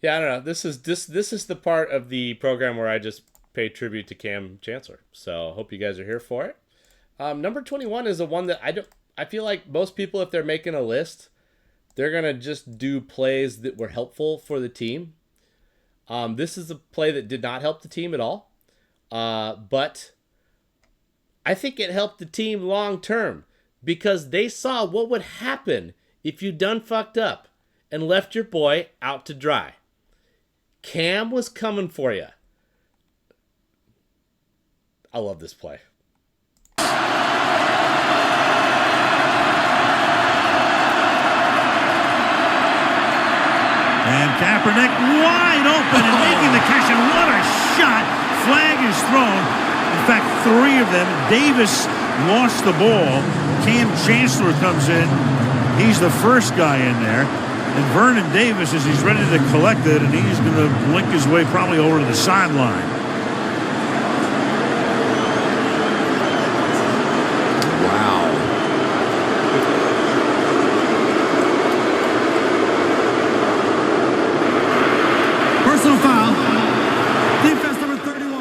Yeah, I don't know. This is the part of the program where I just pay tribute to Cam Chancellor. So hope you guys are here for it. Number 21 is the one that I feel like most people, if they're making a list, they're going to just do plays that were helpful for the team. This is a play that did not help the team at all. But I think it helped the team long term because they saw what would happen if you done fucked up and left your boy out to dry. Cam was coming for you. I love this play. And Kaepernick wide open and making the catch, and what a shot. Flag is thrown. In fact, 3 of them. Davis lost the ball. Cam Chancellor comes in. He's the first guy in there. And Vernon Davis, as he's ready to collect it, and he's going to blink his way probably over to the sideline.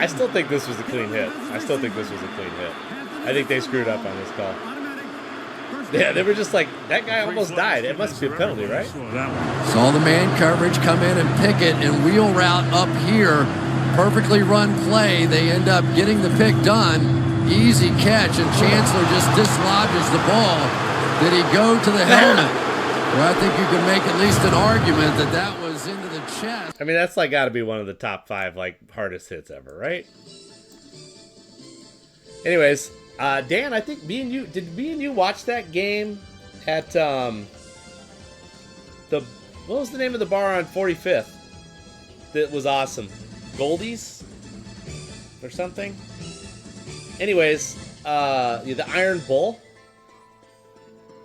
I still think this was a clean hit. I think they screwed up on this call. Yeah, they were just like, that guy almost died. It must be a penalty, right? Saw the man coverage come in and pick it and wheel route up here. Perfectly run play. They end up getting the pick done. Easy catch, and Chancellor just dislodges the ball. Did he go to the helmet? Well, I think you can make at least an argument that that was into the chest. I mean, that's like got to be one of the top 5 like hardest hits ever, right? Anyways, Dan, I think me and you watch that game at what was the name of the bar on 45th? That was awesome. Goldie's or something. Anyways, the Iron Bull.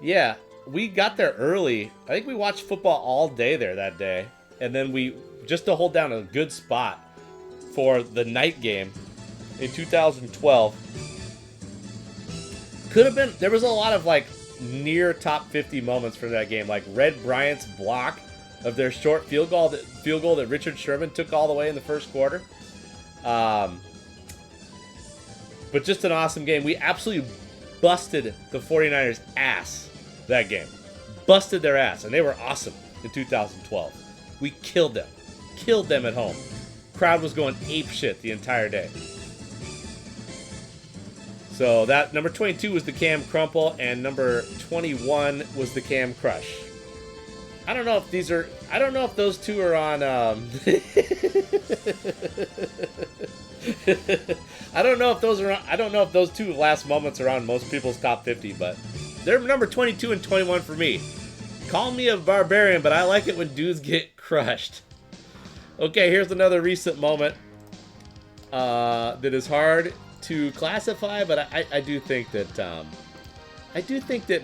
Yeah, we got there early. I think we watched football all day there that day. And then we, just to hold down a good spot for the night game in 2012. Could have been, there was a lot of like near top 50 moments for that game. Like Red Bryant's block of their short field goal that Richard Sherman took all the way in the first quarter. But just an awesome game. We absolutely busted the 49ers' ass that game. Busted their ass, and they were awesome in 2012. We killed them. Killed them at home. Crowd was going ape shit the entire day. So that number 22 was the Cam Crumple, and number 21 was the Cam Crush. I don't know if those two are on. I don't know if those two last moments are on most people's top 50, but they're number 22 and 21 for me. Call me a barbarian, but I like it when dudes get crushed. Okay, here's another recent moment that is hard to classify, but I do think that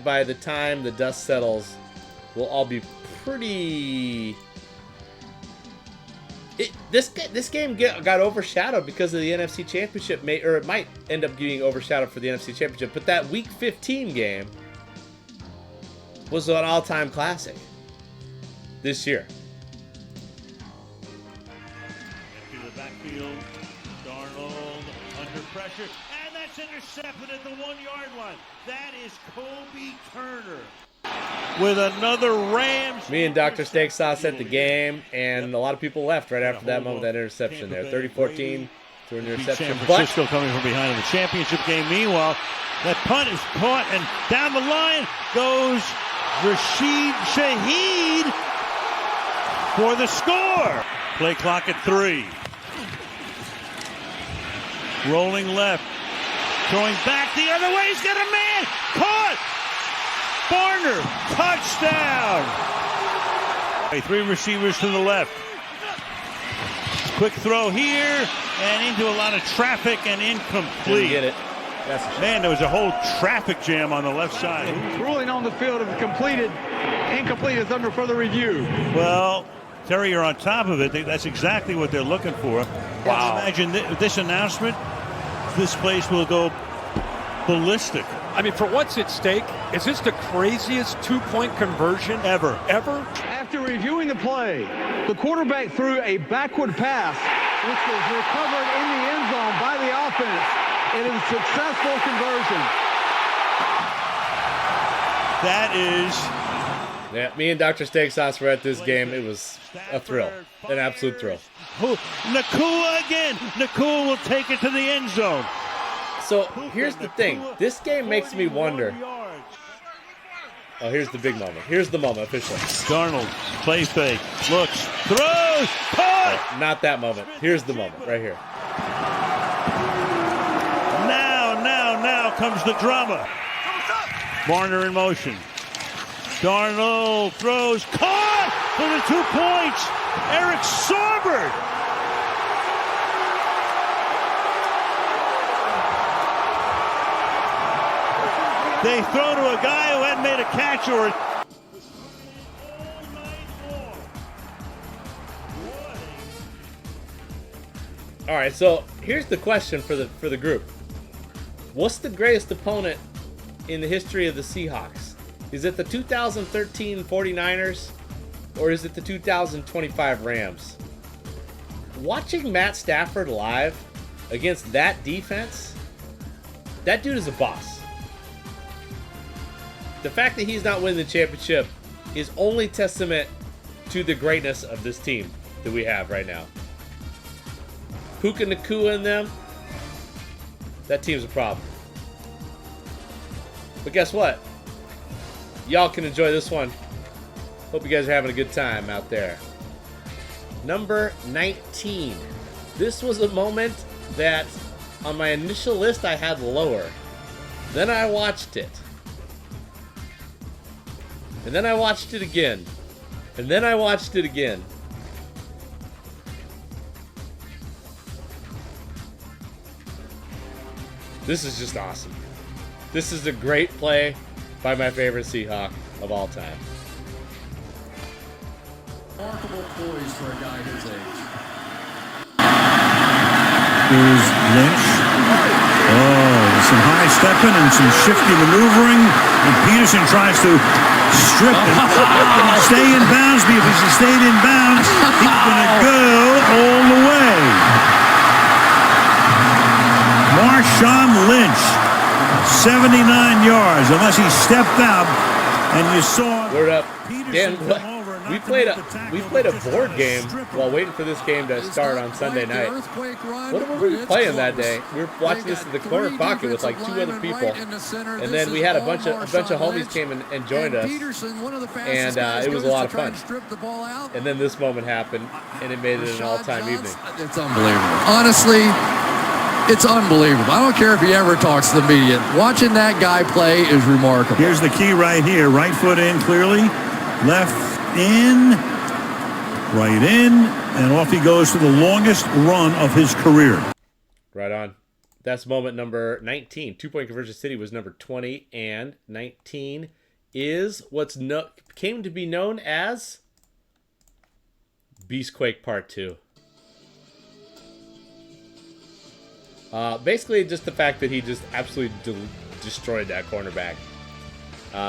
by the time the dust settles, we'll all be pretty. This game got overshadowed because of the NFC Championship, or it might end up getting overshadowed for the NFC Championship. But that Week 15 game was an all-time classic. this year. Into the backfield, Darnold under pressure, and that's intercepted at the 1-yard line. That is Kobe Turner with another Rams. Me and Dr. Steak Sauce at the game, and a lot of people left right after that moment, that interception there. 30-14 to an interception. San Francisco coming from behind in the championship game. Meanwhile, that punt is caught, and down the line goes Rashid Shaheed for the score. Play clock at 3. Rolling left. Throwing back the other way. He's got a man. Caught. Barner. Touchdown. 3 receivers to the left. Quick throw here. And into a lot of traffic and incomplete. Didn't get it. Man, there was a whole traffic jam on the left side. Ruling on the field of completed. Incomplete is under further review. Well, Terry, you're on top of it. That's exactly what they're looking for. Wow. Imagine this announcement. This place will go ballistic. I mean, for what's at stake, is this the craziest 2-point conversion ever? After reviewing the play, the quarterback threw a backward pass, which was recovered in the end zone by the offense. It is a successful conversion. That is... Yeah, me and Dr. Steak Sauce were at this game. It was a thrill, an absolute thrill. Nakua again. Nakua will take it to the end zone. So here's the thing. This game makes me wonder. Oh, here's the big moment. Here's the moment officially. Darnold, play fake, looks, throws, caught. Not that moment. Here's the moment right here. Now comes the drama. Barner in motion. Darnold throws, caught for the 2 points. Eric Saubert. They throw to a guy who hadn't made a catch or All right, so here's the question for the group. What's the greatest opponent in the history of the Seahawks? Is it the 2013 49ers or is it the 2025 Rams? Watching Matt Stafford live against that defense, that dude is a boss. The fact that he's not winning the championship is only testament to the greatness of this team that we have right now. Puka Nakua in them, that team's a problem. But guess what? Y'all can enjoy this one. Hope you guys are having a good time out there. Number 19. This was a moment that on my initial list I had lower. Then I watched it. And then I watched it again. And then I watched it again. This is just awesome. This is a great play by my favorite Seahawk of all time. Remarkable poise for a guy his age. Here's Lynch. Oh, some high stepping and some shifty maneuvering. And Peterson tries to strip and stay in bounds. If he's stayed in bounds, he's going to go all the way. Marshawn Lynch, 79 yards, unless he stepped out and you saw. Word up, Dan. We played a board game while waiting for this game to start on Sunday night. What were we playing that day? We were watching this in the corner pocket with like 2 other people, and then we had a bunch of homies came and joined us, and it was a lot of fun. And then this moment happened, and it made it an all-time evening. It's unbelievable. Honestly, it's unbelievable. I don't care if he ever talks to the media. Watching that guy play is remarkable. Here's the key right here. Right foot in clearly, left in, right in, and off he goes to the longest run of his career. Right on. That's moment number 19. 2-point conversion city was number 20, and 19 is what's came to be known as Beastquake Part 2. Basically, just the fact that he just absolutely destroyed that cornerback.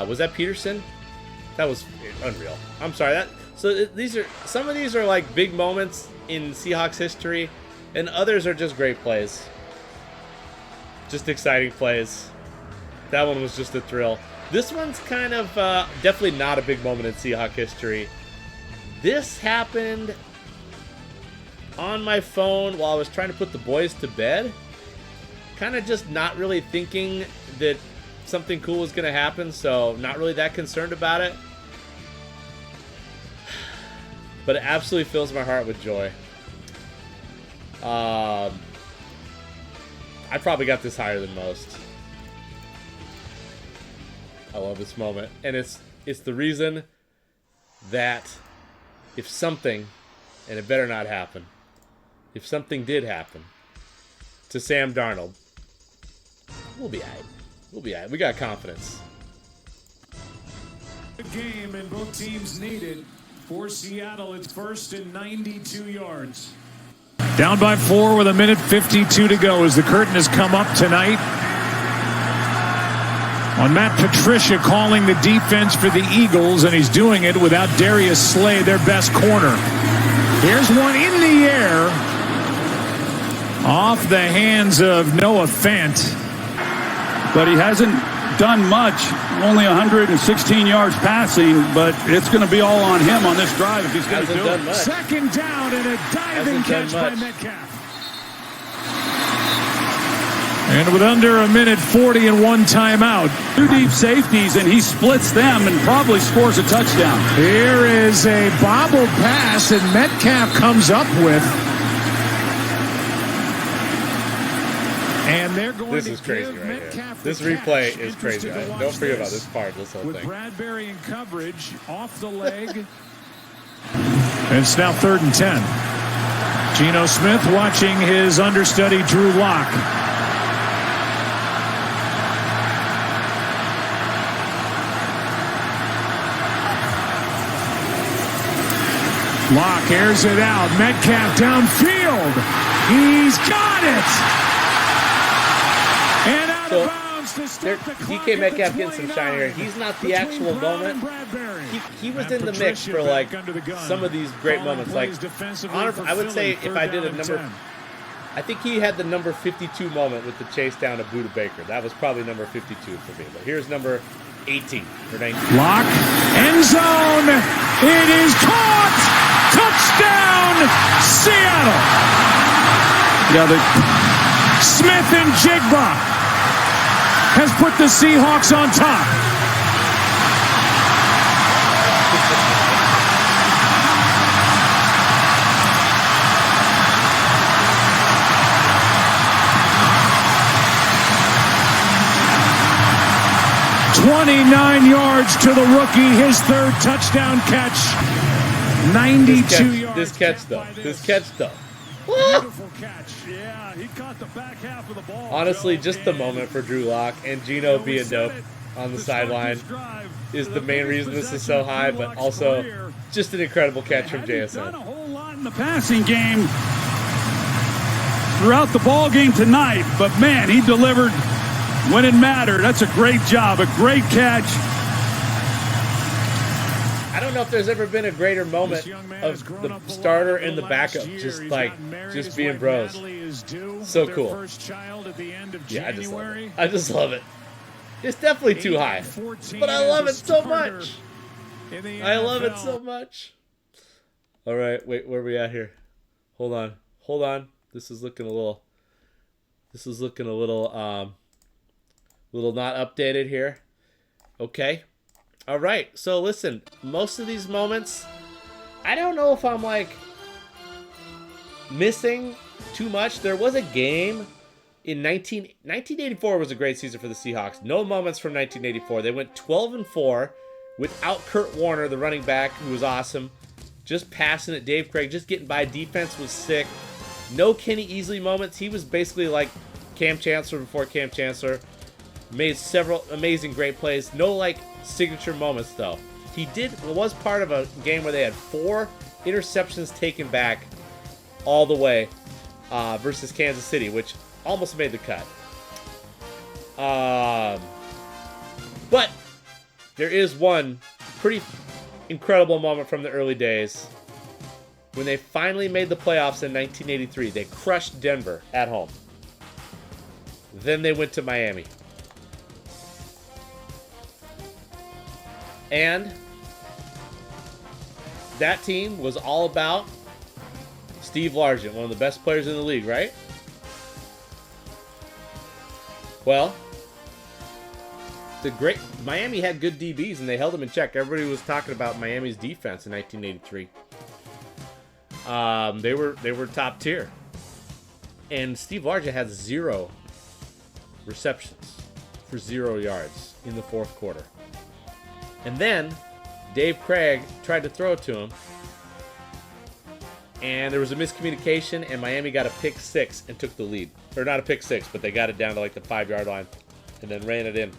Was that Peterson? That was unreal. I'm sorry. So some of these are like big moments in Seahawks history, and others are just great plays. Just exciting plays. That one was just a thrill. This one's kind of definitely not a big moment in Seahawks history. This happened on my phone while I was trying to put the boys to bed. Kind of just not really thinking that something cool was going to happen, so not really that concerned about it. But it absolutely fills my heart with joy. I probably got this higher than most. I love this moment. And it's the reason that if something, and it better not happen, if something did happen to Sam Darnold, we'll be all right. We'll be all right. We got confidence. The game and both teams needed. For Seattle, it's 1st and 92 yards. Down by 4 with 1:52 to go as the curtain has come up tonight on Matt Patricia calling the defense for the Eagles, and he's doing it without Darius Slay, their best corner. Here's one in the air off the hands of Noah Fant. But he hasn't done much, only 116 yards passing, but it's going to be all on him on this drive if he's going to do it. Much. Second down and a diving catch by Metcalf. And with under 1:40 and 1 timeout. 2 deep safeties, and he splits them and probably scores a touchdown. Here is a bobbled pass, and Metcalf comes up with. And they're going this is crazy right here. This replay is crazy. Don't forget about this part, this whole with thing. Bradbury in coverage, off the leg. And it's now 3rd and 10. Geno Smith watching his understudy, Drew Lock. Lock airs it out. Metcalf downfield. He's got it. And out of bounds to start the clock. DK Metcalf getting some shine here. He's not the actual moment. He was in the mix for like some of these great moments. Like I would say if I did a number, I think he had the number 52 moment with the chase down to Buda Baker. That was probably number 52 for me. But here's number 18 or 19. Lock, end zone. It is caught. Touchdown, Seattle. Smith and Jigba has put the Seahawks on top. "29 yards to the rookie, his 3rd touchdown catch. 92 yards. This catch though. Beautiful catch. Yeah, he caught the back half of the ball. Honestly, just the moment for Drew Lock and Geno being dope on the sideline is the main reason this is so high, but also just an incredible catch from JSN. Done a whole lot in the passing game throughout the ball game tonight, but man, he delivered when it mattered. That's a great job, a great catch. I don't know if there's ever been a greater moment of the starter and the backup just being bros. So cool. Yeah, I just love it. I just love it. It's definitely too high, but I love it so much. I love it so much. All right, wait, where are we at here? Hold on. This is looking a little little not updated here. Okay. All right, so listen, most of these moments, I don't know if I'm like missing too much. There was a game in 1984 was a great season for the Seahawks. No moments from 1984. They went 12-4 without Kurt Warner, the running back, who was awesome. Just passing it. Dave Craig just getting by. Defense was sick. No Kenny Easley moments. He was basically like Cam Chancellor before Cam Chancellor. Made several amazing, great plays. No like signature moments though. He was part of a game where they had 4 interceptions taken back all the way versus Kansas City, which almost made the cut. But there is one pretty incredible moment from the early days. When they finally made the playoffs in 1983, they crushed Denver at home. Then they went to Miami. And that team was all about Steve Largent, one of the best players in the league, right? Well, Miami had good DBs and they held them in check. Everybody was talking about Miami's defense in 1983. They were top tier. And Steve Largent had 0 receptions for 0 yards in the fourth quarter. And then Dave Craig tried to throw it to him. And there was a miscommunication, and Miami got a pick 6 and took the lead. Or not a pick 6, but they got it down to like the 5-yard line and then ran it in.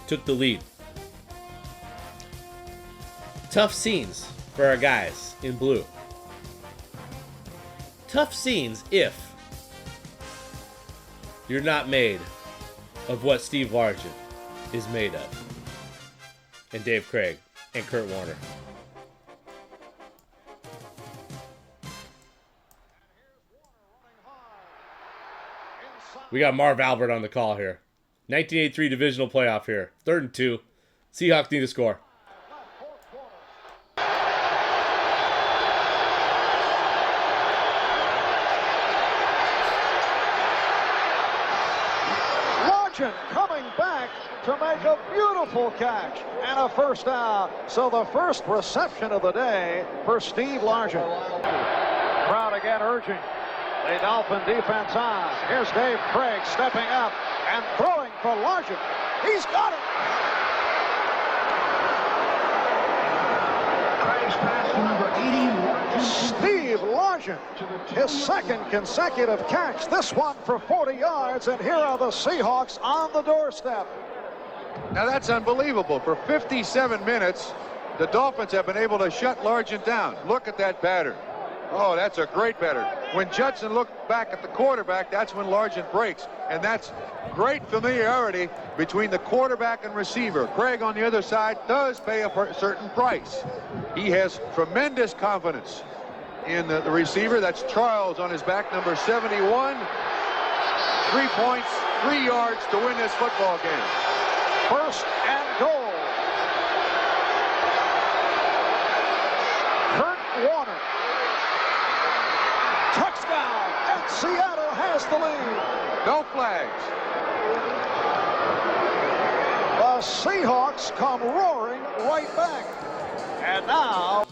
Took the lead. Tough scenes for our guys in blue. Tough scenes if you're not made of what Steve Largent is made of. And Dave Craig and Kurt Warner. We got Marv Albert on the call here. 1983 divisional playoff here. 3rd and 2. Seahawks need to score. Largent coming back to make a beautiful catch and a first down. So the first reception of the day for Steve Largent. Crowd again urging the Dolphin defense on. Here's Dave Craig stepping up and throwing for Largent. He's got it. Craig's pass to number 80. Steve Largent, his second consecutive catch. This one for 40 yards, and here are the Seahawks on the doorstep. Now that's unbelievable. For 57 minutes, the Dolphins have been able to shut Largent down. Look at that batter. Oh, that's a great batter. When Judson looked back at the quarterback, that's when Largent breaks. And that's great familiarity between the quarterback and receiver. Craig on the other side does pay a certain price. He has tremendous confidence in the receiver. That's Charles on his back, number 71. 3 points, 3 yards to win this football game. First and goal. Kurt Warner. Touchdown, and Seattle has the lead. No flags. The Seahawks come roaring right back. And now...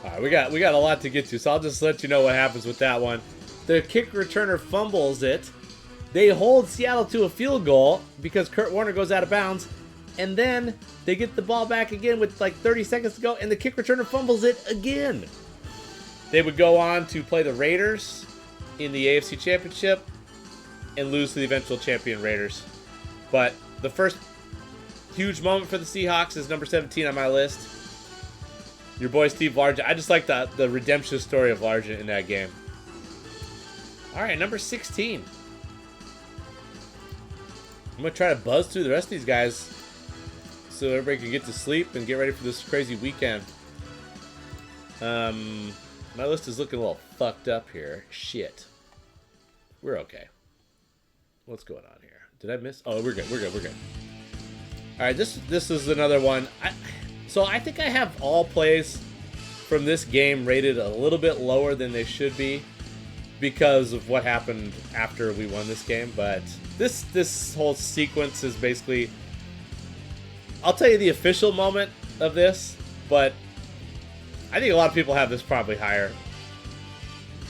All right, we got a lot to get to, so I'll just let you know what happens with that one. The kick returner fumbles it. They hold Seattle to a field goal because Kurt Warner goes out of bounds. And then they get the ball back again with like 30 seconds to go, and the kick returner fumbles it again. They would go on to play the Raiders in the AFC Championship and lose to the eventual champion Raiders. But the first huge moment for the Seahawks is number 17 on my list. Your boy Steve Largent. I just like the redemption story of Largent in that game. All right, number 16. I'm going to try to buzz through the rest of these guys so everybody can get to sleep and get ready for this crazy weekend. My list is looking a little fucked up here. Shit. We're okay. What's going on here? Did I miss? Oh, we're good. All right, this is another one. So I think I have all plays from this game rated a little bit lower than they should be because of what happened after we won this game. But this whole sequence is basically... I'll tell you the official moment of this, but I think a lot of people have this probably higher.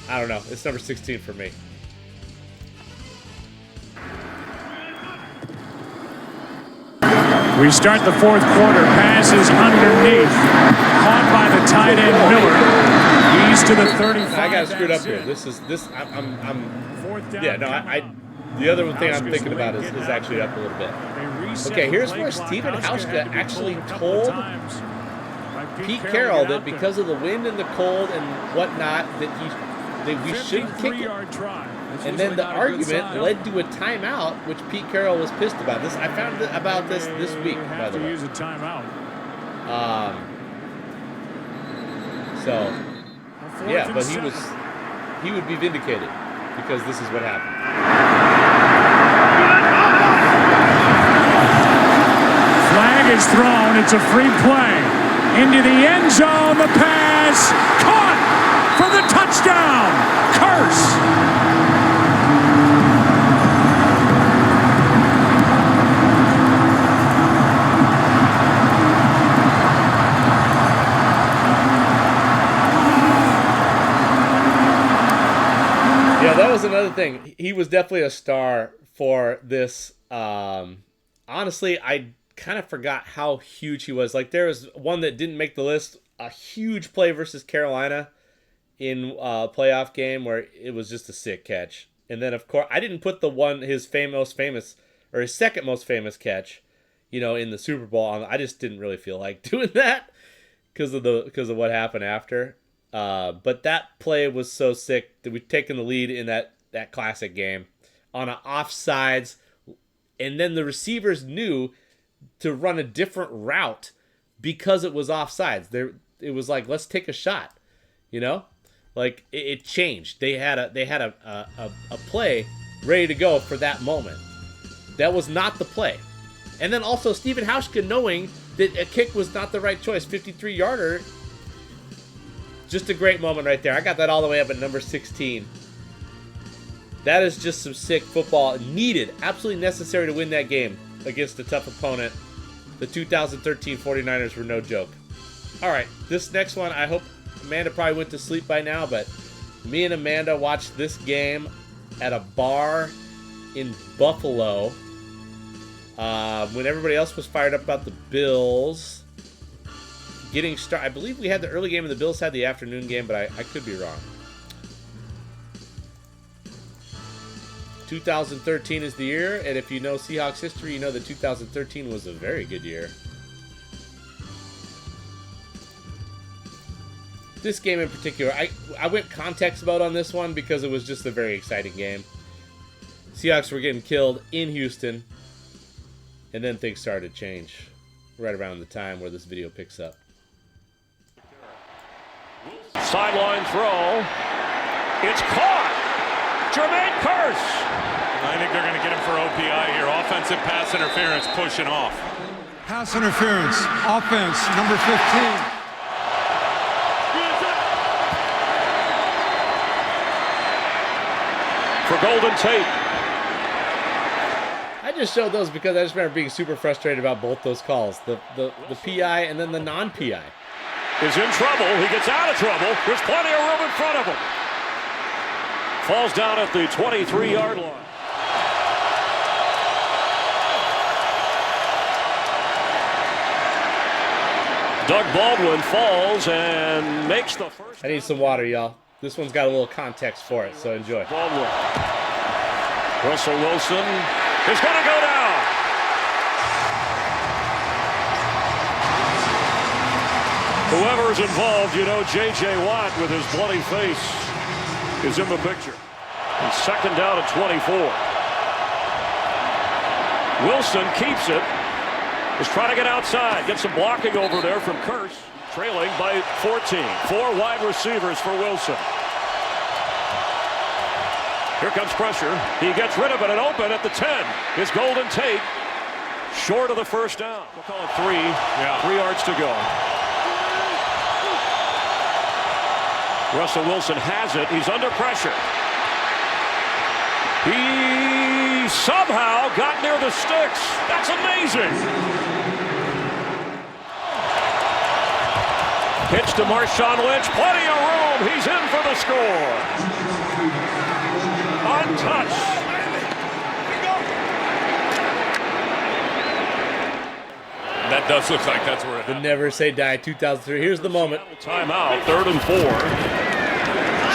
I don't know. It's number 16 for me. We start the fourth quarter. Passes underneath. Caught by the tight end Miller. He's to the 35. I got screwed up here. The other thing I'm thinking about is actually up a little bit. Okay, here's where Stephen Hauschka actually told Pete Carroll that because of the wind and the cold and whatnot, that we shouldn't kick it. Try. And then the argument led to a timeout, which Pete Carroll was pissed about. I found about this week, by the way. Use a timeout. So, yeah, but he would be vindicated because this is what happened. Flag is thrown. It's a free play. Into the end zone. The pass. Caught for the touchdown. Curse. Yeah, that was another thing. He was definitely a star for this. Honestly, I kind of forgot how huge he was. Like, there was one that didn't make the list, a huge play versus Carolina in a playoff game where it was just a sick catch. And then, of course, I didn't put the one, his most famous, or his second most famous catch, in the Super Bowl on. I just didn't really feel like doing that because of what happened after. But that play was so sick that we'd taken the lead in that classic game on an offsides, and then the receivers knew to run a different route because it was offsides. It was like, let's take a shot, like it changed. They had a play ready to go for that moment. That was not the play. And then also Stephen Hauschka knowing that a kick was not the right choice, 53-yarder. Just a great moment right there. I got that all the way up at number 16. That is just some sick football. Needed, absolutely necessary to win that game against a tough opponent. The 2013 49ers were no joke. All right, this next one, I hope Amanda probably went to sleep by now, but me and Amanda watched this game at a bar in Buffalo when everybody else was fired up about the Bills getting started. I believe we had the early game and the Bills had the afternoon game, but I could be wrong. 2013 is the year, and if you know Seahawks history, you know that 2013 was a very good year. This game in particular, I went context mode on this one because it was just a very exciting game. Seahawks were getting killed in Houston, and then things started to change right around the time where this video picks up. Sideline throw. It's caught. Jermaine Kearse. I think they're going to get him for OPI here. Offensive pass interference, pushing off. Pass interference. Offense, number 15. For Golden Tate. I just showed those because I just remember being super frustrated about both those calls. The PI and then the non-PI. Is in trouble. He gets out of trouble. There's plenty of room in front of him. Falls down at the 23-yard line. Doug Baldwin falls and makes the first. I need some water, y'all. This one's got a little context for it, so enjoy. Baldwin. Russell Wilson is going to go down. Whoever's involved, J.J. Watt with his bloody face is in the picture. And second down at 24. Wilson keeps it. Is trying to get outside. Gets some blocking over there from Kearse. Trailing by 14. 4 wide receivers for Wilson. Here comes pressure. He gets rid of it and open at the 10. Is Golden Tate short of the first down. We'll call it 3. Yeah. 3 yards to go. Russell Wilson has it. He's under pressure. He somehow got near the sticks. That's amazing. Pitch to Marshawn Lynch. Plenty of room. He's in for the score. Untouched. That does look like that's where it happened. The Never Say Die 2003. Here's the moment. Timeout. 3rd and 4.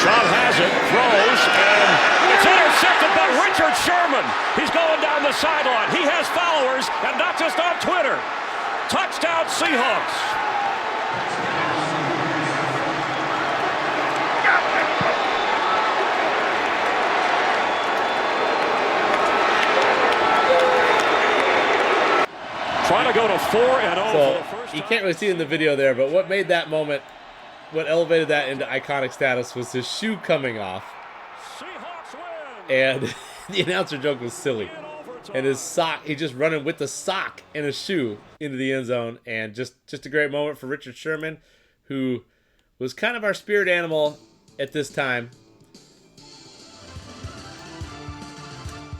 Sean has it. Throws. And it's intercepted by Richard Sherman. He's going down the sideline. He has followers, and not just on Twitter. Touchdown Seahawks. Trying to go to 4-0 So for the first time. you can't really see it in the video there, but what made that moment, what elevated that into iconic status was his shoe coming off. And the announcer joke was silly. And his sock, he just running with the sock and his shoe into the end zone. And just a great moment for Richard Sherman, who was kind of our spirit animal at this time.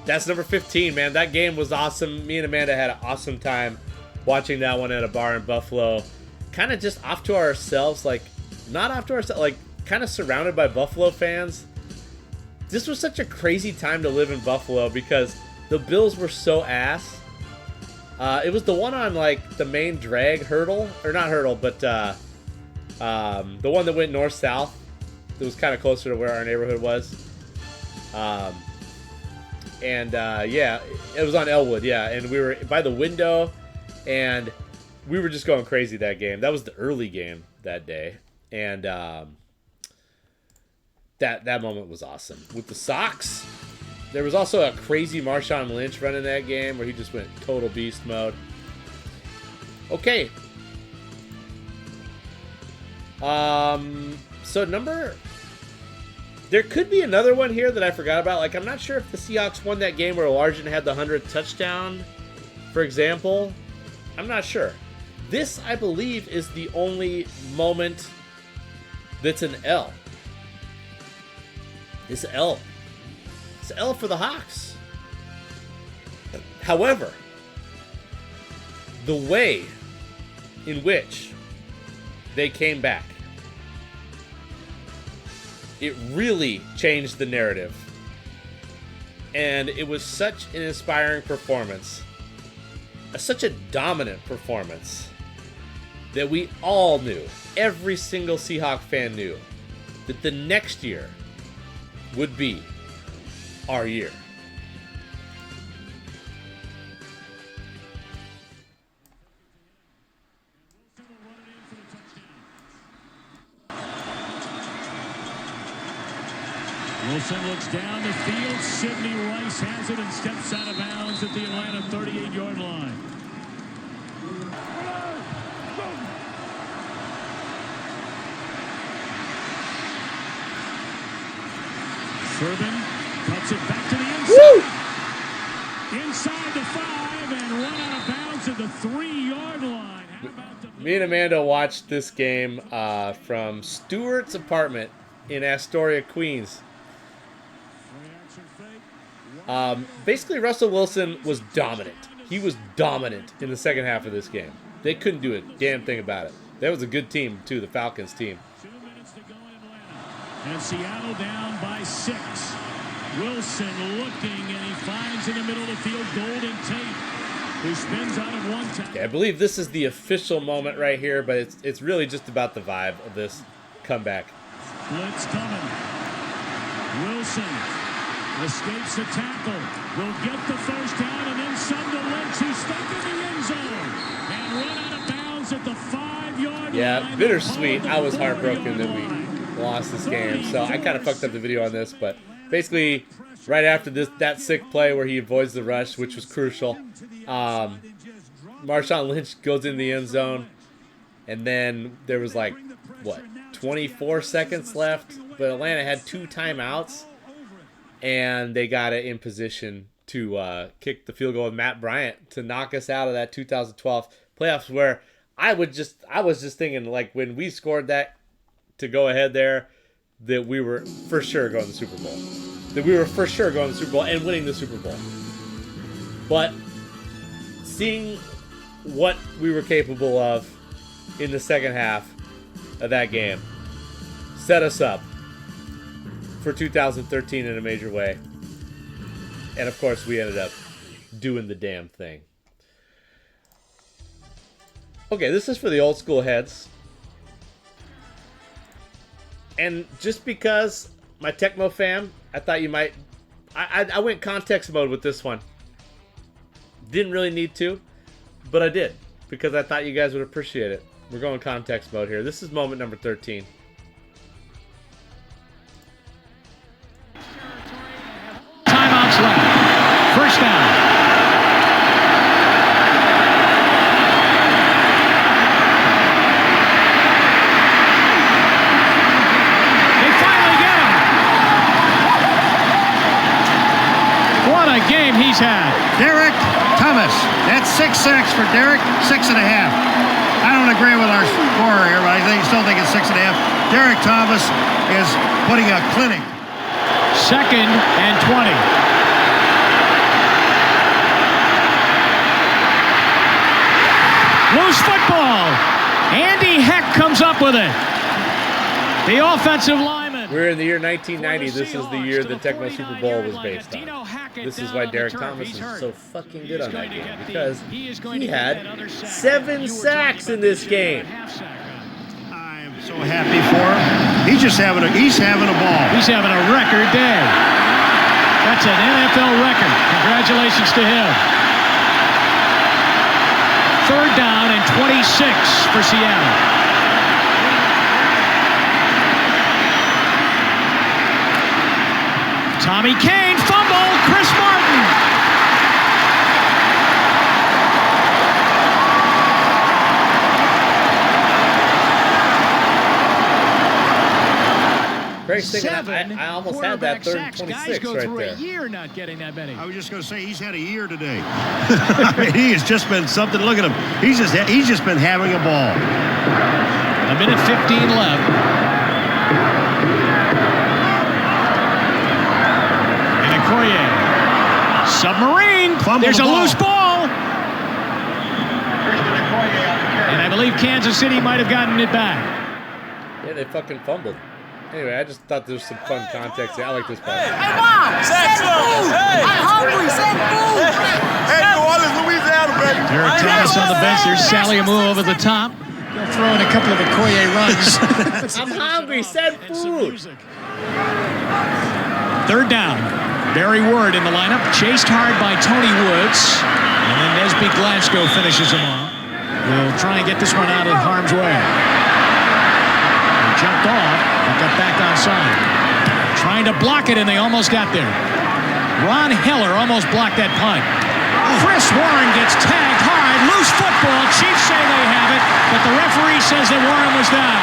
That's number 15, man. That game was awesome. Me and Amanda had an awesome time watching that one at a bar in Buffalo. Kind of just off to ourselves, like, not off to ourselves, like, kind of surrounded by Buffalo fans. This was such a crazy time to live in Buffalo because the Bills were so ass. It was the one on, like, the main drag hurdle, or not hurdle, but the one that went north-south. It was kind of closer to where our neighborhood was. Yeah, it was on Elwood, yeah, and we were by the window, and we were just going crazy that game. That was the early game that day, and that moment was awesome. With the socks, there was also a crazy Marshawn Lynch running that game where he just went total beast mode. Okay. So there could be another one here that I forgot about. Like, I'm not sure if the Seahawks won that game where Largent had the 100th touchdown, for example. I'm not sure. This, I believe, is the only moment that's an L. It's an L. It's an L for the Hawks. However, the way in which they came back, it really changed the narrative. And it was such an inspiring performance, such a dominant performance, that we all knew, every single Seahawk fan knew, that the next year would be our year. Wilson looks down the field. Sidney Rice has it and steps out of bounds at the Atlanta 38-yard line. Serban cuts it back to the inside. Woo! Inside the 5 and run out of bounds at the 3-yard line. Me and Amanda watched this game from Stewart's apartment in Astoria, Queens. Basically, Russell Wilson was dominant. He was dominant in the second half of this game. They couldn't do a damn thing about it. That was a good team, too, the Falcons team. 2 minutes to go in Atlanta. And Seattle down by 6. Wilson looking, and he finds in the middle of the field Golden Tate, who spins out of one tackle. Yeah, I believe this is the official moment right here, but it's really just about the vibe of this comeback. Blitz coming. Wilson escapes the tackle, will get the first down, and then some to Lynch, who's stuck in the end zone, and run out of bounds at the 5-yard line. Yeah, bittersweet. I was heartbroken that we lost this game, so I kind of fucked up the video on this, but basically, right after that sick play where he avoids the rush, which was crucial, Marshawn Lynch goes in the end zone, and then there was 24 seconds left, but Atlanta had 2 timeouts, and they got it in position to kick the field goal with Matt Bryant to knock us out of that 2012 playoffs, where I was just thinking, like, when we scored that to go ahead there, that we were for sure going to the Super Bowl. That we were for sure going to the Super Bowl and winning the Super Bowl. But seeing what we were capable of in the second half of that game set us up for 2013 in a major way. And of course, we ended up doing the damn thing. Okay, this is for the old school heads. And just because my Tecmo fam, I thought you might... I went context mode with this one. Didn't really need to, but I did, because I thought you guys would appreciate it. We're going context mode here. This is moment number 13. Timeouts left. First down. he's had. Derek Thomas. That's 6 sacks for Derek, 6.5. I don't agree with our scorer here, but still think it's 6.5. Derek Thomas is putting a clinic. 2nd and 20. Loose football. Andy Heck comes up with it. The offensive lineman. We're in the year 1990. This is the year the Tecmo Super Bowl was based on. This is why Derek Thomas is so fucking good on that game, because he had 7 sacks in this game. I'm so happy for him. He's having a ball. He's having a record day. That's an NFL record. Congratulations to him. 3rd down and 26 for Seattle. Tommy Kane, fumble, Chris Martin. Craig's thinking I almost had that 3rd and 26 right there. A year not getting that many. I was just going to say he's had a year today. I mean, he has just been something. Look at him. He's just been having a ball. 1:15 left. And Okoye. Submarine. There's a loose ball. And I believe Kansas City might have gotten it back. Yeah, they fucking fumbled. Anyway, I just thought there was some fun context. I like this part. Hey, Mom! Send food! I'm hungry! Send food! Hey, New Orleans, Louisiana, baby! Derek Thomas on the bench. There's Sally Amu over the top. They'll throw in a couple of Okoye runs. I'm hungry. Send food. 3rd down. Barry Ward in the lineup. Chased hard by Tony Woods. And then Nesby Glasgow finishes him off. We'll try and get this one out of harm's way. They jumped off, but got back onside. Trying to block it, and they almost got there. Ron Heller almost blocked that punt. Chris Warren gets tagged hard. Loose football. Chiefs say they have it, but the referee says that Warren was down.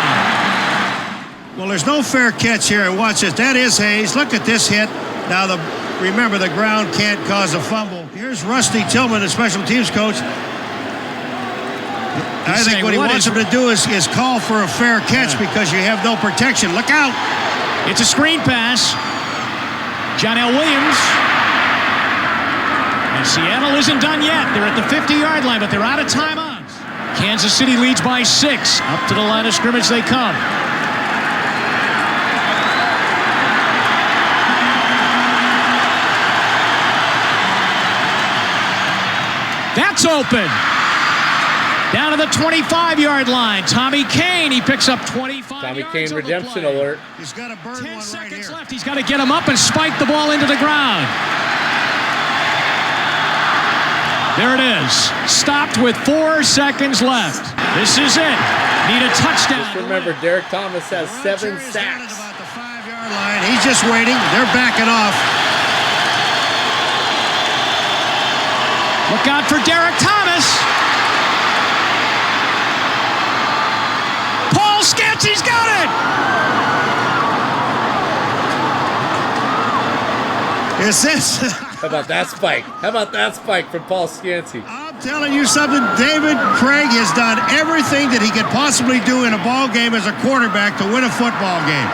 Well, there's no fair catch here. And watch this. That is Hayes. Look at this hit. Now, remember, the ground can't cause a fumble. Here's Rusty Tillman, the special teams coach. I think what he wants him to do is call for a fair catch because you have no protection. Look out. It's a screen pass. John L. Williams. And Seattle isn't done yet. They're at the 50-yard line, but they're out of timeouts. Kansas City leads by 6. Up to the line of scrimmage they come. That's open. Down to the 25-yard line. Tommy Kane, he picks up 25 Tommy yards Kane redemption alert. He's got a burn 10 seconds left. He's got to get him up and spike the ball into the ground. There it is. Stopped with 4 seconds left. This is it. Need a touchdown. Just remember, Derek Thomas has 7 sacks. About the 5-yard line. He's just waiting. They're backing off. Look out for Derek Thomas. Paul Scancy's got it. Is this? How about that spike? How about that spike from Paul Scancy? I'm telling you something. David Craig has done everything that he could possibly do in a ball game as a quarterback to win a football game.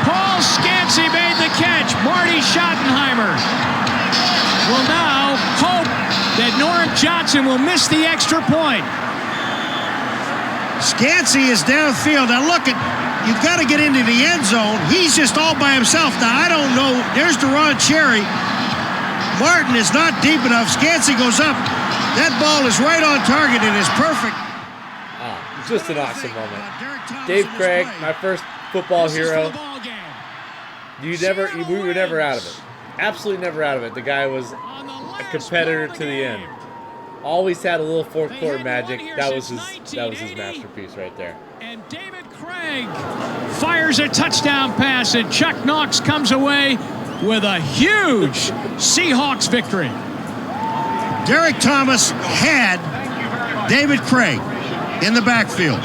Paul Scancy made the catch. Marty Schottenheimer will now hope that Norm Johnson will miss the extra point. Scancy is downfield. Now look at, you've got to get into the end zone. He's just all by himself. Now I don't know. There's Deron Cherry. Martin is not deep enough. Scancy goes up. That ball is right on target and is perfect. Just an awesome moment. Dave Craig, my first football hero. We were never out of it. Absolutely never out of it. The guy was a competitor to the end. Always had a little fourth-quarter magic. That was his masterpiece right there. And David Craig fires a touchdown pass, and Chuck Knox comes away with a huge Seahawks victory. Derek Thomas had David Craig in the backfield,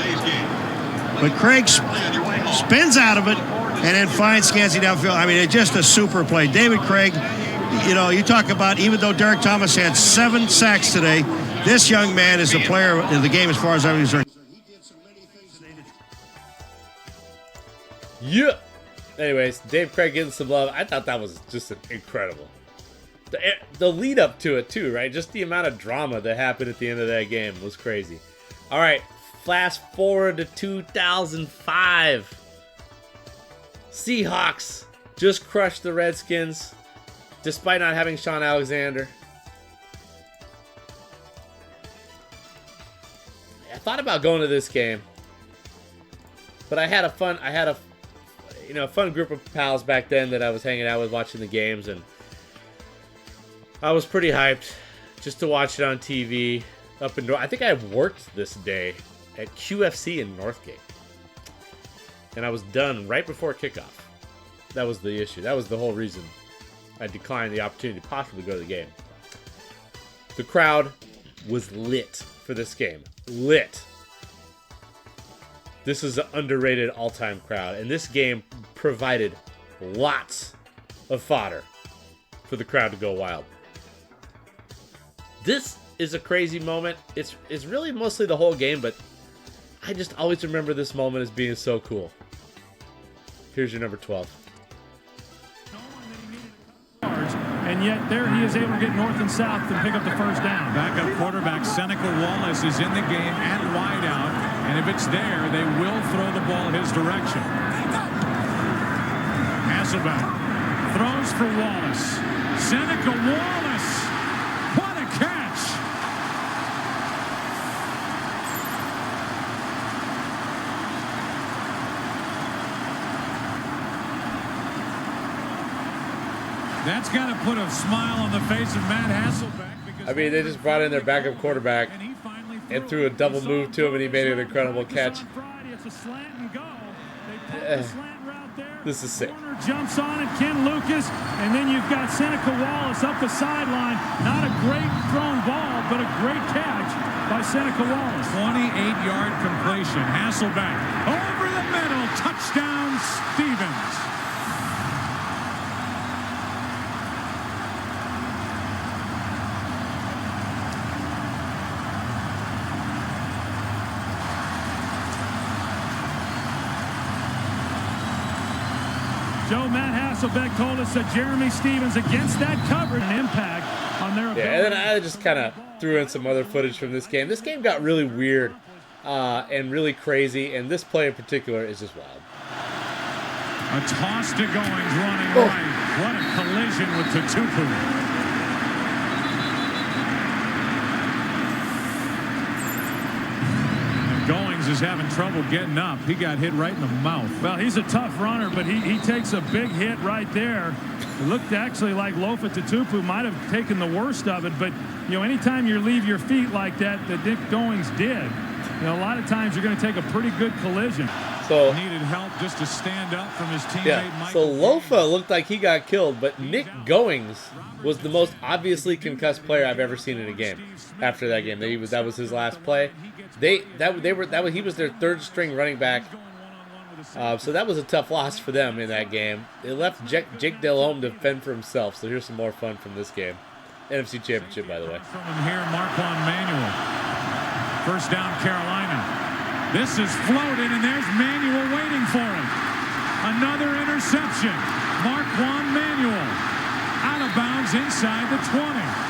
but Craig spins out of it and then finds Scancy downfield. I mean, it's just a super play. David Craig You know, you talk about, even though Derek Thomas had 7 sacks today, this young man is the player of the game as far as I'm concerned. Yeah. Anyways, Dave Craig getting some love. I thought that was just incredible. The lead up to it too, right? Just the amount of drama that happened at the end of that game was crazy. All right, flash forward to 2005. Seahawks just crushed the Redskins despite not having Sean Alexander. I thought about going to this game, but I had a fun group of pals back then that I was hanging out with watching the games, and I was pretty hyped just to watch it on TV up in I think I worked this day at QFC in Northgate, and I was done right before kickoff. That was the issue. That was the whole reason I declined the opportunity to possibly go to the game. The crowd was lit for this game. Lit. This is an underrated all-time crowd, and this game provided lots of fodder for the crowd to go wild. This is a crazy moment. It's really mostly the whole game, but I just always remember this moment as being so cool. Here's your number 12. And yet there he is able to get north and south and pick up the first down. Backup quarterback Seneca Wallace is in the game at wideout, and if it's there, they will throw the ball his direction. Hasselbeck throws for Wallace. Seneca Wallace, what a catch! That's got to put a smile on the face of Matt Hasselbeck. I mean, they just brought in their backup quarterback and threw a double move to him, and he made an incredible catch. This is sick. Jumps on it, Ken Lucas, and then you've got Seneca Wallace up the sideline. Not a great thrown ball, but a great catch by Seneca Wallace. 28-yard completion. Hasselbeck over the middle. Touchdown, Stevens. Joe, Matt Hasselbeck told us that Jeremy Stevens against that coverage an impact on their ability. Yeah, and then I just kind of threw in some other footage from this game. This game got really weird and really crazy, and this play in particular is just wild. A toss to Goings running right. What a collision with Tutupu. Goings is having trouble getting up. He got hit right in the mouth. Well, he's a tough runner, but he takes a big hit right there. It looked actually like Lofa Tutupu might have taken the worst of it, but you know, anytime you leave your feet like that Dick Goings did, you know, a lot of times you're going to take a pretty good collision. So needed help just to stand up from his teammate. Yeah. Michael. So Lofa looked like he got killed, but Nick Goings was the most obviously concussed player I've ever seen in a game. After that game, that was his last play. He was their third string running back. So that was a tough loss for them in that game. They left Jake Delhomme to fend for himself. So here's some more fun from this game. NFC Championship, by the way. From him here, Marquand Manuel. First down, Carolina. This is floated, and there's Manuel waiting for it. Another interception. Marquand Manuel out of bounds inside the 20.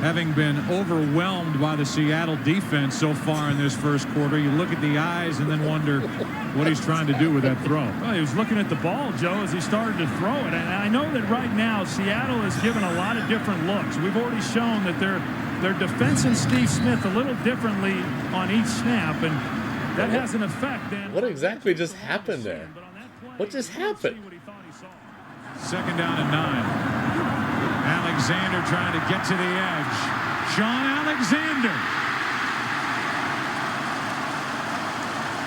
Having been overwhelmed by the Seattle defense so far in this first quarter, you look at the eyes and then wonder what he's trying to do with that throw. Well, he was looking at the ball, Joe, as he started to throw it. And I know that right now Seattle has given a lot of different looks. We've already shown that they're defensing Steve Smith a little differently on each snap, and that has an effect. Then what exactly just happened there? What just happened? Second down and 9. Alexander trying to get to the edge. Sean Alexander.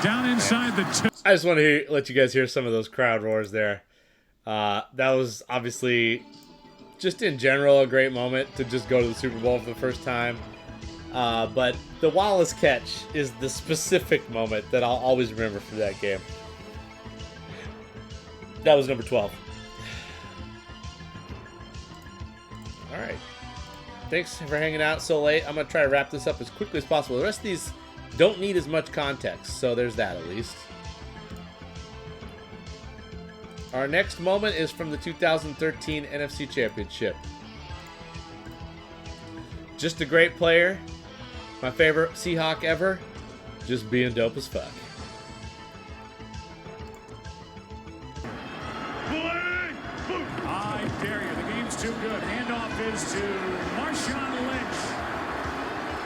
Down inside the 2. I just want to let you guys hear some of those crowd roars there. That was obviously, just in general, a great moment to just go to the Super Bowl for the first time. But the Wallace catch is the specific moment that I'll always remember from that game. That was number 12. All right. Thanks for hanging out so late. I'm going to try to wrap this up as quickly as possible. The rest of these don't need as much context, so there's that at least. Our next moment is from the 2013 NFC Championship. Just a great player. My favorite Seahawk ever. Just being dope as fuck. I dare you. The game's too good. Handoff is to Marshawn Lynch.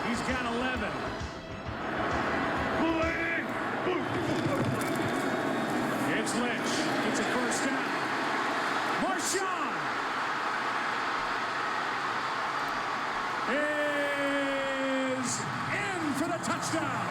He's got 11. It's Lynch. It's a first down. Marshawn is in for the touchdown.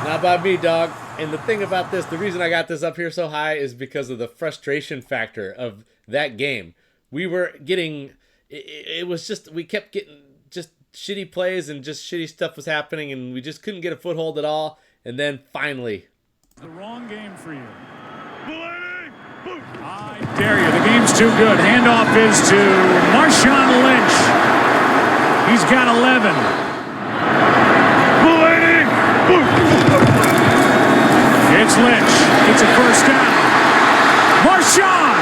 Not by me, dog. And the thing about this, the reason I got this up here so high is because of the frustration factor of that game. We were getting, it was just, we kept getting just shitty plays and just shitty stuff was happening and we just couldn't get a foothold at all. And then finally. The wrong game for you. I dare you. The game's too good. Handoff is to Marshawn Lynch. He's got 11. It's Lynch. It's a first down. Marshawn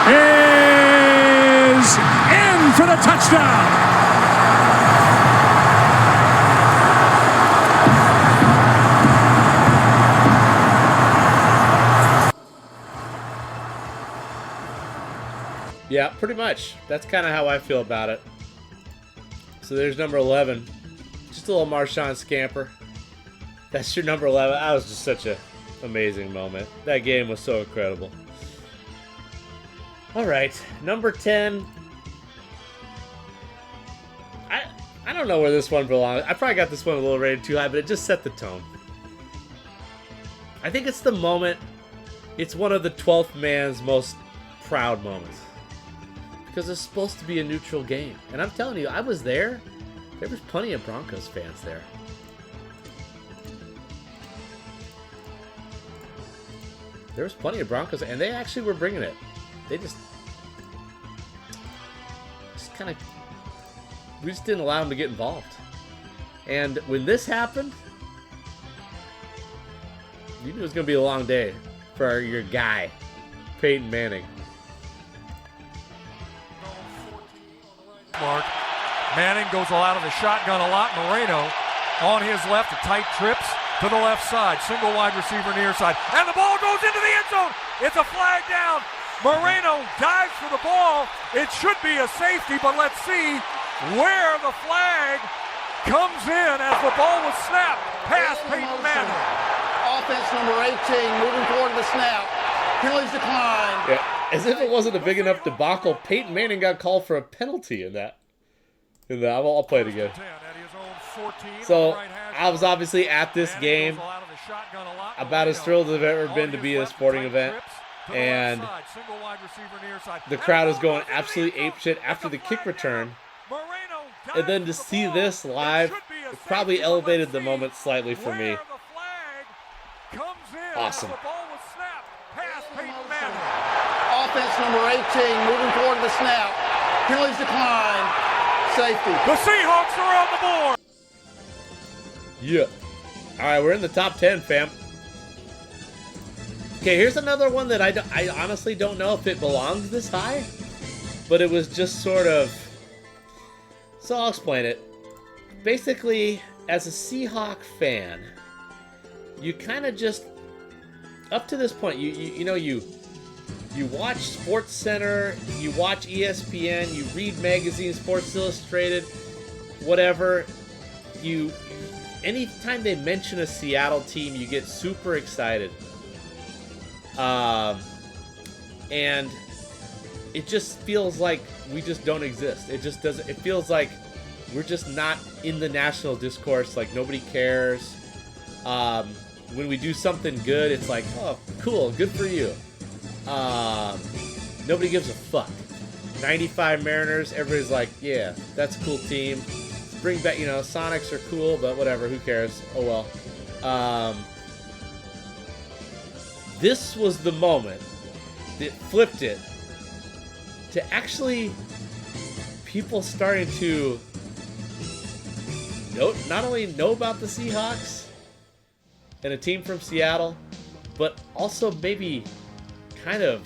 is in for the touchdown. Yeah, pretty much. That's kind of how I feel about it. So there's number 11. Just a little Marshawn scamper. That's your number 11. That was just such an amazing moment. That game was so incredible. All right, number 10. I don't know where this one belongs. I probably got this one a little rated too high, but it just set the tone. I think it's the moment. It's one of the 12th man's most proud moments. Because it's supposed to be a neutral game. And I'm telling you, I was there. There was plenty of Broncos fans there. There was plenty of Broncos, and they actually were bringing it. They just kind of, we just didn't allow them to get involved. And when this happened, you knew it was going to be a long day for your guy, Peyton Manning. Mark. Manning goes out of the shotgun a lot. Moreno on his left, a tight trips to the left side. Single wide receiver near side. And the ball goes into the end zone. It's a flag down. Moreno dives for the ball. It should be a safety, but let's see where the flag comes in as the ball was snapped past Peyton Manning. Offense number 18 moving toward the snap. Penalties decline. Yeah. As if it wasn't a big enough debacle, Peyton Manning got called for a penalty in that. I'll play it again. So, I was obviously at this game. About as thrilled as I've ever been to be at a sporting event. And the crowd is going absolutely apeshit after the kick return. And then to see this live, it probably elevated the moment slightly for me. Awesome. Offense number 18 moving toward the snap. Penalties decline. Safety. The Seahawks are on the board. Yeah. All right, we're in the top 10, fam. Okay, here's another one that I honestly don't know if it belongs this high, but it was just sort of. So I'll explain it. Basically, as a Seahawk fan, you kind of just up to this point, you watch SportsCenter, you watch ESPN, you read magazines, Sports Illustrated, whatever. Anytime they mention a Seattle team, you get super excited. And it just feels like we just don't exist. It just doesn't. It feels like we're just not in the national discourse. Like nobody cares. When we do something good, it's like, oh, cool, good for you. Nobody gives a fuck. 95 Mariners, everybody's like, yeah, that's a cool team. Let's bring back, Sonics are cool, but whatever, who cares? Oh well. This was the moment that flipped it to actually people starting to not only know about the Seahawks and a team from Seattle, but also maybe kind of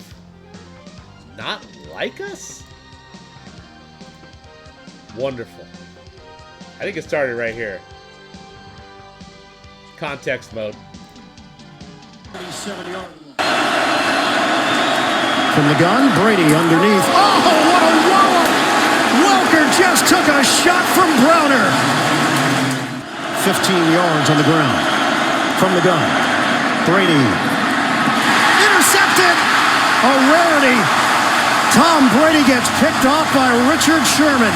not like us? Wonderful. I think it started right here. Context mode. 37 yards. From the gun, Brady underneath. Oh, what a wallop! Welker just took a shot from Browner. 15 yards on the ground. From the gun, Brady. Intercepted! A rarity. Tom Brady gets picked off by Richard Sherman.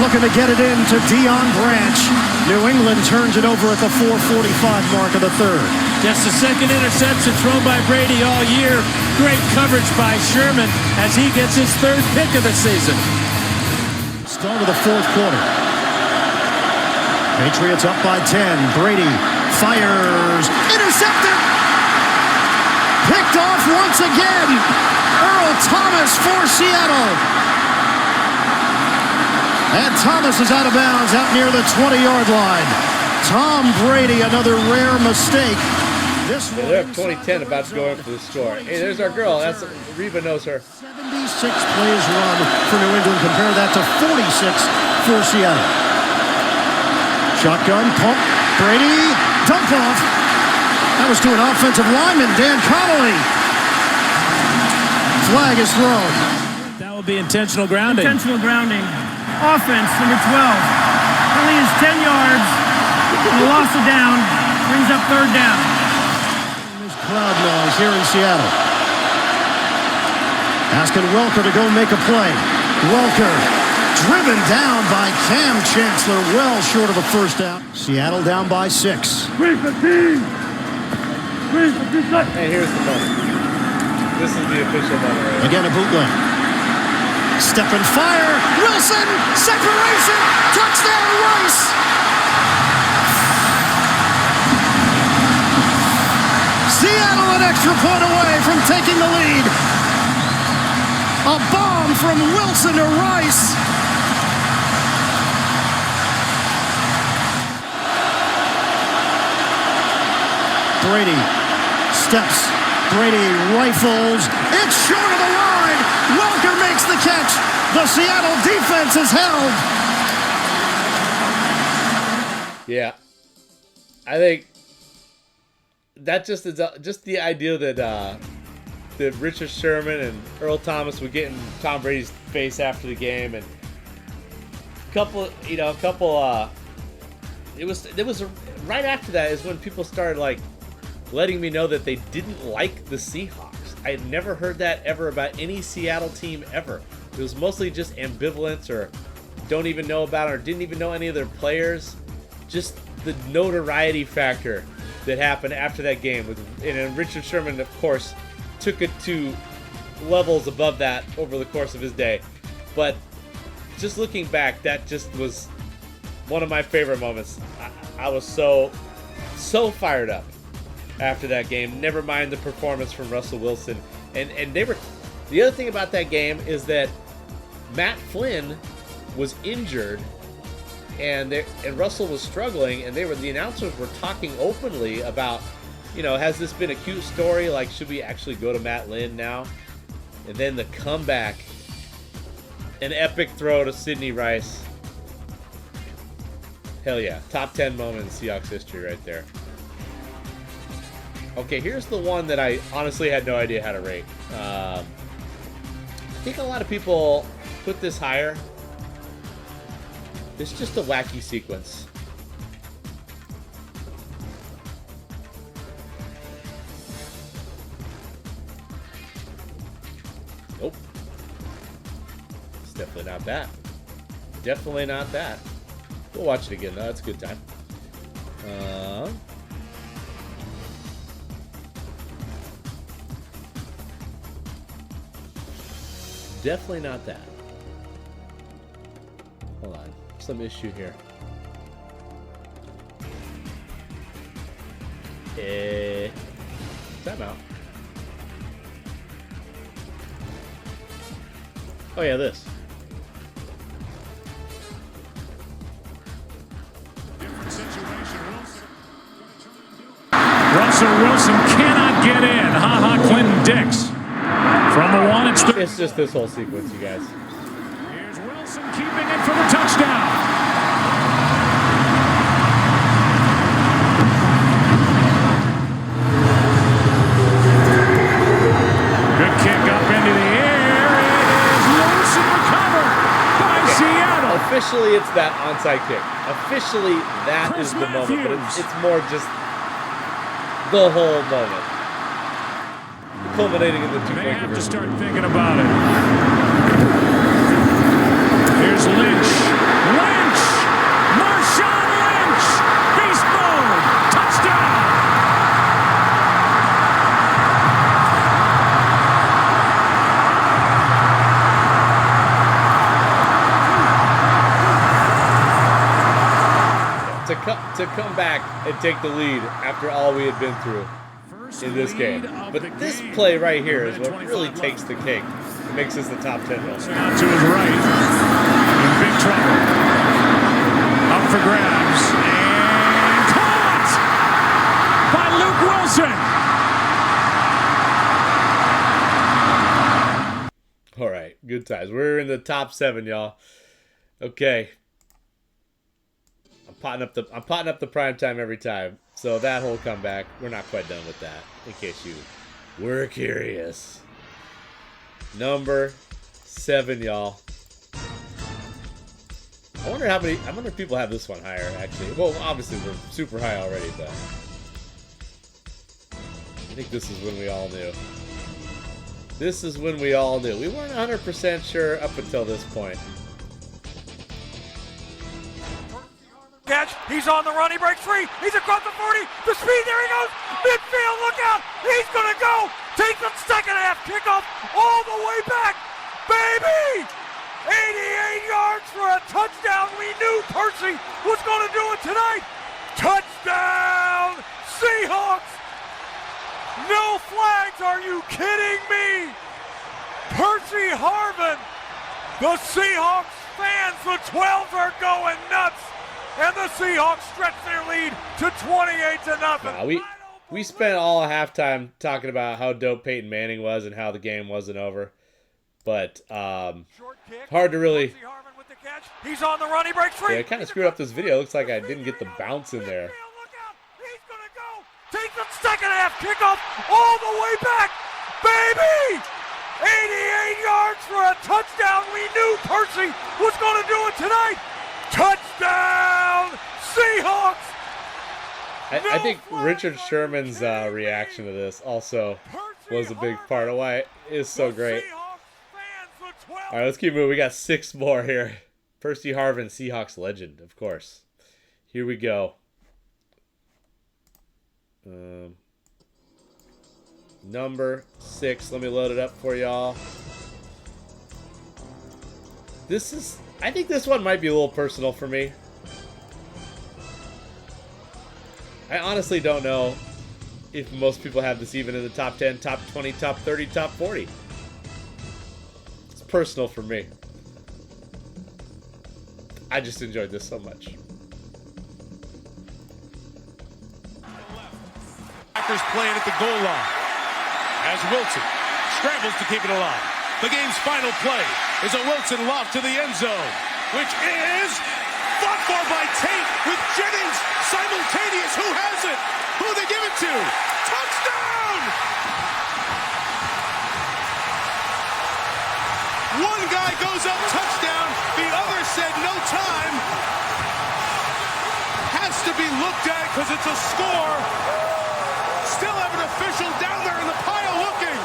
Looking to get it in to Deion Branch. New England turns it over at the 4:45 mark of the third. Just the second interception thrown by Brady all year. Great coverage by Sherman as he gets his third pick of the season. Start of the fourth quarter. Patriots up by 10. Brady fires. Intercepted! Picked off once again. Earl Thomas for Seattle. And Thomas is out of bounds out near the 20-yard line. Tom Brady, another rare mistake. They're up 20-10, about to go in for the score. Hey, there's our girl. That's Reba knows her. 76 plays run for New England. Compare that to 46 for Seattle. Shotgun, pump, Brady, dump off. That was to an offensive lineman, Dan Connolly. Flag is thrown. That will be intentional grounding. Intentional grounding. Offense, number 12. Penalty is 10 yards. And a loss of down. Brings up third down. There's crowd noise here in Seattle. Asking Welker to go make a play. Welker driven down by Cam Chancellor, well short of a first down. Seattle down by 6. 3:15. 3:15. Hey, here's the moment. This is the official moment. Right? Again, a bootleg. Step and fire. Wilson, separation, touchdown Rice. Seattle an extra point away from taking the lead. A bomb from Wilson to Rice. Brady steps. Brady rifles. It's short of the line. Welker makes the catch. The Seattle defense is held. Yeah. I think that just is just the idea that that Richard Sherman and Earl Thomas would get in Tom Brady's face after the game, and it was right after that is when people started like letting me know that they didn't like the Seahawks. I had never heard that ever about any Seattle team ever. It was mostly just ambivalence, or don't even know about it, or didn't even know any of their players. Just the notoriety factor that happened after that game. And Richard Sherman, of course, took it to levels above that over the course of his day. But just looking back, that just was one of my favorite moments. I was so fired up after that game. Never mind the performance from Russell Wilson. And they were. The other thing about that game is that Matt Flynn was injured, and Russell was struggling, and the announcers were talking openly about, has this been a cute story? Like, should we actually go to Matt Lynn now? And then the comeback, an epic throw to Sidney Rice. Hell yeah, top 10 moment in Seahawks history right there. Okay, here's the one that I honestly had no idea how to rate. I think a lot of people put this higher. It's just a wacky sequence. Nope. definitely not that. Definitely not that. We'll watch it again, though. It's a good time. Definitely not that. Hold on. Some issue here. Timeout. Oh yeah, this. Russell Wilson cannot get in. Ha-ha, Clinton Dix. From the one, it's just this whole sequence, you guys. Here's Wilson keeping it for the touchdown. Good kick up into the air. It is loose and recovered by Seattle. Officially, it's that onside kick. Officially, that is the moment, but it's more just the whole moment. Culminating in the two-point They have to conversion. start thinking about it. Here's Lynch. Lynch! Marshawn Lynch! Beast mode! Touchdown! To come back and take the lead after all we had been through in this game. But this play right here is what really takes the cake. It makes us the top 10 most. Out to his right. In big trouble. Up for grabs. And caught by Luke Wilson. All right, good times. We're in the top 7, y'all. Okay. I'm potting up the prime time every time. So that whole comeback, we're not quite done with that, in case you were curious. Number 7, y'all. I wonder if people have this one higher, actually. Well, obviously we're super high already, but I think this is when we all knew. This is when we all knew. We weren't 100% sure up until this point. Catch, he's on the run, he breaks free, he's across the 40, the speed, there he goes, midfield, look out, he's gonna go, take the second half kickoff all the way back, baby! 88 yards for a touchdown, we knew Percy was gonna do it tonight, touchdown, Seahawks! No flags, are you kidding me? Percy Harvin, the Seahawks fans, the 12s are going nuts. And the Seahawks stretch their lead to 28-0. We spent all halftime talking about how dope Peyton Manning was and how the game wasn't over. But hard to really. He's on the run, he breaks free. Yeah, I kind of screwed up this video. It looks like I didn't get the bounce in there. He's gonna go. Take the second half kickoff all the way back, baby! 88 yards for a touchdown. We knew Percy was gonna do it tonight. Touchdown, Seahawks! I think Richard Sherman's reaction to this also was a big part of why it is so great. All right, let's keep moving. We got 6 more here. Percy Harvin, Seahawks legend, of course. Here we go. Number 6. Let me load it up for y'all. I think this one might be a little personal for me. I honestly don't know if most people have this even in the top 10, top 20, top 30, top 40. It's personal for me. I just enjoyed this so much. Packers playing at the goal line as Wilson scrambles to keep it alive. The game's final play is a Wilson lob to the end zone, which is fought for by Tate with Jennings simultaneous. Who has it? Who they give it to? Touchdown! One guy goes up, touchdown. The other said no time. Has to be looked at because it's a score. Still have an official down there in the pile looking.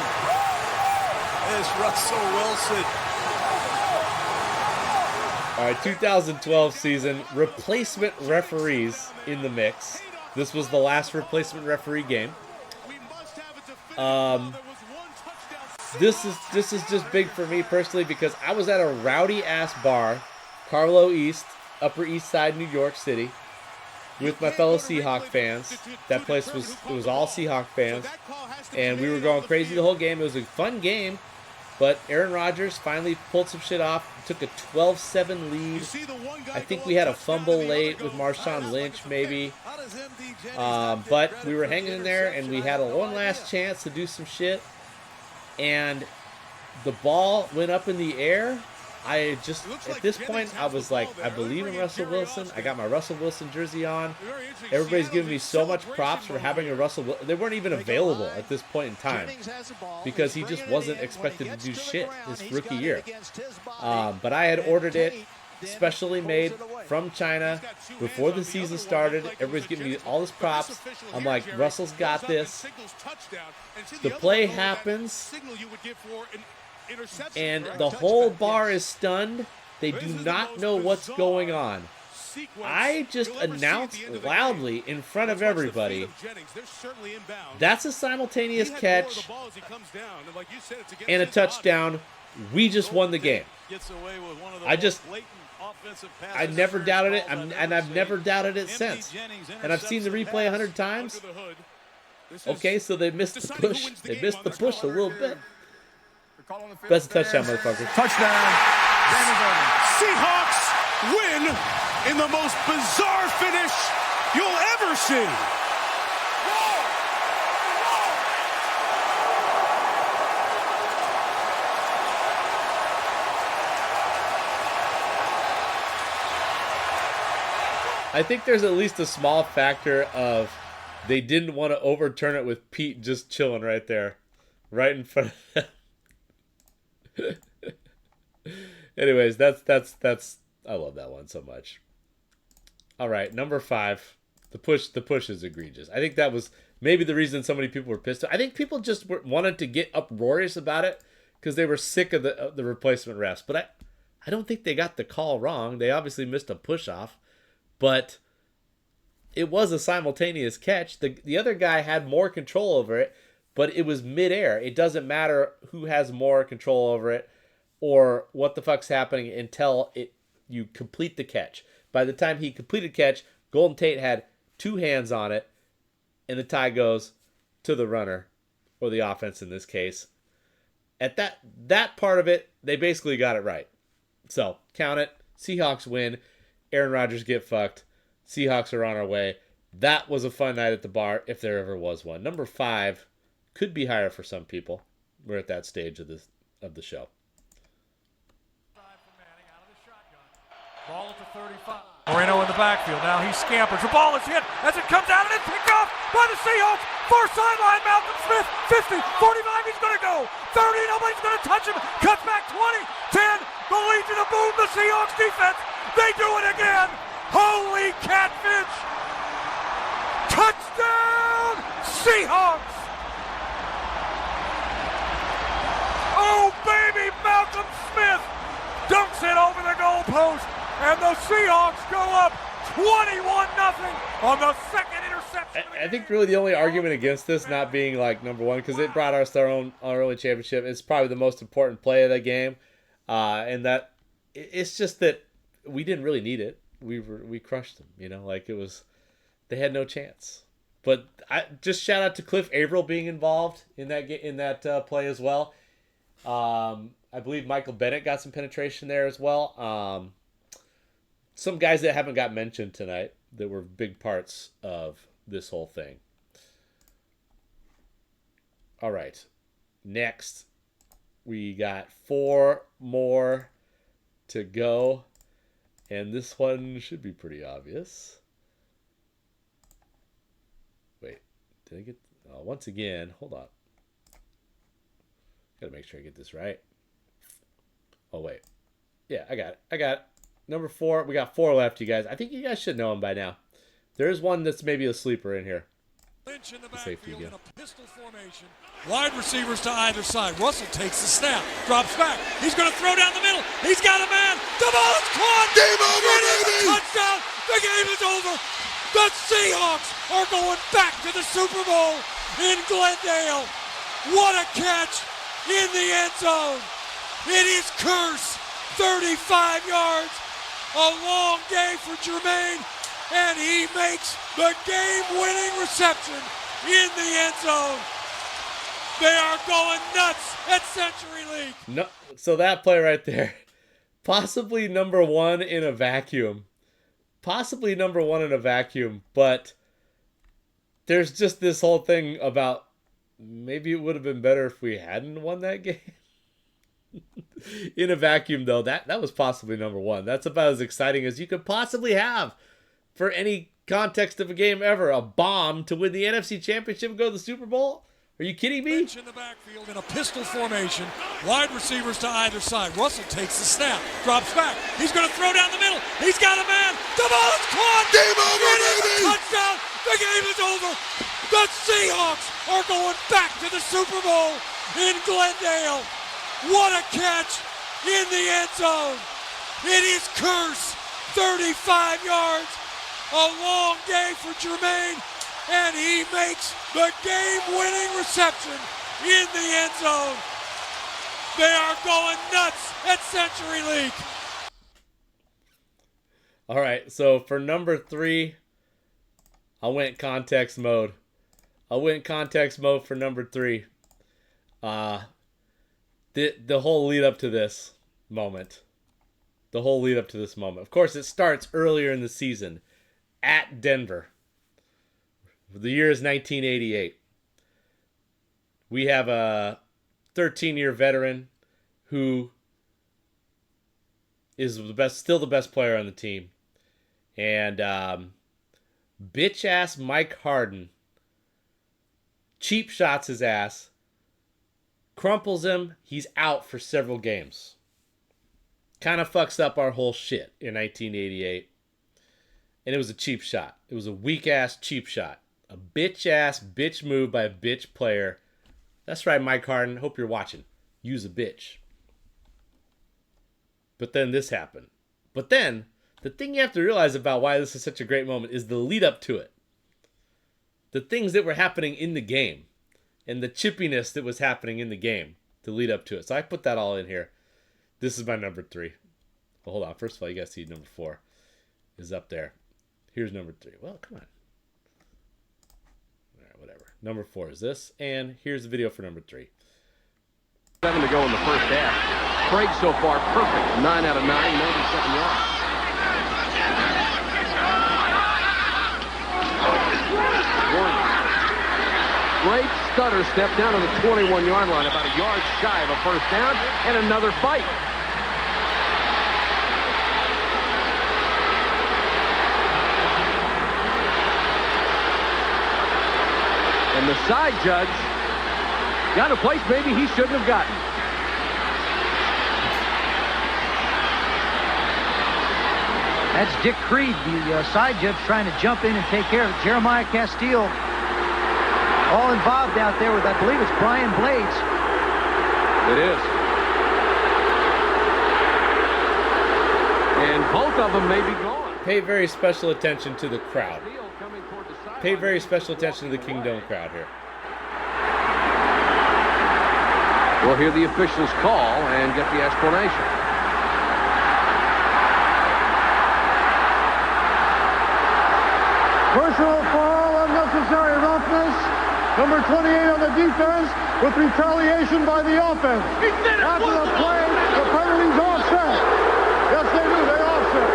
There's Russell Wilson. All right, 2012 season, replacement referees in the mix. This was the last replacement referee game. This is just big for me personally because I was at a rowdy ass bar, Carlo East, Upper East Side, New York City, with my fellow Seahawk fans. That place was all Seahawk fans, and we were going crazy the whole game. It was a fun game, but Aaron Rodgers finally pulled some shit off. Took a 12-7 lead. I think we had a fumble late with Marshawn Lynch, maybe. But we were hanging in there, and we had one last chance to do some shit. And the ball went up in the air. I just, at this point, I was like, I believe in Russell Wilson. I got my Russell Wilson jersey on. Everybody's giving me so much props for having a Russell Wilson. They weren't even available at this point in time because he just wasn't expected to do shit his rookie year. But I had ordered it, specially made from China before the season started. Everybody's giving me all this props. I'm like, Russell's got this. The play happens. And the whole bar is stunned. They do not know what's going on. I just announced loudly in front of everybody, that's a simultaneous catch and a touchdown. We just won the game. I never doubted it, and I've never doubted it since. And I've seen the replay 100 times. Okay, so they missed the push. They missed the push a little bit. That's a touchdown, motherfucker. Touchdown. Seahawks win in the most bizarre finish you'll ever see. I think there's at least a small factor of they didn't want to overturn it with Pete just chilling right there, right in front of them. Anyways, that's I love that one so much. All right, number 5, the push is egregious. I think that was maybe the reason so many people were pissed. I think people just wanted to get uproarious about it because they were sick of the replacement refs. But I don't think they got the call wrong. They obviously missed a push off, but it was a simultaneous catch. The other guy had more control over it, but it was midair. It doesn't matter who has more control over it or what the fuck's happening until you complete the catch. By the time he completed catch, Golden Tate had 2 hands on it, and the tie goes to the runner, or the offense in this case. At that part of it, they basically got it right. So, count it. Seahawks win. Aaron Rodgers get fucked. Seahawks are on our way. That was a fun night at the bar, if there ever was one. Number 5 could be higher for some people. We're at that stage of the show. Ball at the 35. Moreno in the backfield. Now he scampers. The ball is hit as it comes out and it's picked off by the Seahawks. Far sideline, Malcolm Smith. 50, 45, he's going to go. 30, nobody's going to touch him. Cuts back 20, 10. The Legion of Boom, the Seahawks defense. They do it again. Holy catfish. Touchdown, Seahawks. Oh, baby, Malcolm Smith dunks it over the goalpost. And the Seahawks go up 21-0 on the second interception. I think really the only argument against this not being like number 1, because it brought us our own early championship, it's probably the most important play of that game. And that it's just that we didn't really need it. We crushed them, like it was, they had no chance. But I just shout out to Cliff Averill being involved in that play as well. I believe Michael Bennett got some penetration there as well. Some guys that haven't got mentioned tonight that were big parts of this whole thing. All right. Next, we got 4 more to go. And this one should be pretty obvious. Wait, did I get... once again, hold on. Gotta make sure I get this right. Oh, wait. Yeah, I got it. Number 4, we got 4 left, you guys. I think you guys should know them by now. There is one that's maybe a sleeper in here. Lynch in the Safety backfield again. in a pistol formation. Wide receivers to either side. Russell takes the snap, drops back. He's going to throw down the middle. He's got a man. The ball is caught. Game over, It is baby. a touchdown. The game is over. The Seahawks are going back to the Super Bowl in Glendale. What a catch in the end zone. It is Curse, 35 yards. A long day for Jermaine, and he makes the game-winning reception in the end zone. They are going nuts at Century League. No, so that play right there, possibly number one in a vacuum. Possibly number one in a vacuum, but there's just this whole thing about maybe it would have been better if we hadn't won that game. In a vacuum, though, that was possibly number one. That's about as exciting as you could possibly have for any context of a game ever. A bomb to win the NFC Championship and go to the Super Bowl? Are you kidding me? Lynch in the backfield in a pistol formation. Wide receivers to either side. Russell takes the snap, drops back. He's going to throw down the middle. He's got a man. The ball is caught. Game over, It is baby. a touchdown. The game is over. The Seahawks are going back to the Super Bowl in Glendale. What a catch in the end zone. It is Curse, 35 yards. A long day for Jermaine, and he makes the game-winning reception in the end zone. They are going nuts at Century League. All right, so for number 3, I went context mode. I went context mode for number 3. The whole lead up to this moment. The whole lead up to this moment. Of course, it starts earlier in the season at Denver. The year is 1988. We have a 13-year veteran who is still the best player on the team. And bitch-ass Mike Harden cheap shots his ass, crumples him, he's out for several games. Kind of fucks up our whole shit in 1988. And it was a cheap shot. It was a weak-ass cheap shot. A bitch-ass bitch move by a bitch player. That's right, Mike Harden. Hope you're watching. Use a bitch. But then this happened. But then, the thing you have to realize about why this is such a great moment is the lead up to it. The things that were happening in the game. And the chippiness that was happening in the game to lead up to it. So I put that all in here. This is my number 3. Well, hold on. First of all, you guys see number 4 is up there. Here's number 3. Well, come on. All right, whatever. Number 4 is this. And here's the video for number 3. 7 to go in the first half. Craig so far perfect. 9 out of 9, 97 yards. Great stutter step down to the 21-yard line, about a yard shy of a first down, and another fight. And the side judge got a place maybe he shouldn't have gotten. That's Dick Creed, the side judge, trying to jump in and take care of it. Jeremiah Castile, all involved out there with, I believe it's Brian Blades. It is. And both of them may be gone. Pay very special attention to the crowd. Pay very special attention to the Kingdom crowd here. We'll hear the officials call and get the explanation. Personal foul, unnecessary roughness. Number 28 on the defense with retaliation by the offense. After the play, the penalty's offset. Yes, they do. They offset.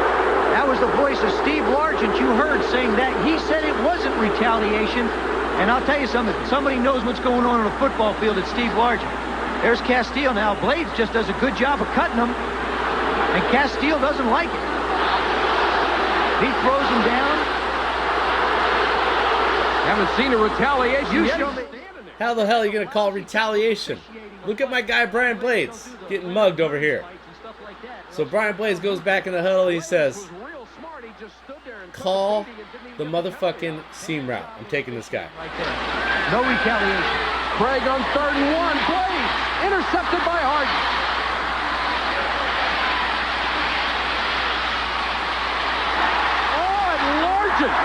That was the voice of Steve Largent you heard saying that. He said it wasn't retaliation. And I'll tell you something. Somebody knows what's going on a football field. It's Steve Largent. There's Castile now. Blades just does a good job of cutting him. And Castile doesn't like it. He throws him down. Haven't seen a retaliation yet. How the hell are you going to call retaliation? Look at my guy Brian Blades getting mugged over here. So Brian Blades goes back in the huddle and he says, call the motherfucking seam route. I'm taking this guy. Right there. No retaliation. Craig on 3rd and 1. Blades intercepted by Harden. Oh, and Largent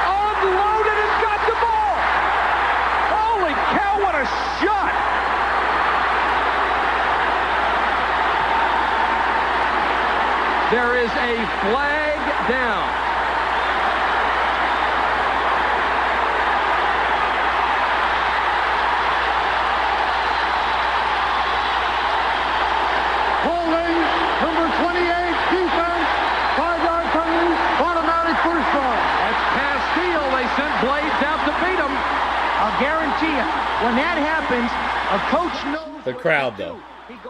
unloaded and got the ball. Holy cow, what a shot. There is a flag down. Holding, number 28, defense, 5-yard penalty, automatic first down. That's Castile. They sent Blades out to beat him. I'll guarantee you, when that happens, a coach knows. The crowd, though.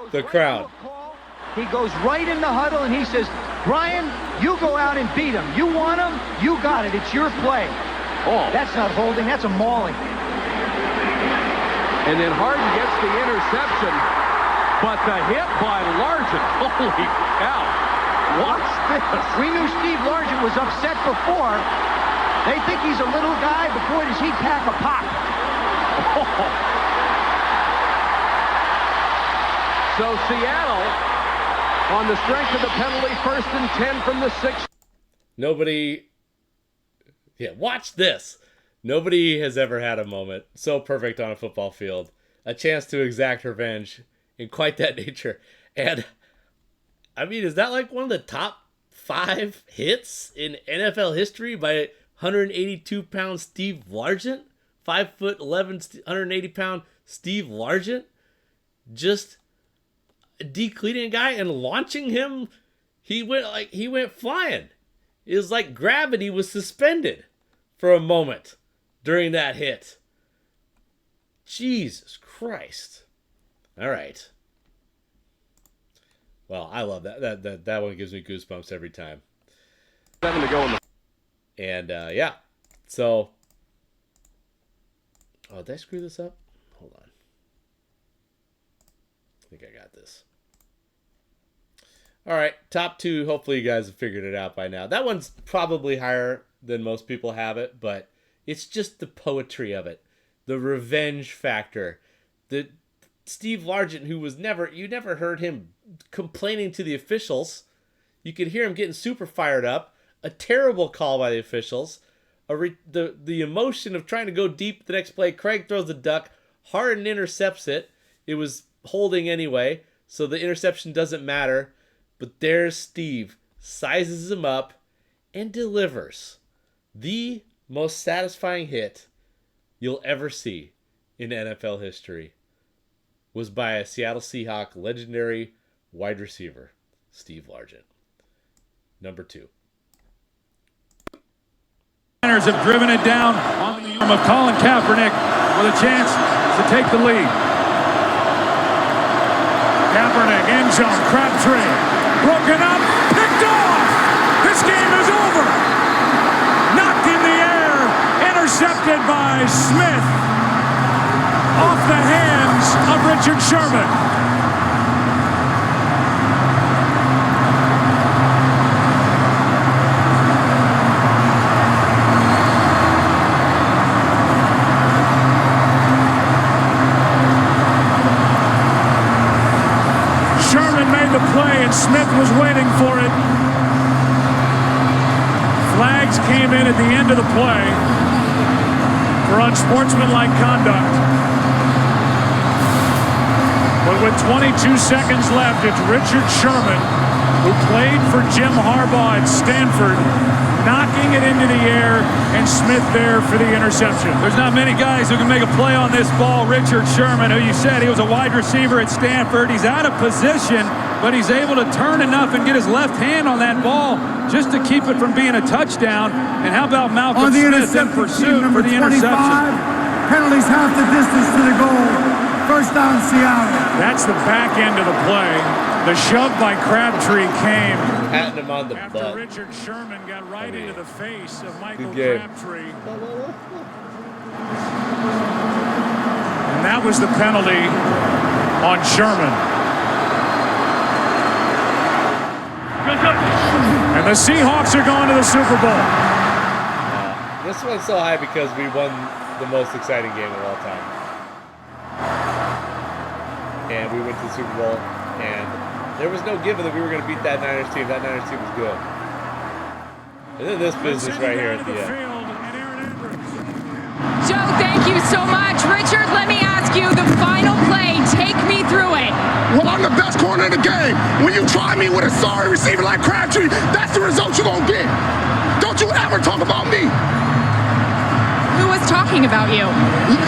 The crowd. He goes right in the huddle and he says, Brian, you go out and beat him. You want him, you got it. It's your play. Oh. That's not holding, that's a mauling. And then Harden gets the interception, but the hit by Largent. Holy cow. Watch this. We knew Steve Largent was upset before. They think he's a little guy, but boy, does he pack a pop. So Seattle, on the strength of the penalty, 1st and 10 from the 6. Watch this. Nobody has ever had a moment so perfect on a football field. A chance to exact revenge in quite that nature. And, I mean, is that like one of the top 5 hits in NFL history by 182-pound Steve Largent? 5'11", 180-pound Steve Largent? Just decleating a guy and launching him. He went flying. It was like gravity was suspended for a moment during that hit. Jesus Christ. All right. Well, I love that. That one gives me goosebumps every time. 7 to go in the. And yeah. So. Oh, did I screw this up? Hold on. I think I got this. All right, top 2. Hopefully you guys have figured it out by now. That one's probably higher than most people have it, but it's just the poetry of it. The revenge factor. The Steve Largent, who was you never heard him complaining to the officials. You could hear him getting super fired up. A terrible call by the officials. The emotion of trying to go deep the next play. Craig throws the duck. Harden intercepts it. It was holding anyway, so the interception doesn't matter. But there's Steve, sizes him up, and delivers the most satisfying hit you'll ever see in NFL history. Was by a Seattle Seahawks legendary wide receiver, Steve Largent. Number 2. Niners have driven it down on the arm of Colin Kaepernick with a chance to take the lead. Kaepernick, end zone, Crabtree. Broken up, picked off. This game is over. Knocked in the air, intercepted by Smith. Off the hands of Richard Sherman. The play and Smith was waiting for it. Flags came in at the end of the play for unsportsmanlike conduct. But with 22 seconds left, it's Richard Sherman, who played for Jim Harbaugh at Stanford, knocking it into the air, and Smith there for the interception. There's not many guys who can make a play on this ball. Richard Sherman, who you said he was a wide receiver at Stanford. He's out of position, but he's able to turn enough and get his left hand on that ball just to keep it from being a touchdown. And how about Malcolm Smith in pursuit for the interception? Penalties half the distance to the goal. First down, Seattle. That's the back end of the play. The shove by Crabtree came patting him on the after butt. Richard Sherman got right into the face of Michael game. Crabtree. And that was the penalty on Sherman. And the Seahawks are going to the Super Bowl. this one's so high because we won the most exciting game of all time. And we went to the Super Bowl, and there was no given that we were going to beat that Niners team. That Niners team was good. And then this business right here at the end. Joe, thank you so much. Richard, let me ask you the final play. Take me through it. Well, I'm the best corner in the game. When you try me with a sorry receiver like Crabtree, that's the result you're going to get. Don't you ever talk about me. Who was talking about you?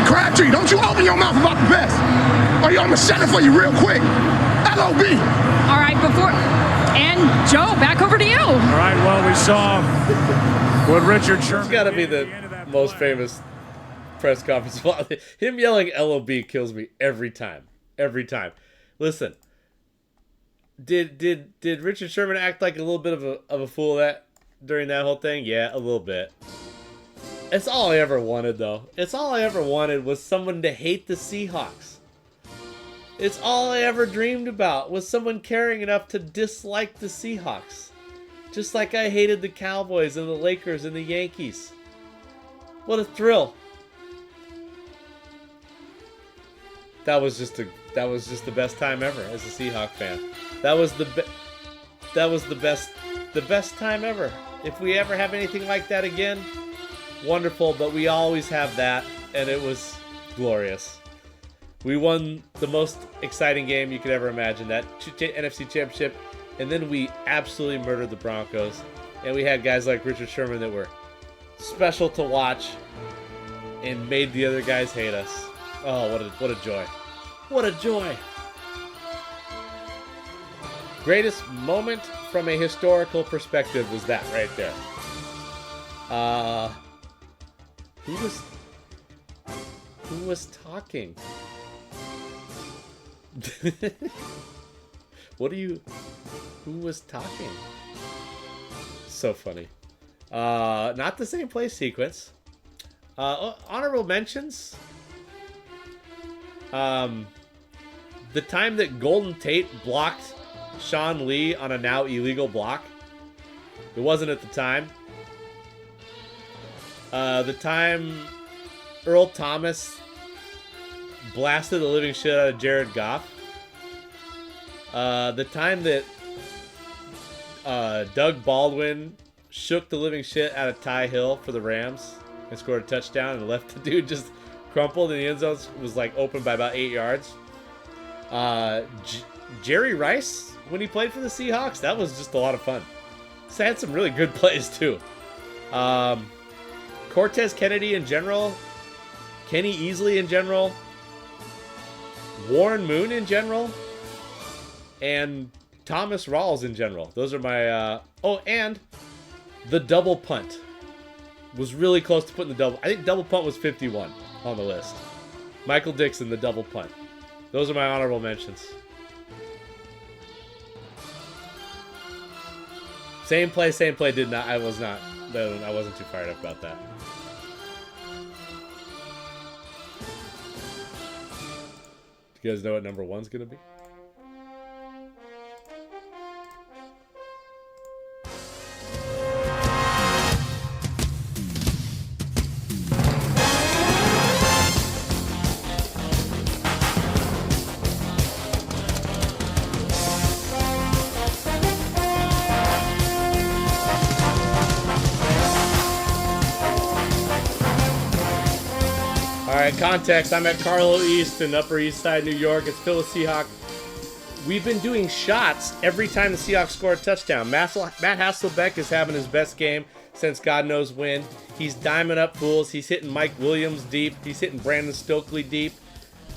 Crabtree, don't you open your mouth about the best. Or I'm going to shut it for you real quick. LOB. All right, and Joe, back over to you. All right, well, we saw what Richard Sherman. It's got to be the most famous press conference. Him yelling LOB kills me every time. Every time. Listen, did Richard Sherman act like a little bit of a fool that during that whole thing? Yeah, a little bit. It's all I ever wanted, though. It's all I ever wanted was someone to hate the Seahawks. It's all I ever dreamed about was someone caring enough to dislike the Seahawks. Just like I hated the Cowboys and the Lakers and the Yankees. What a thrill. That was just the best time ever as a Seahawk fan. That was the best time ever. If we ever have anything like that again, wonderful, but we always have that, and it was glorious. We won the most exciting game you could ever imagine, that NFC Championship, and then we absolutely murdered the Broncos. And we had guys like Richard Sherman that were special to watch and made the other guys hate us. Oh, what a joy. What a joy. Greatest moment from a historical perspective was that right there. Who was talking? Who was talking? So funny. Not the same play sequence. Honorable mentions. The time that Golden Tate blocked Sean Lee on a now illegal block. It wasn't at the time. The time Earl Thomas blasted the living shit out of Jared Goff. The time that Doug Baldwin shook the living shit out of Ty Hill for the Rams and scored a touchdown and left the dude just crumpled in the end zone, was like open by about 8 yards. Jerry Rice, when he played for the Seahawks, that was just a lot of fun. So had some really good plays too. Cortez Kennedy in general, Kenny Easley in general, Warren Moon in general, and Thomas Rawls in general. Those are my... and the double punt was really close to putting the double... I think double punt was 51 on the list. Michael Dixon, the double punt. Those are my honorable mentions. Same play. Did not. I wasn't too fired up about that. Do you guys know what number one's gonna be? Context, I'm at Carlo East in Upper East Side, New York. It's Phil Seahawk. We've been doing shots every time the Seahawks score a touchdown. Matt Hasselbeck is having his best game since God knows when. He's diming up fools. He's hitting Mike Williams deep. He's hitting Brandon Stokely deep.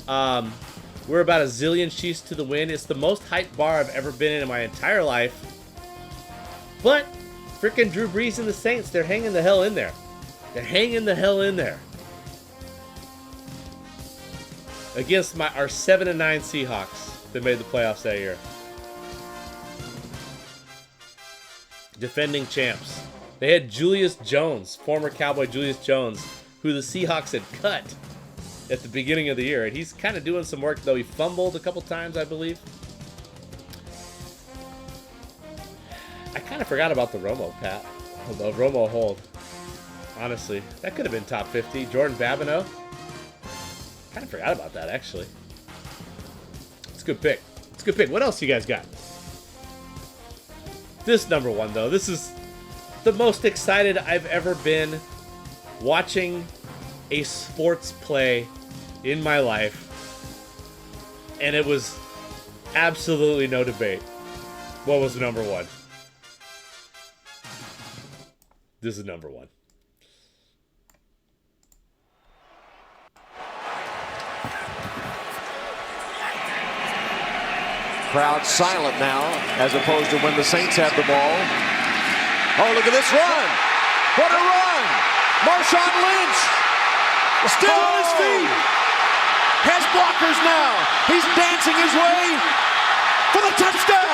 We're about a zillion sheets to the wind. It's the most hyped bar I've ever been in my entire life. But freaking Drew Brees and the Saints, they're hanging the hell in there. They're hanging the hell in there. Against our 7-9 Seahawks that made the playoffs that year. Defending champs. They had Julius Jones, former Cowboy Julius Jones, who the Seahawks had cut at the beginning of the year. And he's kind of doing some work, though. He fumbled a couple times, I believe. I kind of forgot about the Romo, Pat. The Romo hold. honestly. That could have been top 50. Jordan Babineau. Kind of forgot about that, actually. It's a good pick. It's a good pick. What else you guys got? This number one, though. This is the most excited I've ever been watching a sports play in my life. And it was absolutely no debate. What was number one? This is number one. Crowd silent now, as opposed to when the Saints had the ball. Oh, look at this run. What a run. Marshawn Lynch still on his feet. Has blockers now. He's dancing his way for the touchdown.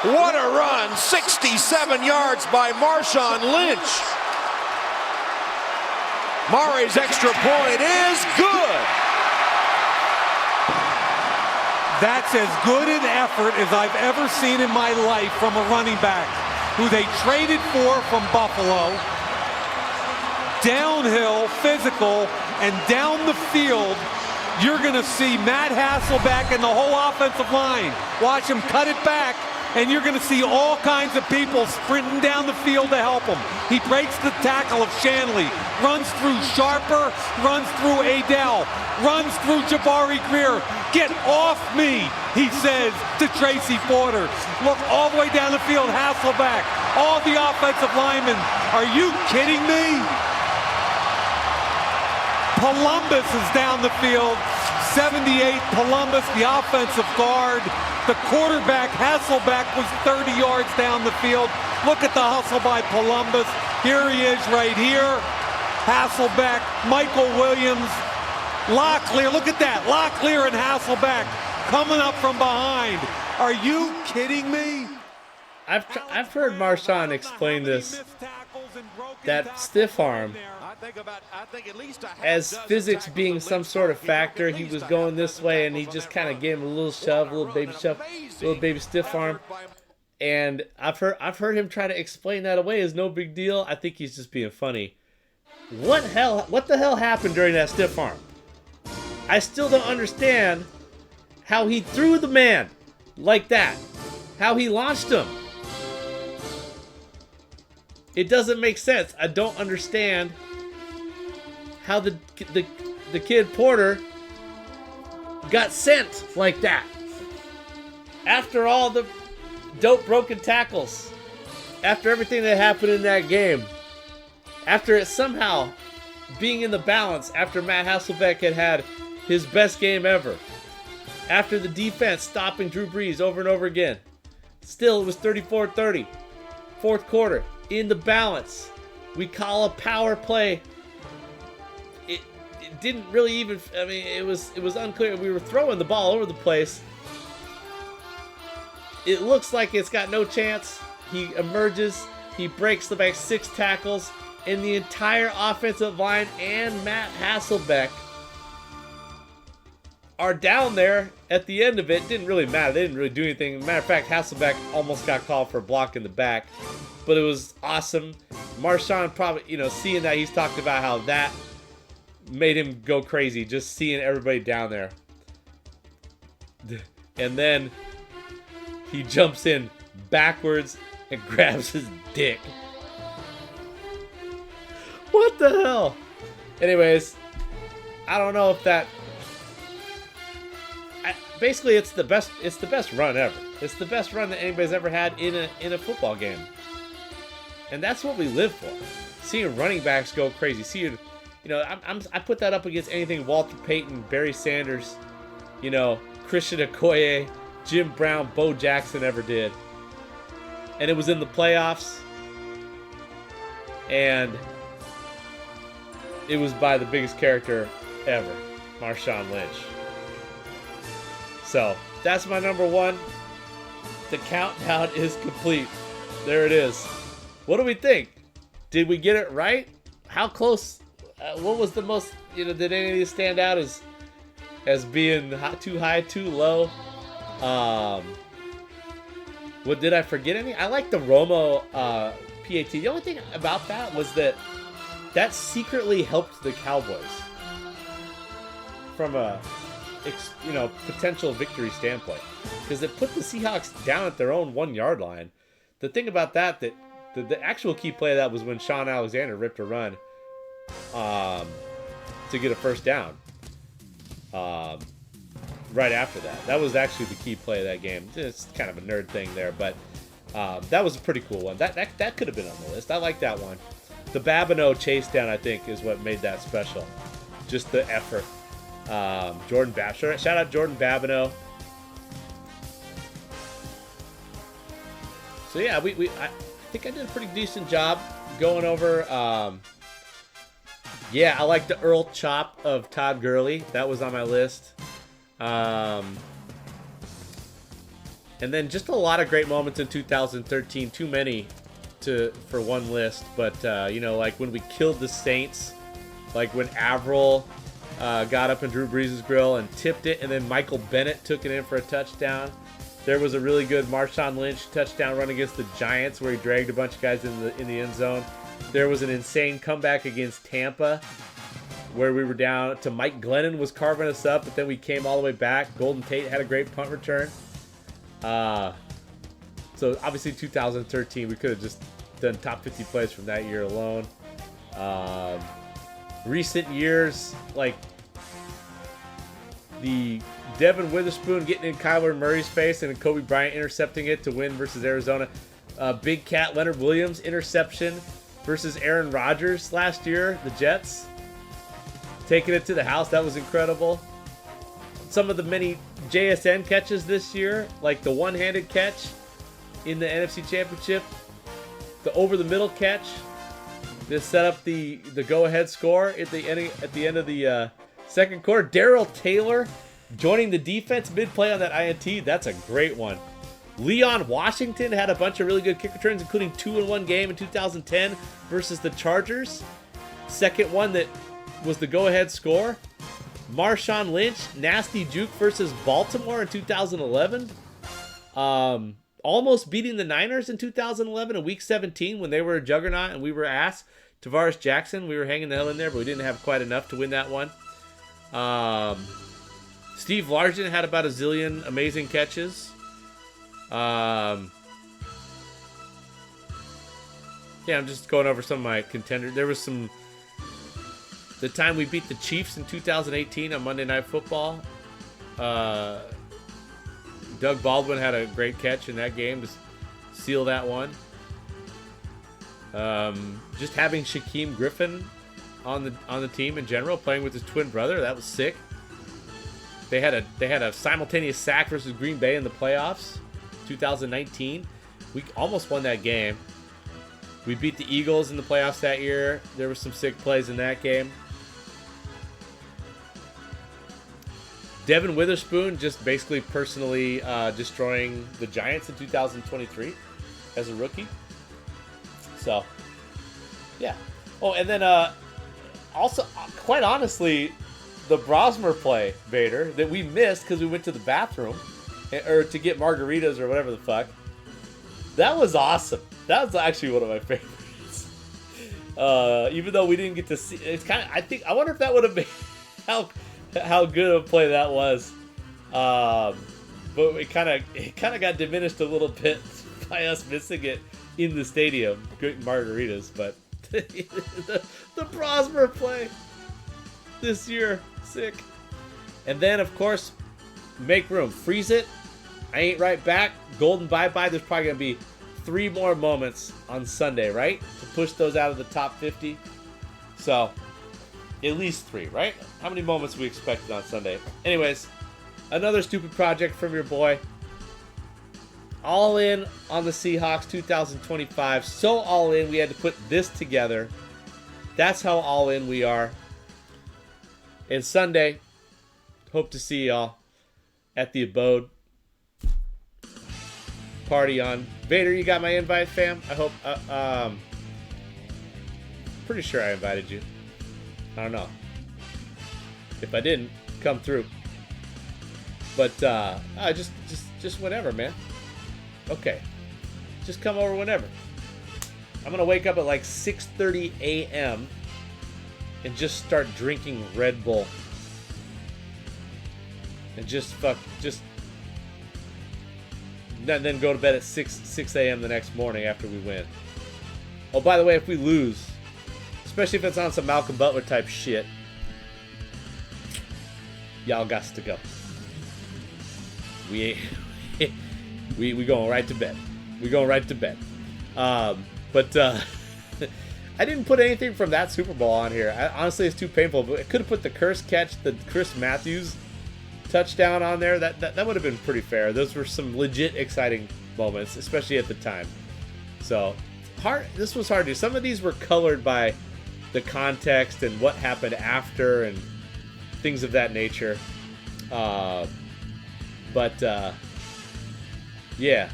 What a run, 67 yards by Marshawn Lynch. Murray's extra point is good. That's as good an effort as I've ever seen in my life from a running back who they traded for from Buffalo. Downhill, physical, and down the field, you're going to see Matt Hasselbeck and the whole offensive line. Watch him cut it back. And you're going to see all kinds of people sprinting down the field to help him. He breaks the tackle of Shanley, runs through Sharper, runs through Adele, runs through Jabari Greer. Get off me, he says to Tracy Porter. Look all the way down the field, Hasselbeck, all the offensive linemen. Are you kidding me? Columbus is down the field. 78, Columbus, the offensive guard. The quarterback, Hasselbeck, was 30 yards down the field. Look at the hustle by Columbus. Here he is right here. Hasselbeck, Michael Williams, Locklear. Look at that. Locklear and Hasselbeck coming up from behind. Are you kidding me? I've heard Marshawn explain this, that stiff arm, as physics being some sort of factor. He was going this way and he just kind of gave him a little shove, a little baby shove, little baby stiff arm. And I've heard him try to explain that away as no big deal. I think he's just being funny. What the hell happened during that stiff arm? I still don't understand how he threw the man like that. How he launched him. It doesn't make sense. I don't understand how the kid Porter got sent like that. After all the dope broken tackles, after everything that happened in that game, after it somehow being in the balance, after Matt Hasselbeck had his best game ever, after the defense stopping Drew Brees over and over again, still it was 34-30, fourth quarter. In the balance, we call a power play. It didn't really even, I mean, it was unclear. We were throwing the ball over the place. It looks like it's got no chance. He emerges, he breaks the back 6 tackles, and the entire offensive line and Matt Hasselbeck are down there at the end of it. Didn't really matter. They didn't really do anything. Matter of fact, Hasselbeck almost got called for a block in the back. But it was awesome. Marshawn probably, seeing that, he's talked about how that made him go crazy, just seeing everybody down there. And then he jumps in backwards and grabs his dick. What the hell? Anyways, I don't know if that... basically, it's the best run ever. It's the best run that anybody's ever had in a football game. And that's what we live for. Seeing running backs go crazy. Seeing, I put that up against anything Walter Payton, Barry Sanders, Christian Okoye, Jim Brown, Bo Jackson ever did. And it was in the playoffs. And it was by the biggest character ever, Marshawn Lynch. So that's my number one. The countdown is complete. There it is. What do we think? Did we get it right? How close? What was the most? Did any of these stand out as being too high, too low? What did I forget? Any? I like the Romo PAT. The only thing about that was that secretly helped the Cowboys from a potential victory standpoint, because it put the Seahawks down at their own 1 yard line. The thing about that the actual key play of that was when Sean Alexander ripped a run to get a first down. Right after that was actually the key play of that game. It's kind of a nerd thing there, but that was a pretty cool one. That could have been on the list. I like that one. The Babineau chase down, I think, is what made that special. Just the effort. Jordan Babineau. Shout out Jordan Babineau. So yeah, I think I did a pretty decent job going over. Yeah, I like the Earl Chop of Todd Gurley. That was on my list. And then just a lot of great moments in 2013. Too many for one list, but like when we killed the Saints, like when Avril got up in Drew Brees' grill and tipped it, and then Michael Bennett took it in for a touchdown. There was a really good Marshawn Lynch touchdown run against the Giants where he dragged a bunch of guys in the end zone. There was an insane comeback against Tampa where we were down to Mike Glennon was carving us up, but then we came all the way back. Golden Tate had a great punt return. So obviously 2013, we could have just done top 50 plays from that year alone. Recent years, like the Devin Witherspoon getting in Kyler Murray's face and Kobe Bryant intercepting it to win versus Arizona. Big Cat Leonard Williams interception versus Aaron Rodgers last year, the Jets. Taking it to the house, that was incredible. Some of the many JSN catches this year, like the one-handed catch in the NFC Championship, the over-the-middle catch, to set up the go-ahead score at the end of the second quarter. Darrell Taylor joining the defense mid-play on that INT. That's a great one. Leon Washington had a bunch of really good kick returns, including 2 in one game in 2010 versus the Chargers. Second one that was the go-ahead score. Marshawn Lynch, nasty juke versus Baltimore in 2011. Almost beating the Niners in 2011 in Week 17 when they were a juggernaut and we were ass. Tavares Jackson, we were hanging the hell in there, but we didn't have quite enough to win that one. Steve Largent had about a zillion amazing catches. Yeah, I'm just going over some of my contenders. There was the time we beat the Chiefs in 2018 on Monday Night Football. Doug Baldwin had a great catch in that game to seal that one. Just having Shaquem Griffin on the team in general, playing with his twin brother, that was sick. They had a simultaneous sack versus Green Bay in the playoffs, 2019. We almost won that game. We beat the Eagles in the playoffs that year. There were some sick plays in that game. Devin Witherspoon just basically personally destroying the Giants in 2023 as a rookie. So, yeah. Oh, and then also, quite honestly, the Brosmer play, Vader, that we missed because we went to the bathroom or to get margaritas or whatever the fuck. That was awesome. That was actually one of my favorites. Even though we didn't get to see, it's kind of. I wonder if that would have been how good of a play that was. But it kind of got diminished a little bit by us missing it in the stadium, getting margaritas. But the Brosmer play this year, sick. And then of course, make room, freeze it. I ain't right back. Golden bye-bye. There's probably gonna be 3 more moments on Sunday, right? To push those out of the top 50. So, at least 3, right? How many moments we expected on Sunday? Anyways, another stupid project from your boy. all in on the Seahawks 2025. So all in, we had to put this together. That's how all in we are. And Sunday, hope to see y'all at the abode. Party on. Vader, you got my invite, fam? I hope. Pretty sure I invited you. I don't know. If I didn't, come through. But just whenever, man. Okay. Just come over whenever. I'm gonna wake up at like 6:30 a.m. and just start drinking Red Bull. And then go to bed at 6 a.m. the next morning after we win. Oh, by the way, if we lose, especially if it's on some Malcolm Butler type shit, y'all got to go. We going right to bed. We going right to bed. But I didn't put anything from that Super Bowl on here. Honestly, it's too painful. But I could have put the curse catch, the Chris Matthews touchdown on there. That would have been pretty fair. Those were some legit exciting moments, especially at the time. So this was hard to do. Some of these were colored by the context and what happened after and things of that nature. Yeah.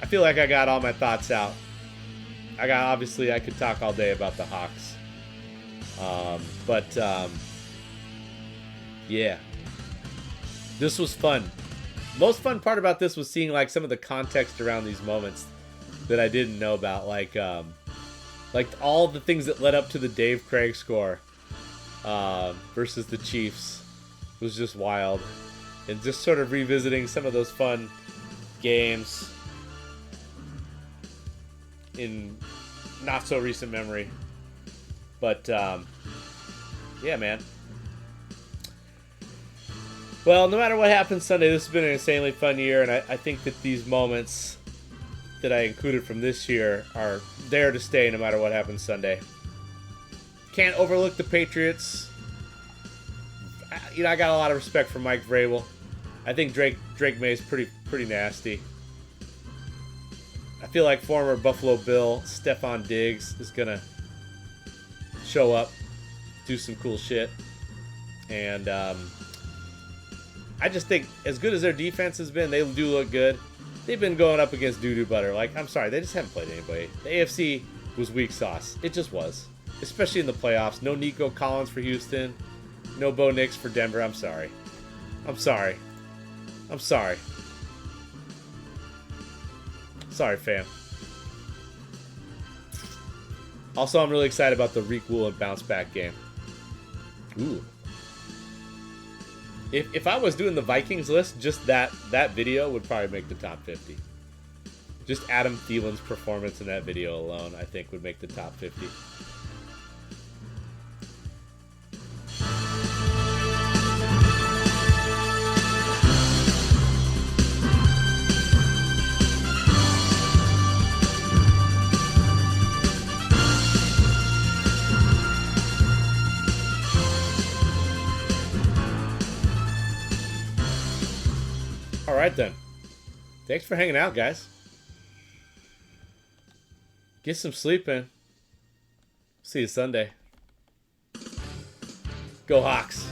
I feel like I got all my thoughts out. Obviously I could talk all day about the Hawks. Yeah. This was fun. Most fun part about this was seeing like some of the context around these moments that I didn't know about, like all the things that led up to the Dave Craig score versus the Chiefs was just wild. And just sort of revisiting some of those fun games in not so recent memory. But yeah, man. Well, no matter what happens Sunday, this has been an insanely fun year, and I think that these moments that I included from this year are there to stay no matter what happens Sunday. Can't overlook the Patriots. You know, I got a lot of respect for Mike Vrabel. I think Drake May's pretty nasty. I feel like former Buffalo Bill Stephon Diggs is gonna show up, do some cool shit, and I just think as good as their defense has been, they do look good. They've been going up against doo-doo butter. Like, I'm sorry, they just haven't played anybody. The AFC was weak sauce. It just was, especially in the playoffs. No Nico Collins for Houston. No Bo Nix for Denver. I'm sorry. Sorry, fam. Also, I'm really excited about the Reek Woolen bounce back game. Ooh. If I was doing the Vikings list, just that video would probably make the top 50. Just Adam Thielen's performance in that video alone, I think, would make the top 50. All right, then. Thanks for hanging out, guys. Get some sleep in. See you Sunday. Go Hawks.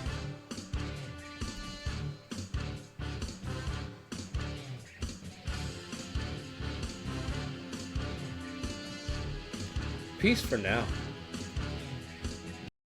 Peace for now.